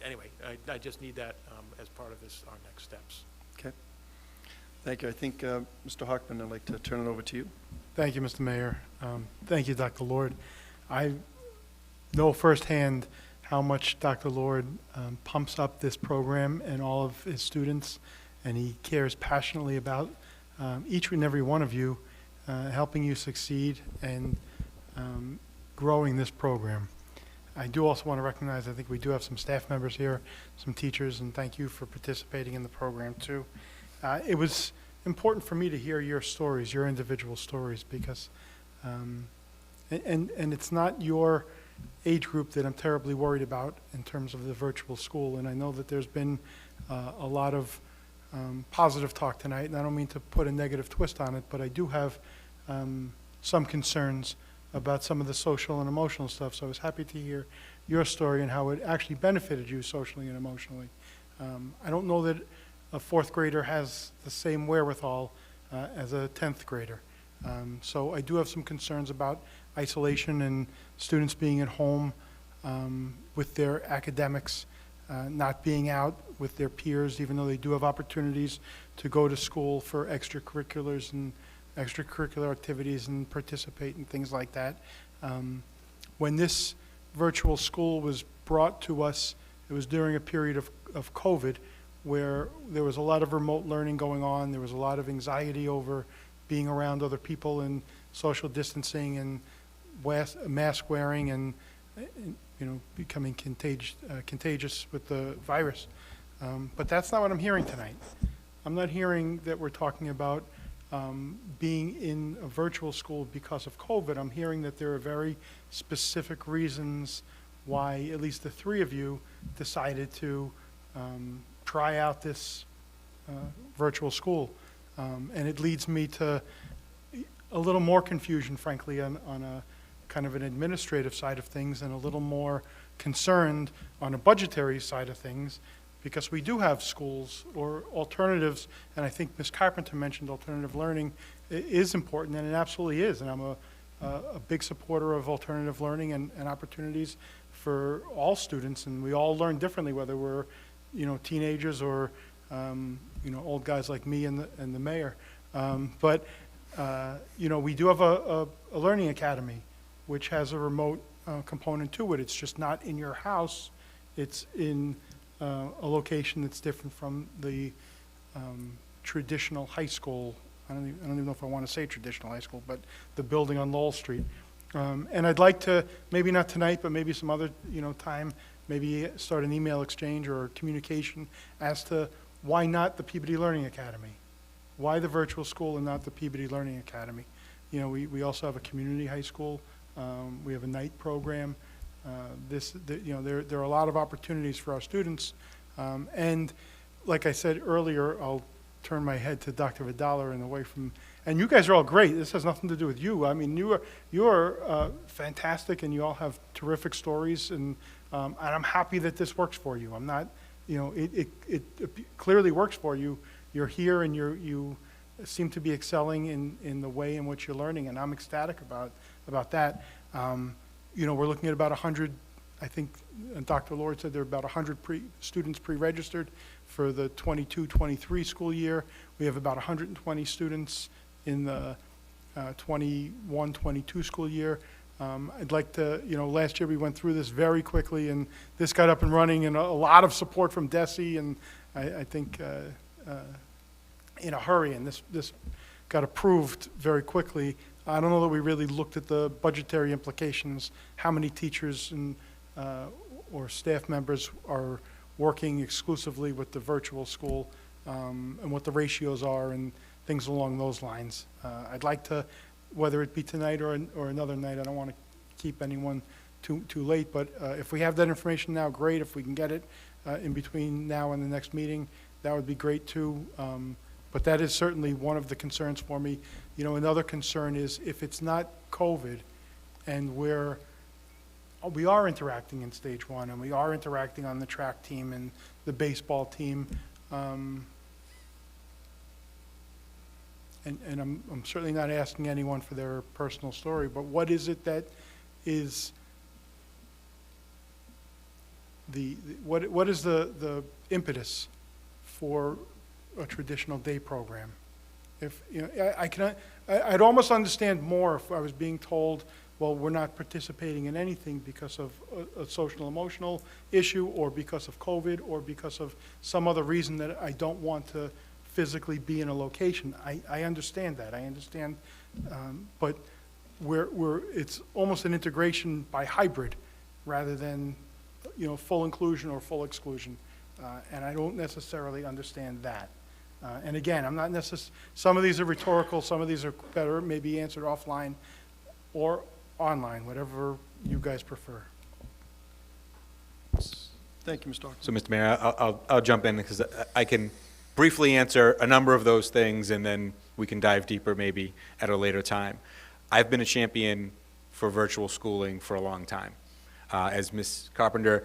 Anyway, I just need that as part of our next steps. Okay. Thank you. I think, Mr. Hockman, I'd like to turn it over to you. Thank you, Mr. Mayor. Thank you, Dr. Lord. I know firsthand how much Dr. Lord pumps up this program and all of his students, and he cares passionately about each and every one of you, helping you succeed and growing this program. I do also want to recognize, I think we do have some staff members here, some teachers, and thank you for participating in the program too. It was important for me to hear your stories, your individual stories, because, and it's not your age group that I'm terribly worried about in terms of the virtual school, and I know that there's been a lot of positive talk tonight, and I don't mean to put a negative twist on it, but I do have some concerns about some of the social and emotional stuff, so I was happy to hear your story and how it actually benefited you socially and emotionally. I don't know that a 4th grader has the same wherewithal as a 10th grader. So I do have some concerns about isolation and students being at home with their academics, not being out with their peers, even though they do have opportunities to go to school for extracurriculars and extracurricular activities and participate in things like that. When this virtual school was brought to us, it was during a period of COVID where there was a lot of remote learning going on. There was a lot of anxiety over being around other people and social distancing and mask wearing and becoming contagious with the virus. But that's not what I'm hearing tonight. I'm not hearing that we're talking about being in a virtual school because of COVID. I'm hearing that there are very specific reasons why at least the 3 of you decided to try out this virtual school. And it leads me to a little more confusion, frankly, on a kind of an administrative side of things, and a little more concerned on a budgetary side of things, because we do have schools or alternatives, and I think Ms. Carpenter mentioned alternative learning is important, and it absolutely is, and I'm a big supporter of alternative learning and opportunities for all students, and we all learn differently, whether we're teenagers or old guys like me and the mayor. But we do have a learning academy, which has a remote component to it. It's just not in your house. It's in a location that's different from the traditional high school. I don't even know if I want to say traditional high school, but the building on Lowell Street. And I'd like to, maybe not tonight, but maybe some other time, maybe start an email exchange or communication as to why not the Peabody Learning Academy? Why the virtual school and not the Peabody Learning Academy? We also have a community high school. We have a night program. There are a lot of opportunities for our students. And like I said earlier, I'll turn my head to Dr. Vidala and away from, and you guys are all great. This has nothing to do with you. I mean, you are fantastic, and you all have terrific stories, and I'm happy that this works for you. I'm not, it clearly works for you. You're here, and you seem to be excelling in the way in which you're learning, and I'm ecstatic about that. We're looking at about 100, I think Dr. Lord said there are about 100 students pre-registered for the 22-23 school year. We have about 120 students in the 21-22 school year. I'd like to, last year we went through this very quickly, and this got up and running, and a lot of support from DESE, and I think in a hurry, and this got approved very quickly. I don't know that we really looked at the budgetary implications, how many teachers and or staff members are working exclusively with the virtual school, and what the ratios are and things along those lines. I'd like to, whether it be tonight or another night, I don't want to keep anyone too late, but if we have that information now, great. If we can get it in between now and the next meeting, that would be great too. But that is certainly one of the concerns for me. You know, another concern is if it's not COVID and we are interacting in stage one and we are interacting on the track team and the baseball team, and I'm certainly not asking anyone for their personal story, but what is it that is what is the impetus for a traditional day program? If, you know, I'd almost understand more if I was being told, well, we're not participating in anything because of a social emotional issue or because of COVID or because of some other reason that I don't want to physically be in a location. I understand that. I understand, but it's almost an integration by hybrid rather than, you know, full inclusion or full exclusion. And I don't necessarily understand that. And again, I'm not some of these are rhetorical, some of these are better, maybe answered offline or online, whatever you guys prefer. Thank you, Mr. Hawkins. So, Mr. Mayor, I'll jump in because I can briefly answer a number of those things, and then we can dive deeper maybe at a later time. I've been a champion for virtual schooling for a long time. As Ms. Carpenter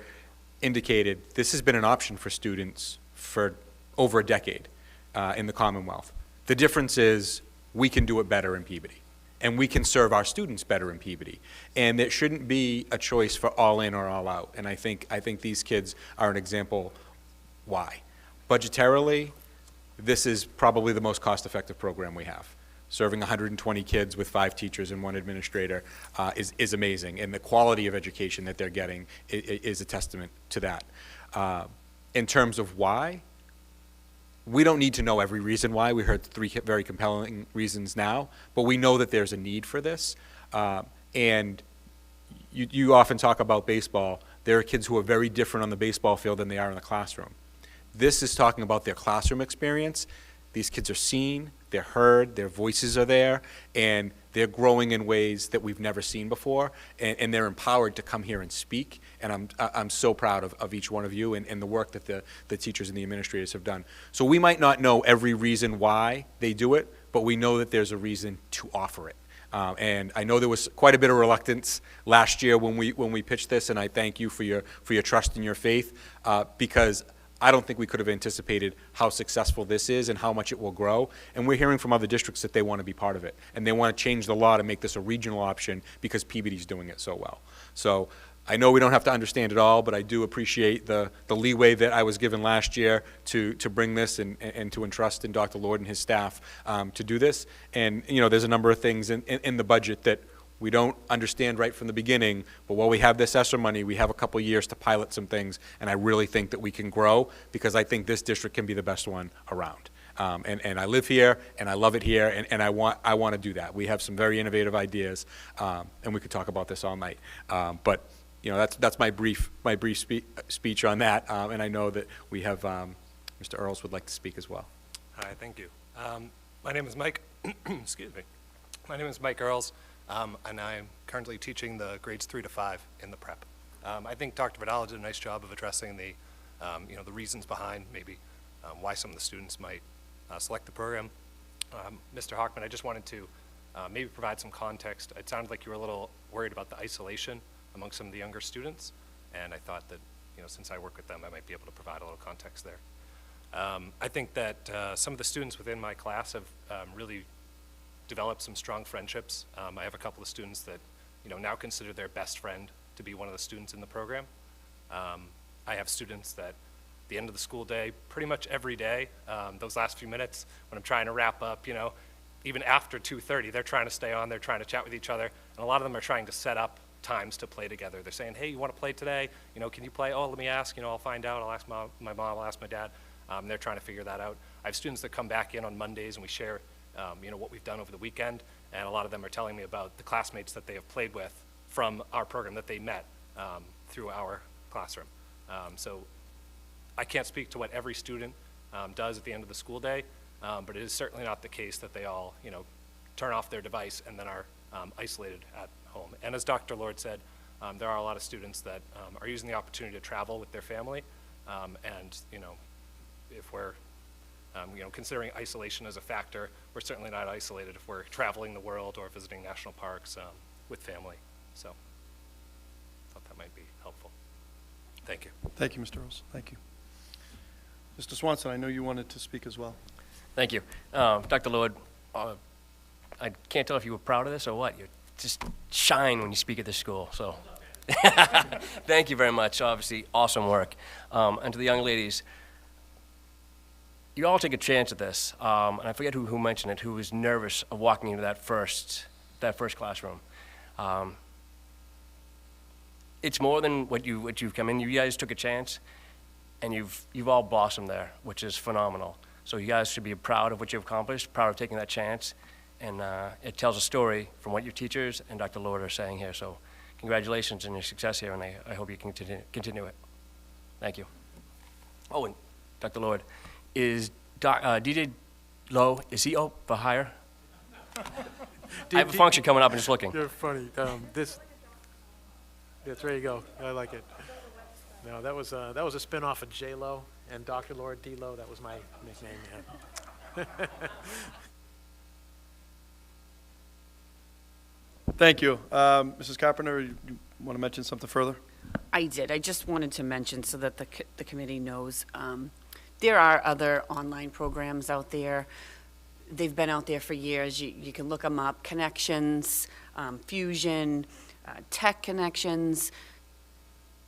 indicated, this has been an option for students for over a decade in the Commonwealth. The difference is we can do it better in Peabody, and we can serve our students better in Peabody. And it shouldn't be a choice for all in or all out. And I think these kids are an example why. Budgetarily, this is probably the most cost-effective program we have. Serving 120 kids with 5 teachers and 1 administrator is amazing, and the quality of education that they're getting is a testament to that. In terms of why, we don't need to know every reason why. We heard 3 very compelling reasons now, but we know that there's a need for this. And you often talk about baseball. There are kids who are very different on the baseball field than they are in the classroom. This is talking about their classroom experience. These kids are seen, they're heard, their voices are there, and they're growing in ways that we've never seen before, and they're empowered to come here and speak, and I'm so proud of each one of you and the work that the teachers and the administrators have done. So we might not know every reason why they do it, but we know that there's a reason to offer it. And I know there was quite a bit of reluctance last year when we pitched this, and I thank you for your trust and your faith, because I don't think we could have anticipated how successful this is and how much it will grow. And we're hearing from other districts that they want to be part of it. And they want to change the law to make this a regional option because Peabody's doing it so well. So I know we don't have to understand it all, but I do appreciate the leeway that I was given last year to bring this and to entrust in Dr. Lord and his staff to do this. And, you know, there's a number of things in the budget that we don't understand right from the beginning, but while we have this ESSER money, we have a couple years to pilot some things, and I really think that we can grow because I think this district can be the best one around. And I live here, and I love it here, and I want to do that. We have some very innovative ideas, and we could talk about this all night. But you know, that's my brief speech on that, and I know that we have Mr. Earls would like to speak as well. Hi, thank you. My name is Mike. Excuse me. My name is Mike Earls. And I'm currently teaching the grades 3 to 5 in the prep. I think Dr. Vidal did a nice job of addressing the, the reasons behind maybe why some of the students might select the program. Mr. Hockman, I just wanted to maybe provide some context. It sounded like you were a little worried about the isolation among some of the younger students, and I thought that, since I work with them, I might be able to provide a little context there. I think that some of the students within my class have really developed some strong friendships. I have a couple of students that, now consider their best friend to be one of the students in the program. I have students that, at the end of the school day, pretty much every day, those last few minutes when I'm trying to wrap up, even after 2:30, they're trying to stay on, they're trying to chat with each other, and a lot of them are trying to set up times to play together. They're saying, hey, you want to play today? Can you play? Oh, let me ask, I'll find out. I'll ask my mom, I'll ask my dad. They're trying to figure that out. I have students that come back in on Mondays and we share what we've done over the weekend, and a lot of them are telling me about the classmates that they have played with from our program that they met through our classroom. So I can't speak to what every student does at the end of the school day, but it is certainly not the case that they all, turn off their device and then are isolated at home. And as Dr. Lord said, there are a lot of students that are using the opportunity to travel with their family, and if we're Considering isolation as a factor, we're certainly not isolated if we're traveling the world or visiting national parks with family. So I thought that might be helpful. Thank you. Thank you, Mr. Earls. Thank you. Mr. Swanson, I know you wanted to speak as well. Thank you. Dr. Lord, I can't tell if you were proud of this or what. You just shine when you speak at this school, so. Thank you very much. Obviously, awesome work. And to the young ladies, you all take a chance at this. And I forget who mentioned it, who was nervous of walking into that first classroom. It's more than what you've come in. You guys took a chance, and you've all blossomed there, which is phenomenal. So you guys should be proud of what you've accomplished, proud of taking that chance, and it tells a story from what your teachers and Dr. Lord are saying here. So congratulations on your success here, and I hope you continue it. Thank you. Oh, and Dr. Lord, is DJ Lowe, is he up for hire? I have a function coming up and just looking. You're funny. Yes, there you go. I like it. No, that was a spin-off of J-Lo and Dr. Lord D-Lo. That was my nickname, yeah. Thank you. Mrs. Carpenter, you want to mention something further? I did. I just wanted to mention so that the committee knows, there are other online programs out there. They've been out there for years. You can look them up. Connections, Fusion, Tech Connections.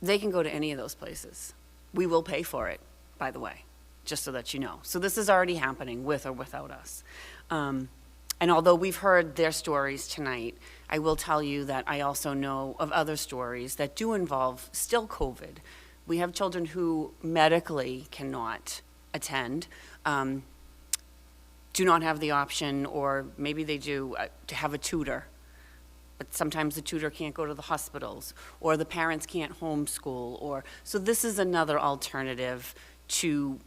They can go to any of those places. We will pay for it, by the way, just so that you know. So this is already happening with or without us. And although we've heard their stories tonight, I will tell you that I also know of other stories that do involve still COVID. We have children who medically cannot attend, do not have the option, or maybe they do, to have a tutor. But sometimes the tutor can't go to the hospitals, or the parents can't homeschool, so this is another alternative to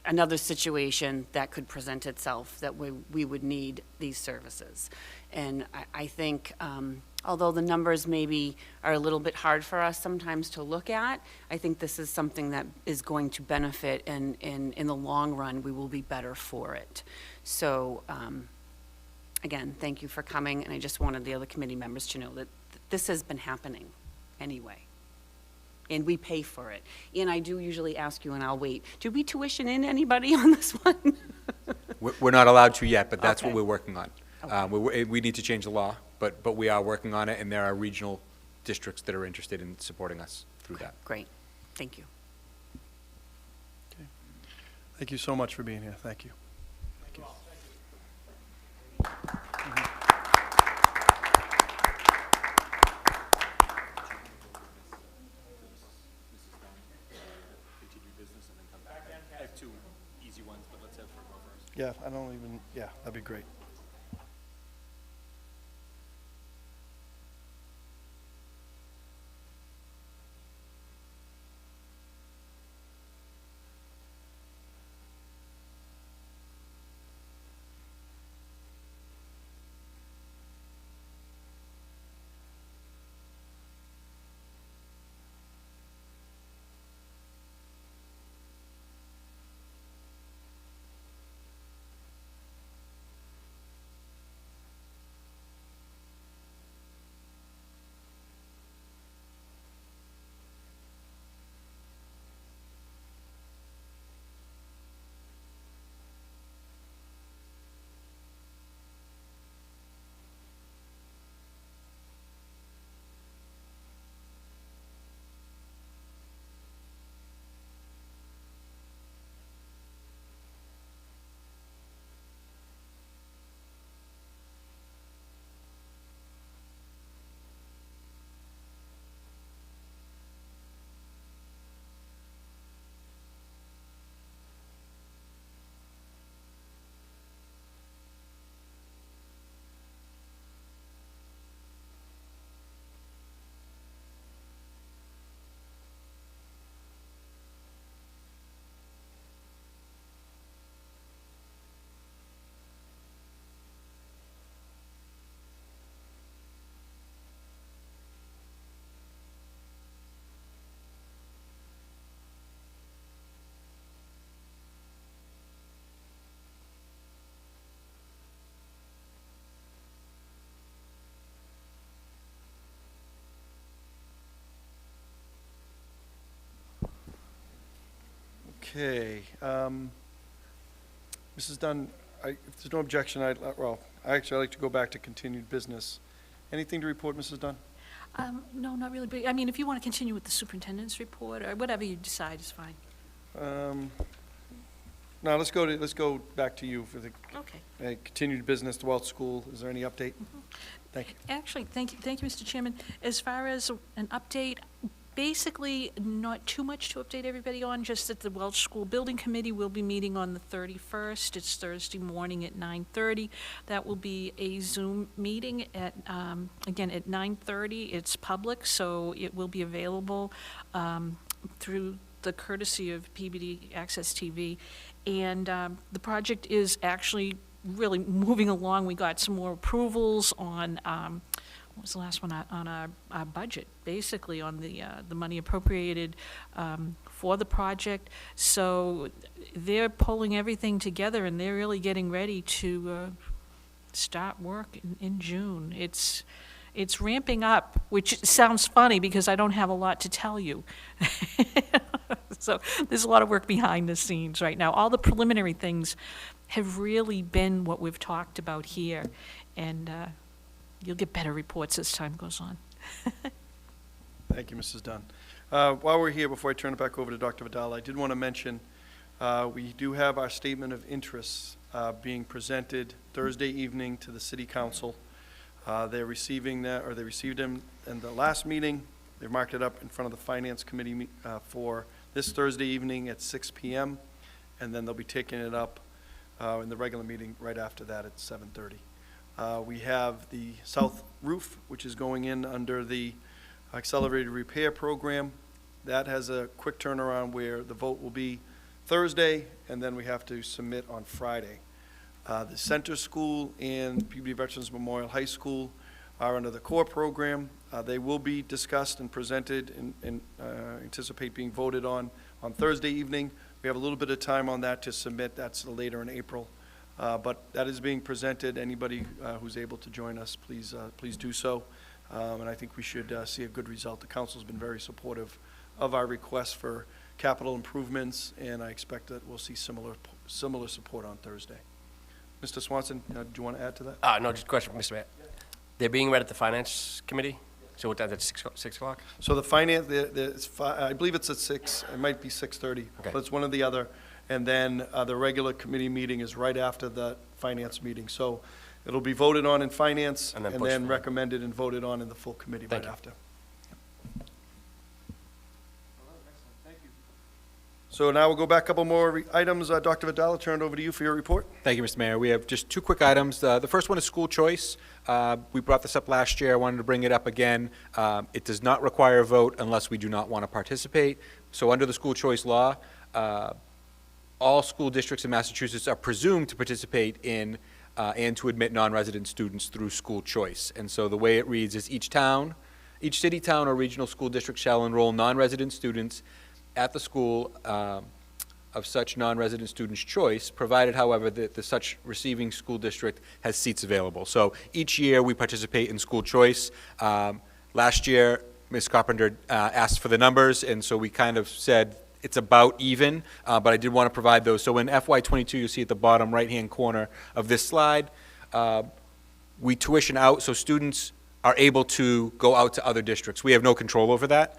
another situation that could present itself that we would need these services. And I think, although the numbers maybe are a little bit hard for us sometimes to look at, I think this is something that is going to benefit, and in the long run, we will be better for it. So, again, thank you for coming, and I just wanted the other committee members to know that this has been happening anyway. And we pay for it. And I do usually ask you, and I'll wait, did we tuition in anybody on this one? We're not allowed to yet, but that's what Okay. we're working on. We need to change the law, but we are working on it, and there are regional districts that are interested in supporting us through that. Great, thank you. Thank you so much for being here. Thank you. Thank you. I have two easy ones, but let's have her go first. Yeah, yeah, that'd be great. Okay. Mrs. Dunn, if there's no objection, I'd like to go back to continued business. Anything to report, Mrs. Dunn? No, not really, but, I mean, if you want to continue with the superintendent's report, or whatever you decide is fine. No, let's go back to you for the Okay. continued business, the Welch School. Is there any update? Thank you. Actually, thank you, Mr. Chairman. As far as an update, basically not too much to update everybody on, just that the Welch School Building Committee will be meeting on the 31st. It's Thursday morning at 9:30. That will be a Zoom meeting at, again, at 9:30. It's public, so it will be available through the courtesy of Peabody Access TV. And the project is actually really moving along. We got some more approvals on, what was the last one, on our budget, basically on the money appropriated for the project. So they're pulling everything together, and they're really getting ready to start work in June. It's ramping up, which sounds funny because I don't have a lot to tell you. So there's a lot of work behind the scenes right now. All the preliminary things have really been what we've talked about here, and you'll get better reports as time goes on. Thank you, Mrs. Dunn. While we're here, before I turn it back over to Dr. Vidal, I did want to mention we do have our statement of interests being presented Thursday evening to the City Council. They're receiving that, or they received them in the last meeting. They've marked it up in front of the Finance Committee for this Thursday evening at 6 p.m., and then they'll be taking it up in the regular meeting right after that at 7:30. We have the south roof, which is going in under the accelerated repair program. That has a quick turnaround where the vote will be Thursday, and then we have to submit on Friday. The Center School and Peabody Veterans Memorial High School are under the core program. They will be discussed and presented and anticipate being voted on Thursday evening. We have a little bit of time on that to submit. That's later in April. But that is being presented. Anybody who's able to join us, please do so. And I think we should see a good result. The council's been very supportive of our request for capital improvements, and I expect that we'll see similar support on Thursday. Mr. Swanson, do you want to add to that? No, just a question, Mr. Mayor. They're being read at the Finance Committee? So what time, that's 6 o'clock? So the finance, I believe it's at 6, it might be 6:30, Okay. but it's one or the other. And then the regular committee meeting is right after the finance meeting. So it'll be voted on in finance And then and pushed then forward. recommended and voted on in the full committee Thank right you. after. So now we'll go back a couple more items. Dr. Vidal, I'll turn it over to you for your report. Thank you, Mr. Mayor. We have just two quick items. The first one is school choice. We brought this up last year. I wanted to bring it up again. It does not require a vote unless we do not want to participate. So under the school choice law, all school districts in Massachusetts are presumed to participate in and to admit non-resident students through school choice. And so the way it reads is each city, town, or regional school district shall enroll non-resident students at the school of such non-resident student's choice, provided, however, that the such receiving school district has seats available. So each year we participate in school choice. Last year, Ms. Carpenter asked for the numbers, and so we kind of said it's about even, but I did want to provide those. So in FY22, you'll see at the bottom right-hand corner of this slide, we tuition out, so students are able to go out to other districts. We have no control over that.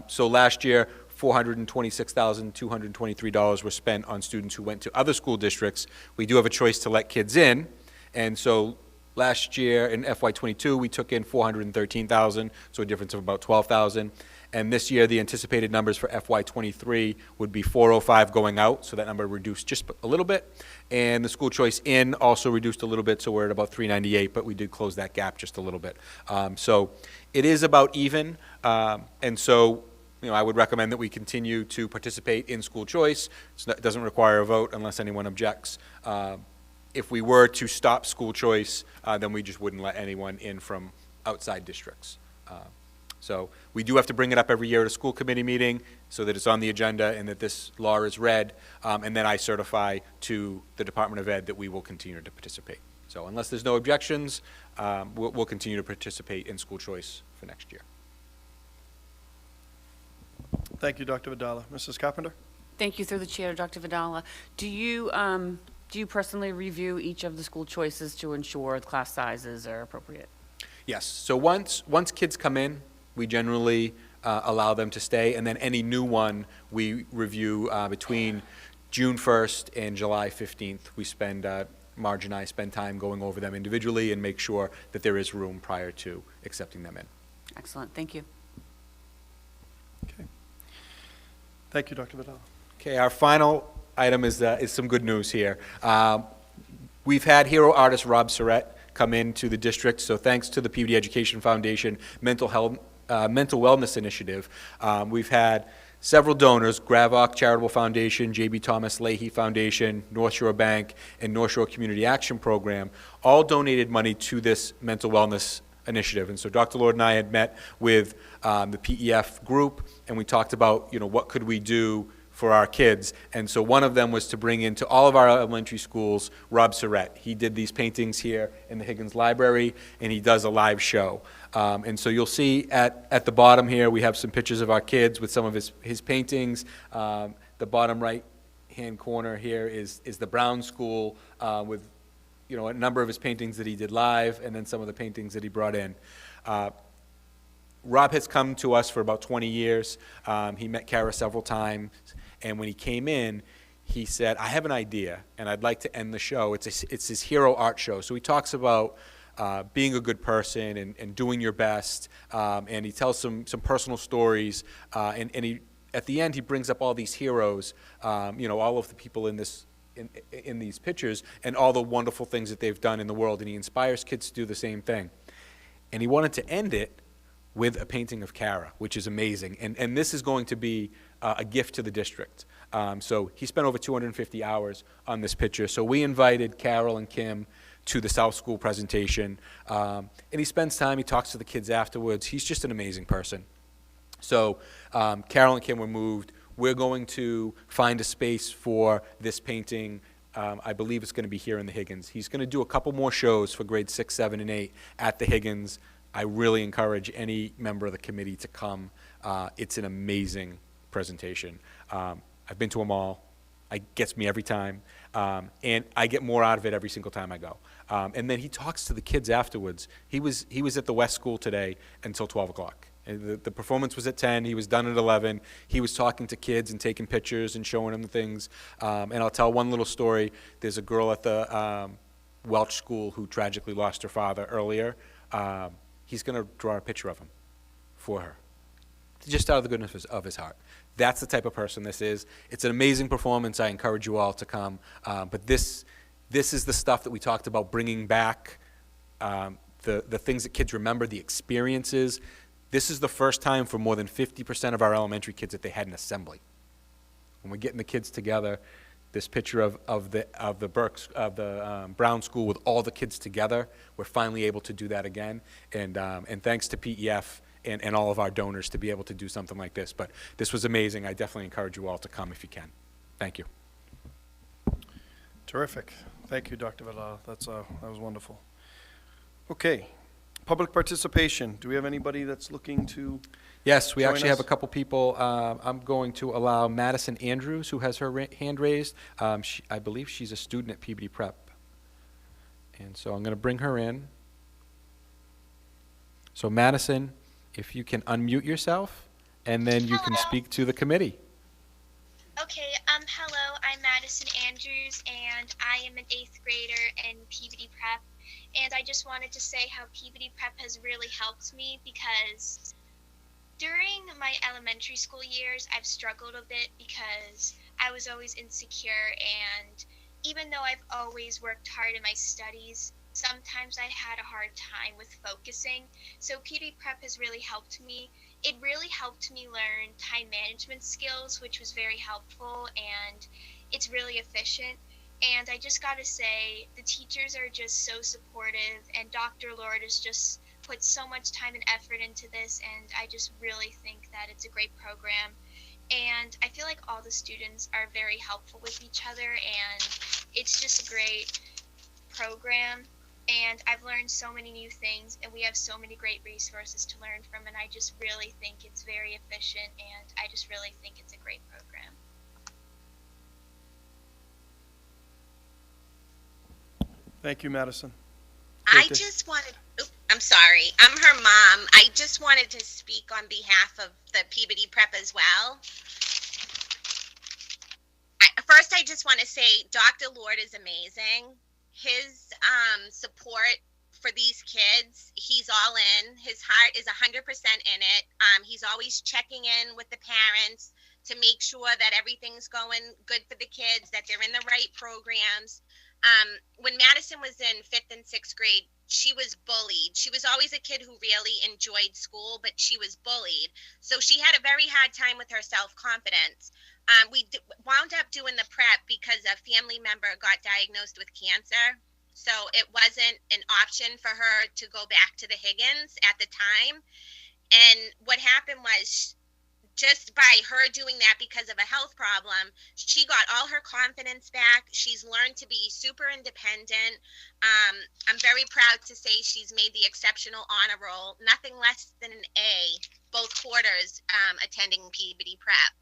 So last year, $426,223 were spent on students who went to other school districts. We do have a choice to let kids in, and so last year in FY22 we took in $413,000, so a difference of about $12,000. And this year the anticipated numbers for FY23 would be $405 going out, so that number reduced just a little bit. And the school choice in also reduced a little bit, so we're at about $398, but we did close that gap just a little bit. So it is about even, and so I would recommend that we continue to participate in school choice. It doesn't require a vote unless anyone objects. If we were to stop school choice, then we just wouldn't let anyone in from outside districts. So we do have to bring it up every year at a school committee meeting so that it's on the agenda and that this law is read, and then I certify to the Department of Ed that we will continue to participate. So unless there's no objections, we'll continue to participate in school choice for next year. Thank you, Dr. Vidal. Mrs. Carpenter? Thank you through the chair, Dr. Vidala. Do you personally review each of the school choices to ensure the class sizes are appropriate? Yes, so once kids come in, we generally allow them to stay, and then any new one we review between June 1st and July 15th. We spend, Marge and I spend time going over them individually and make sure that there is room prior to accepting them in. Excellent, thank you. Okay. Thank you, Dr. Vidal. Okay, our final item is some good news here. We've had hero artist Rob Surratt come into the district, so thanks to the Peabody Education Foundation Mental Wellness Initiative, we've had several donors, Gravok Charitable Foundation, J.B. Thomas Leahy Foundation, North Shore Bank, and North Shore Community Action Program, all donated money to this mental wellness initiative. And so Dr. Lord and I had met with the PEF group, and we talked about, what could we do for our kids. And so one of them was to bring into all of our elementary schools Rob Surratt. He did these paintings here in the Higgins Library, and he does a live show. And so you'll see at the bottom here, we have some pictures of our kids with some of his paintings. The bottom right-hand corner here is the Brown School with a number of his paintings that he did live, and then some of the paintings that he brought in. Rob has come to us for about 20 years. He met Kara several times, and when he came in, he said, I have an idea, and I'd like to end the show. It's his hero art show. So he talks about being a good person and doing your best, and he tells some personal stories, and he, at the end, he brings up all these heroes, all of the people in these pictures, and all the wonderful things that they've done in the world, and he inspires kids to do the same thing. And he wanted to end it with a painting of Kara, which is amazing. And this is going to be a gift to the district. So he spent over 250 hours on this picture. So we invited Carol and Kim to the South School presentation. And he spends time, he talks to the kids afterwards. He's just an amazing person. So Carol and Kim were moved. We're going to find a space for this painting. I believe it's going to be here in the Higgins. He's going to do a couple more shows for grades 6, 7, and 8 at the Higgins. I really encourage any member of the committee to come. It's an amazing presentation. I've been to them all. It gets me every time. And I get more out of it every single time I go. And then he talks to the kids afterwards. He was at the West School today until 12 o'clock. The performance was at 10. He was done at 11. He was talking to kids and taking pictures and showing them the things. And I'll tell one little story. There's a girl at the Welch School who tragically lost her father earlier. He's going to draw a picture of him for her, just out of the goodness of his heart. That's the type of person this is. It's an amazing performance. I encourage you all to come. But this is the stuff that we talked about, bringing back the things that kids remember, the experiences. This is the first time for more than 50% of our elementary kids that they had an assembly. When we're getting the kids together, this picture of the Brown School with all the kids together, we're finally able to do that again. And thanks to PEF and all of our donors to be able to do something like this. But this was amazing. I definitely encourage you all to come if you can. Thank you. Terrific. Thank you, Dr. Vidal. That was wonderful. Okay. Public participation. Do we have anybody that's looking to Yes, we join actually us? have a couple people. I'm going to allow Madison Andrews, who has her hand raised. I believe she's a student at Peabody Prep. And so I'm going to bring her in. So Madison, if you can unmute yourself, and then you can speak to the committee. Okay, hello, I'm Madison Andrews, and I am an 8th grader in Peabody Prep. And I just wanted to say how Peabody Prep has really helped me, because during my elementary school years, I've struggled a bit because I was always insecure, and even though I've always worked hard in my studies, sometimes I had a hard time with focusing. So Peabody Prep has really helped me. It really helped me learn time management skills, which was very helpful, and it's really efficient. And I just got to say, the teachers are just so supportive, and Dr. Lord has just put so much time and effort into this, and I just really think that it's a great program. And I feel like all the students are very helpful with each other, and it's just a great program. And I've learned so many new things, and we have so many great resources to learn from, and I just really think it's very efficient, and I just really think it's a great program. Thank you, Madison. I Great to- just wanted, I'm sorry, I'm her mom. I just wanted to speak on behalf of the Peabody Prep as well. First, I just want to say Dr. Lord is amazing. His support for these kids, he's all in. His heart is 100% in it. He's always checking in with the parents to make sure that everything's going good for the kids, that they're in the right programs. When Madison was in 5th and 6th grade, she was bullied. She was always a kid who really enjoyed school, but she was bullied. So she had a very hard time with her self-confidence. We wound up doing the prep because a family member got diagnosed with cancer. So it wasn't an option for her to go back to the Higgins at the time. And what happened was, just by her doing that because of a health problem, she got all her confidence back. She's learned to be super independent. I'm very proud to say she's made the exceptional honor roll, nothing less than an A, both quarters attending Peabody Prep.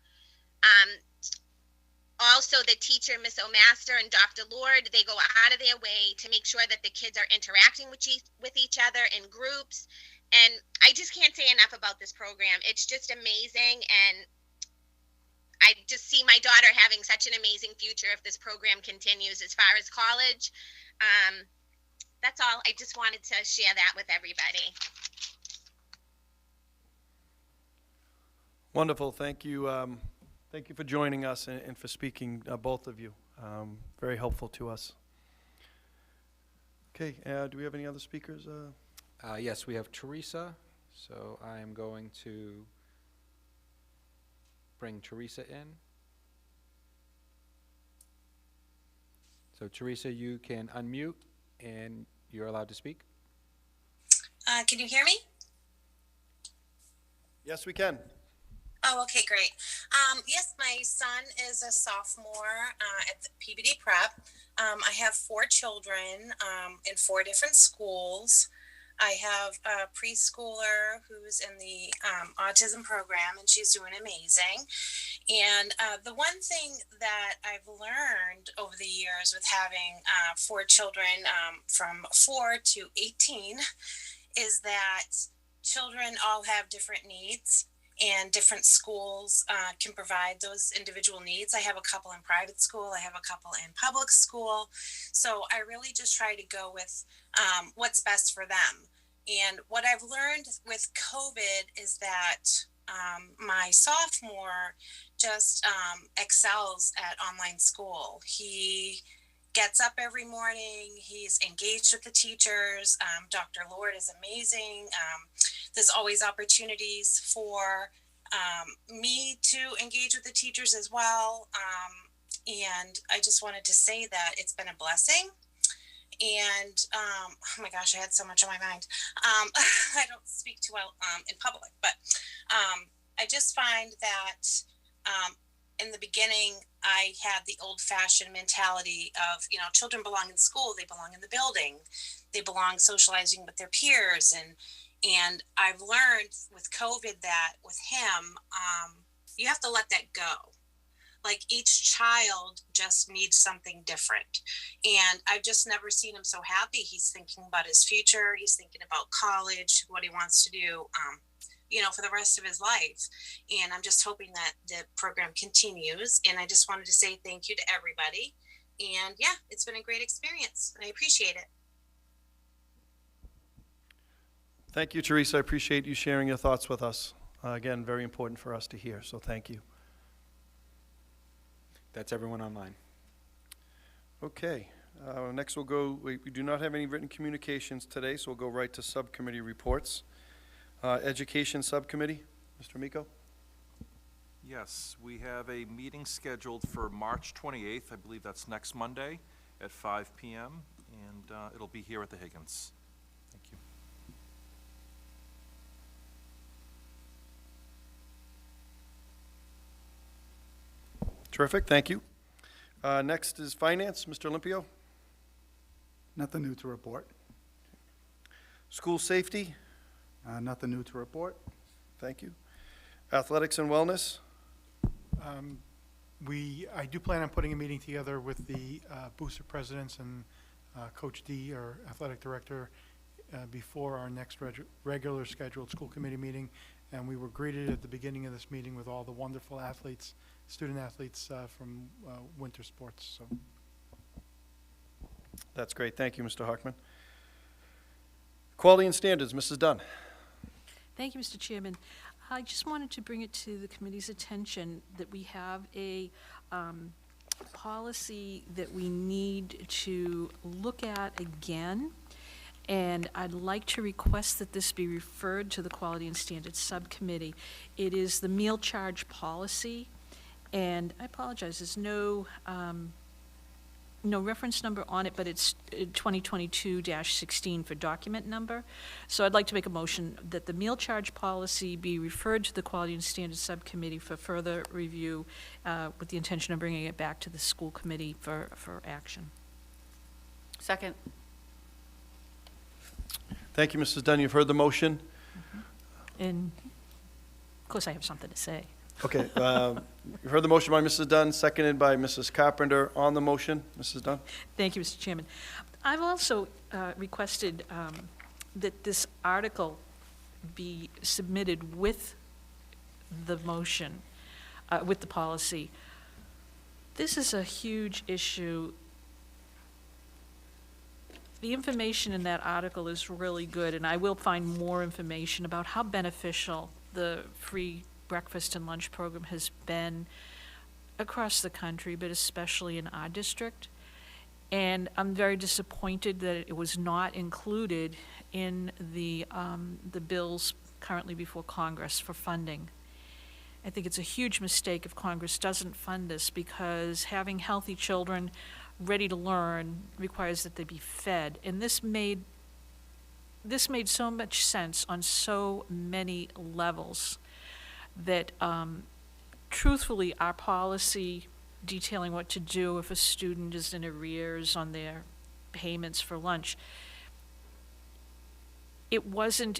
Also, the teacher, Miss O'Master and Dr. Lord, they go out of their way to make sure that the kids are interacting with each other in groups. And I just can't say enough about this program. It's just amazing, and I just see my daughter having such an amazing future if this program continues as far as college. That's all. I just wanted to share that with everybody. Wonderful. Thank you. Thank you for joining us and for speaking, both of you. Very helpful to us. Okay, do we have any other speakers? Yes, we have Teresa, so I am going to bring Teresa in. So Teresa, you can unmute and you're allowed to speak. Can you hear me? Yes, we can. Oh, okay, great. Yes, my son is a sophomore at the Peabody Prep. I have 4 children in 4 different schools. I have a preschooler who's in the autism program, and she's doing amazing. And the one thing that I've learned over the years with having 4 children from 4 to 18 is that children all have different needs, and different schools can provide those individual needs. I have a couple in private school. I have a couple in public school. So I really just try to go with what's best for them. And what I've learned with COVID is that my sophomore just excels at online school. He gets up every morning. He's engaged with the teachers. Dr. Lord is amazing. There's always opportunities for me to engage with the teachers as well. And I just wanted to say that it's been a blessing. And oh my gosh, I had so much on my mind. I don't speak too well in public, but I just find that in the beginning, I had the old-fashioned mentality of, you know, children belong in school, they belong in the building, they belong socializing with their peers, and I've learned with COVID that with him, you have to let that go. Like, each child just needs something different. And I've just never seen him so happy. He's thinking about his future. He's thinking about college, what he wants to do, you know, for the rest of his life. And I'm just hoping that the program continues. And I just wanted to say thank you to everybody. And yeah, it's been a great experience, and I appreciate it. Thank you, Teresa. I appreciate you sharing your thoughts with us. Again, very important for us to hear, so thank you. That's everyone online. Okay, next we'll go, we do not have any written communications today, so we'll go right to subcommittee reports. Education Subcommittee, Mr. Miko? Yes, we have a meeting scheduled for March 28th. I believe that's next Monday at 5 p.m., and it'll be here at the Higgins. Thank you. Terrific, thank you. Next is Finance, Mr. Olympio. Nothing new to report. School Safety, Nothing new to report. thank you. Athletics and Wellness, I do plan on putting a meeting together with the booster presidents and Coach D, our athletic director, before our next regular scheduled school committee meeting, and we were greeted at the beginning of this meeting with all the wonderful athletes, student athletes from winter sports. So That's great. Thank you, Mr. Hockman. Quality and standards, Mrs. Dunn. Thank you, Mr. Chairman. I just wanted to bring it to the committee's attention that we have a policy that we need to look at again, and I'd like to request that this be referred to the Quality and Standards Subcommittee. It is the meal charge policy, and I apologize, there's no reference number on it, but it's 2022-16 for document number. So I'd like to make a motion that the meal charge policy be referred to the Quality and Standards Subcommittee for further review with the intention of bringing it back to the school committee for action. Second. Thank you, Mrs. Dunn. You've heard the motion. And of course, I have something to say. Okay, you've heard the motion by Mrs. Dunn, seconded by Mrs. Carpenter. On the motion, Mrs. Dunn? Thank you, Mr. Chairman. I've also requested that this article be submitted with the motion, with the policy. This is a huge issue. The information in that article is really good, and I will find more information about how beneficial the free breakfast and lunch program has been across the country, but especially in our district. And I'm very disappointed that it was not included in the bills currently before Congress for funding. I think it's a huge mistake if Congress doesn't fund this, because having healthy children ready to learn requires that they be fed. And this made so much sense on so many levels that truthfully, our policy detailing what to do if a student is in arrears on their payments for lunch, it wasn't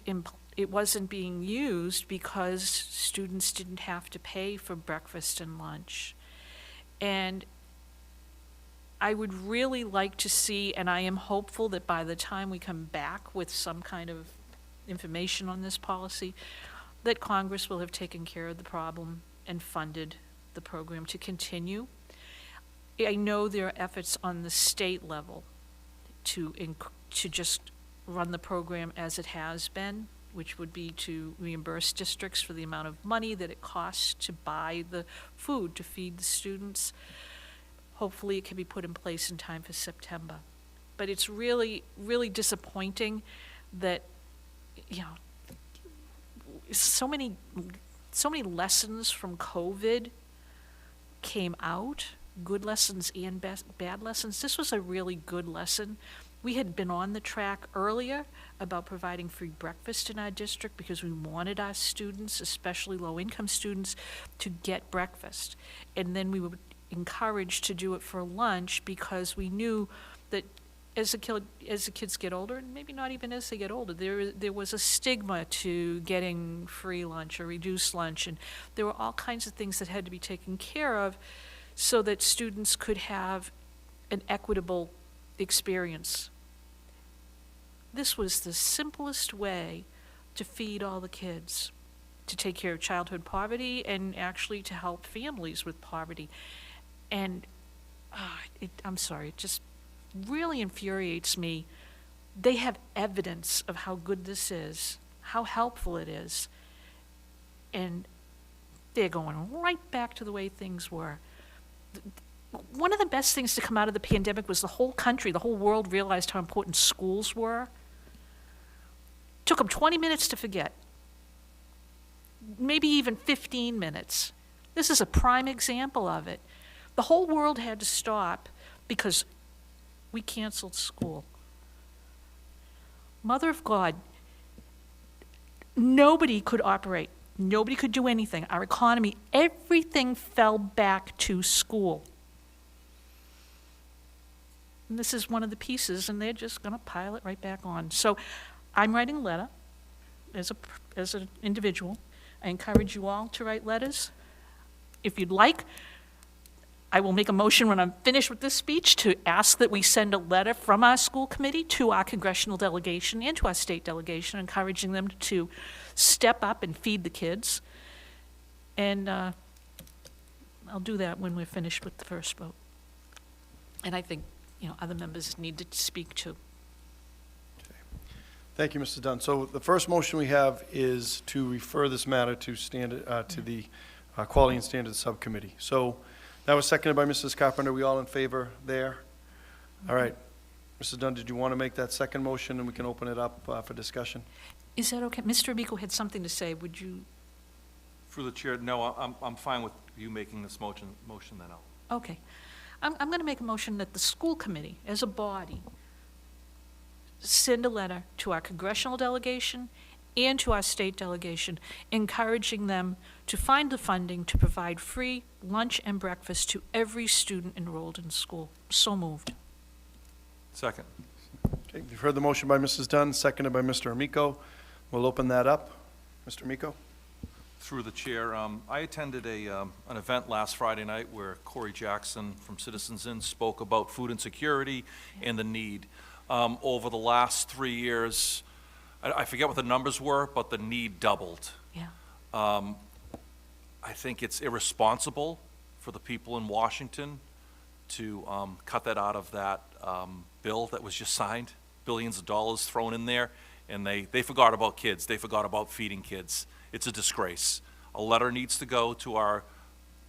being used because students didn't have to pay for breakfast and lunch. And I would really like to see, and I am hopeful that by the time we come back with some kind of information on this policy, that Congress will have taken care of the problem and funded the program to continue. I know there are efforts on the state level to just run the program as it has been, which would be to reimburse districts for the amount of money that it costs to buy the food to feed the students. Hopefully it can be put in place in time for September. But it's really, really disappointing that, so many lessons from COVID came out, good lessons and bad lessons. This was a really good lesson. We had been on the track earlier about providing free breakfast in our district because we wanted our students, especially low-income students, to get breakfast. And then we were encouraged to do it for lunch because we knew that as the kids get older, and maybe not even as they get older, there was a stigma to getting free lunch or reduced lunch, and there were all kinds of things that had to be taken care of so that students could have an equitable experience. This was the simplest way to feed all the kids, to take care of childhood poverty, and actually to help families with poverty. And I'm sorry, it just really infuriates me. They have evidence of how good this is, how helpful it is, and they're going right back to the way things were. One of the best things to come out of the pandemic was the whole country, the whole world realized how important schools were. Took them 20 minutes to forget, maybe even 15 minutes. This is a prime example of it. The whole world had to stop because we canceled school. Mother of God, nobody could operate. Nobody could do anything. Our economy, everything fell back to school. And this is one of the pieces, and they're just going to pile it right back on. So I'm writing a letter as an individual. I encourage you all to write letters. If you'd like, I will make a motion when I'm finished with this speech to ask that we send a letter from our school committee to our congressional delegation and to our state delegation, encouraging them to step up and feed the kids. And I'll do that when we're finished with the first vote. And I think, other members need to speak too. Thank you, Mrs. Dunn. So the first motion we have is to refer this matter to the Quality and Standards Subcommittee. So that was seconded by Mrs. Carpenter. We all in favor there? All right. Mrs. Dunn, did you want to make that second motion, and we can open it up for discussion? Is that okay? Mr. Amico had something to say. Would you? Through the chair, no, I'm fine with you making this motion then I'll. Okay. I'm going to make a motion that the school committee, as a body, send a letter to our congressional delegation and to our state delegation, encouraging them to find the funding to provide free lunch and breakfast to every student enrolled in school. So moved. Second. Okay, you've heard the motion by Mrs. Dunn, seconded by Mr. Amico. We'll open that up. Mr. Amico? Through the chair, I attended an event last Friday night where Corey Jackson from Citizens Inn spoke about food insecurity and the need. Over the last 3 years, I forget what the numbers were, but the need doubled. Yeah. I think it's irresponsible for the people in Washington to cut that out of that bill that was just signed, billions of dollars thrown in there, and they forgot about kids. They forgot about feeding kids. It's a disgrace. A letter needs to go to our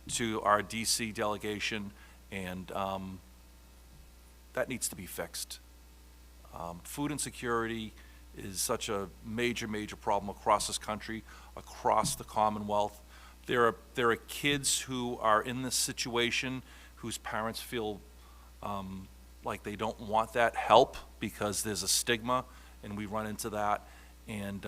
DC delegation, and that needs to be fixed. Food insecurity is such a major, major problem across this country, across the Commonwealth. There are kids who are in this situation whose parents feel like they don't want that help because there's a stigma, and we run into that. And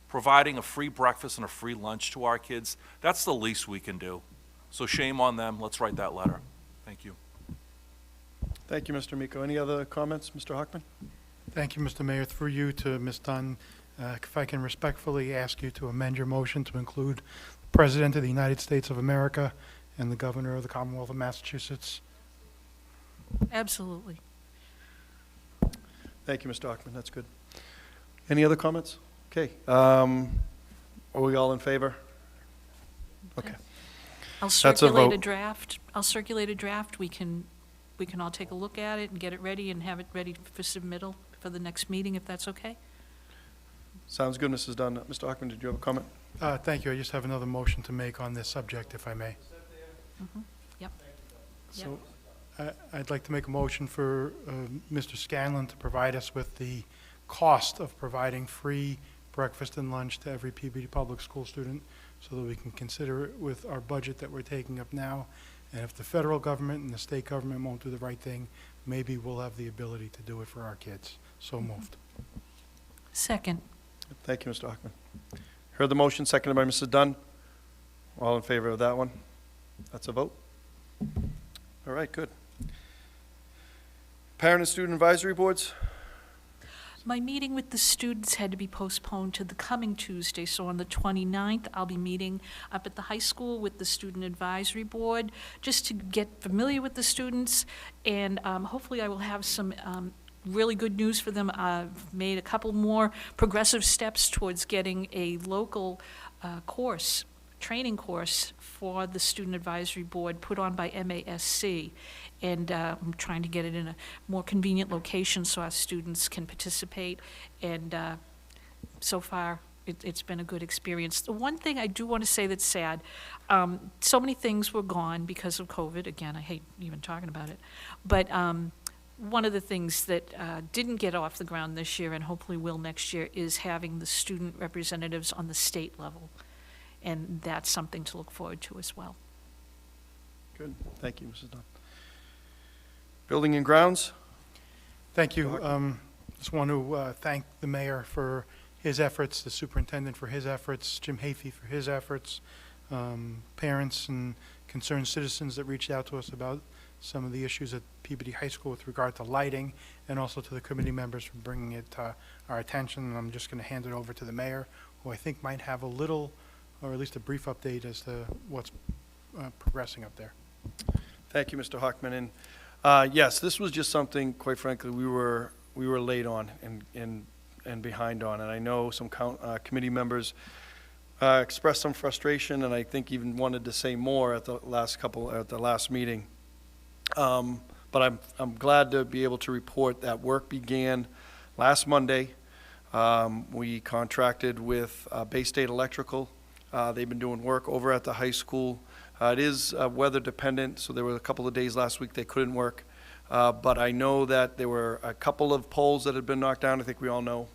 providing a free breakfast and a free lunch to our kids, that's the least we can do. So shame on them. Let's write that letter. Thank you. Thank you, Mr. Amico. Any other comments, Mr. Hockman? Thank you, Mr. Mayor. Through you to Ms. Dunn, if I can respectfully ask you to amend your motion to include the President of the United States of America and the Governor of the Commonwealth of Massachusetts. Absolutely. Thank you, Mr. Hockman. That's good. Any other comments? Okay. Are we all in favor? Okay. I'll That's a circulate vote. a draft. We can all take a look at it and get it ready and have it ready for submittal for the next meeting, if that's okay. Sounds good, Mrs. Dunn. Mr. Hockman, did you have a comment? Thank you. I just have another motion to make on this subject, if I may. Yep. So I'd like to make a motion for Mr. Scanlon to provide us with the cost of providing free breakfast and lunch to every Peabody Public School student so that we can consider it with our budget that we're taking up now. And if the federal government and the state government won't do the right thing, maybe we'll have the ability to do it for our kids. So moved. Second. Thank you, Mr. Hockman. Heard the motion, seconded by Mrs. Dunn. All in favor of that one? That's a vote. All right, good. Parent and student advisory boards? My meeting with the students had to be postponed to the coming Tuesday, so on the 29th, I'll be meeting up at the high school with the Student Advisory Board, just to get familiar with the students, and hopefully I will have some really good news for them. I've made a couple more progressive steps towards getting a local training course for the Student Advisory Board put on by MASC. And I'm trying to get it in a more convenient location so our students can participate. And so far, it's been a good experience. The one thing I do want to say that's sad, so many things were gone because of COVID. Again, I hate even talking about it. But one of the things that didn't get off the ground this year and hopefully will next year is having the student representatives on the state level. And that's something to look forward to as well. Good. Thank you, Mrs. Dunn. Building and grounds? Thank you. Just want to thank the mayor for his efforts, the superintendent for his efforts, Jim Hafey for his efforts, parents and concerned citizens that reached out to us about some of the issues at Peabody High School with regard to lighting, and also to the committee members for bringing it to our attention. And I'm just going to hand it over to the mayor, who I think might have a little, or at least a brief update as to what's progressing up there. Thank you, Mr. Hockman. And yes, this was just something, quite frankly, we were late on and behind on. And I know some committee members expressed some frustration, and I think even wanted to say more at the last meeting. But I'm glad to be able to report that work began last Monday. We contracted with Bay State Electrical. They've been doing work over at the high school. It is weather dependent, so there were a couple of days last week they couldn't work. But I know that there were a couple of poles that had been knocked down. I think we all know.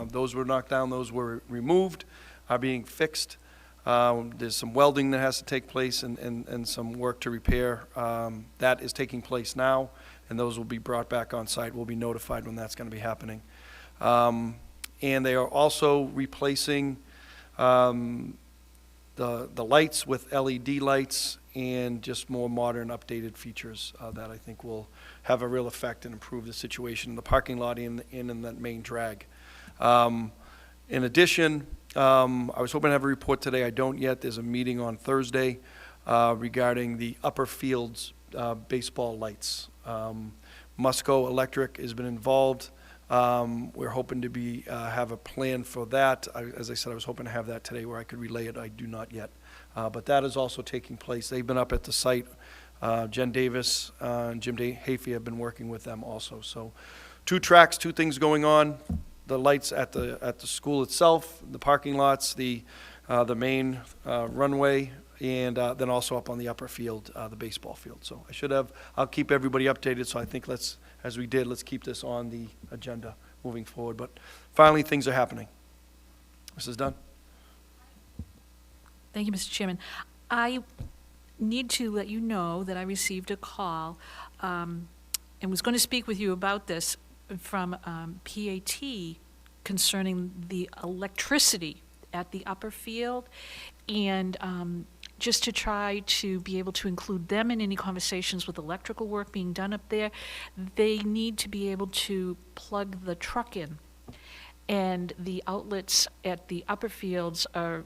Those were knocked down, those were removed, are being fixed. There's some welding that has to take place and some work to repair. That is taking place now, and those will be brought back on site. We'll be notified when that's going to be happening. And they are also replacing the lights with LED lights and just more modern, updated features that I think will have a real effect and improve the situation in the parking lot and in that main drag. In addition, I was hoping to have a report today. I don't yet. There's a meeting on Thursday regarding the upper fields baseball lights. Musco Electric has been involved. We're hoping to have a plan for that. As I said, I was hoping to have that today where I could relay it. I do not yet. But that is also taking place. They've been up at the site. Jen Davis and Jim Hafey have been working with them also. So 2 tracks, 2 things going on. The lights at the school itself, the parking lots, the main runway, and then also up on the upper field, the baseball field. So I'll keep everybody updated. So I think let's keep this on the agenda moving forward. But finally, things are happening. Mrs. Dunn? Thank you, Mr. Chairman. I need to let you know that I received a call and was going to speak with you about this from PAT concerning the electricity at the upper field, and just to try to be able to include them in any conversations with electrical work being done up there. They need to be able to plug the truck in, and the outlets at the upper fields are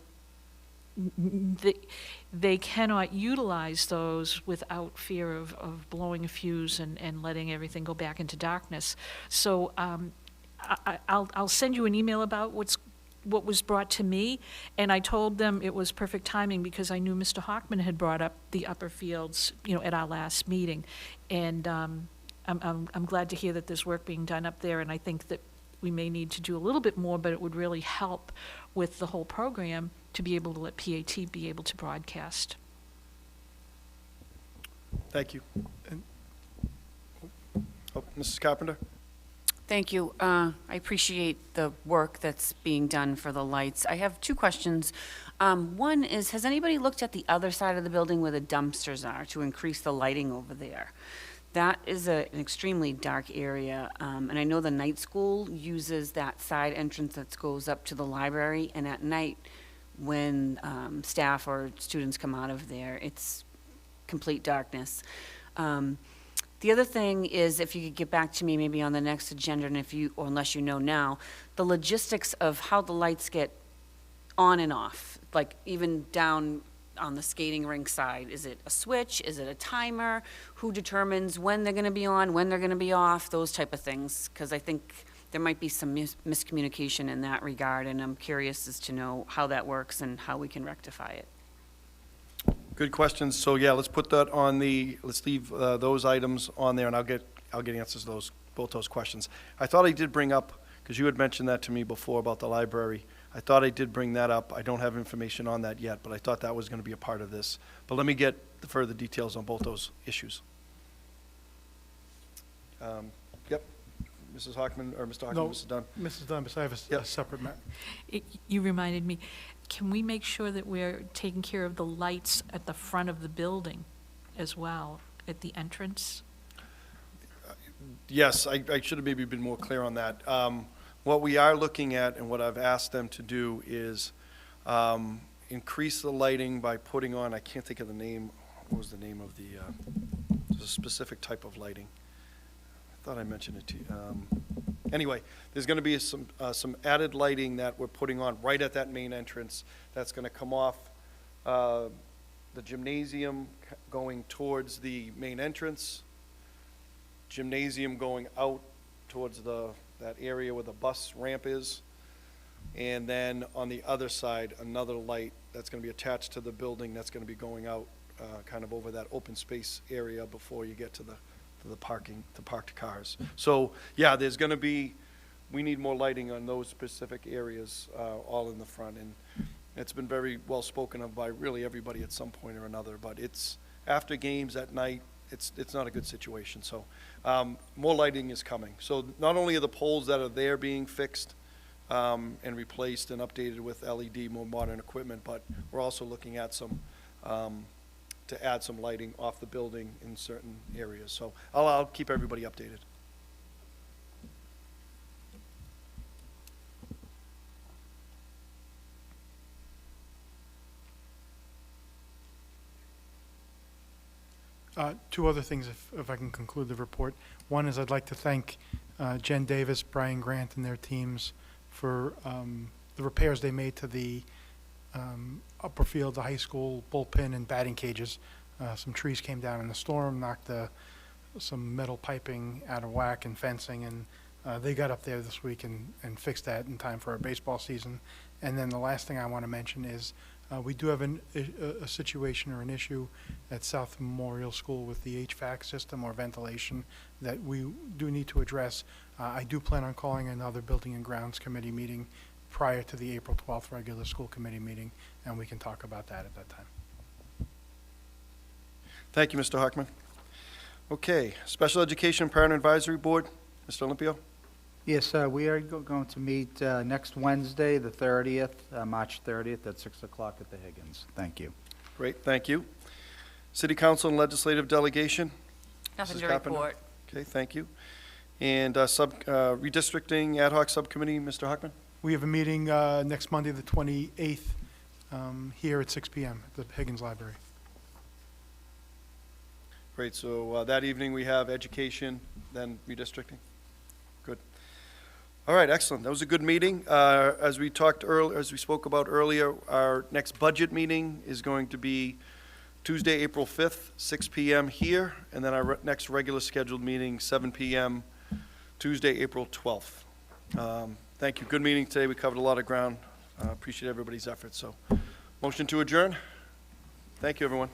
they cannot utilize those without fear of blowing a fuse and letting everything go back into darkness. So I'll send you an email about what was brought to me, and I told them it was perfect timing because I knew Mr. Hockman had brought up the upper fields, at our last meeting, and I'm glad to hear that there's work being done up there, and I think that we may need to do a little bit more, but it would really help with the whole program to be able to let PAT be able to broadcast. Thank you. Mrs. Carpenter? Thank you. I appreciate the work that's being done for the lights. I have 2 questions. One is, has anybody looked at the other side of the building where the dumpsters are to increase the lighting over there? That is an extremely dark area, and I know the night school uses that side entrance that goes up to the library, and at night, when staff or students come out of there, it's complete darkness. The other thing is, if you could get back to me maybe on the next agenda, and or unless you know now, the logistics of how the lights get on and off, like even down on the skating rink side. Is it a switch? Is it a timer? Who determines when they're going to be on, when they're going to be off, those type of things? Because I think there might be some miscommunication in that regard, and I'm curious as to know how that works and how we can rectify it. Good questions. So yeah, let's put that on let's leave those items on there, and I'll get answers to both those questions. I thought I did bring up, because you had mentioned that to me before about the library. I thought I did bring that up. I don't have information on that yet, but I thought that was going to be a part of this. But let me get the further details on both those issues. Yep. Mrs. Hockman, or Mr. Hockman, No, Mrs. Dunn. Mrs. Dunn, I have a separate matter. You reminded me, can we make sure that we're taking care of the lights at the front of the building as well, at the entrance? Yes, I should have maybe been more clear on that. What we are looking at, and what I've asked them to do, is increase the lighting by putting on, I can't think of the name, what was the name of there's a specific type of lighting. I thought I mentioned it to you. Anyway, there's going to be some added lighting that we're putting on right at that main entrance that's going to come off the gymnasium going towards the main entrance, gymnasium going out towards that area where the bus ramp is, and then on the other side, another light that's going to be attached to the building that's going to be going out kind of over that open space area before you get to the parking, to parked cars. So, yeah, there's going to be, we need more lighting on those specific areas, all in the front, and it's been very well spoken of by really everybody at some point or another, but it's, after games at night, it's not a good situation, so more lighting is coming. So not only are the poles that are there being fixed and replaced and updated with LED, more modern equipment, but we're also looking at some, to add some lighting off the building in certain areas. So I'll keep everybody updated. Two other things, if I can conclude the report. One is I'd like to thank Jen Davis, Brian Grant, and their teams for the repairs they made to the upper field, the high school bullpen and batting cages. Some trees came down in the storm, knocked some metal piping out of whack and fencing, and they got up there this week and fixed that in time for our baseball season. And then the last thing I want to mention is we do have a situation or an issue at South Memorial School with the HVAC system or ventilation that we do need to address. I do plan on calling another Building and Grounds Committee meeting prior to the April 12th regular school committee meeting, and we can talk about that at that time. Thank you, Mr. Hockman. Okay, Special Education Parent Advisory Board, Mr. Olympio. Yes, we are going to meet next Wednesday, the 30th, March 30th, at 6 o'clock at the Higgins. Thank you. Great, thank you. City Council and Legislative Delegation. Nothing Mrs. to Carpenter. report. Okay, thank you. And Redistricting Ad Hoc Subcommittee, Mr. Hockman? We have a meeting next Monday, the 28th, here at 6 p.m. at the Higgins Library. Great, so that evening we have education, then redistricting? Good. All right, excellent. That was a good meeting. As we spoke about earlier, our next budget meeting is going to be Tuesday, April 5th, 6 p.m. here, and then our next regular scheduled meeting, 7 p.m., Tuesday, April 12th. Thank you. Good meeting today. We covered a lot of ground. Appreciate everybody's efforts. So, motion to adjourn. Thank you, everyone.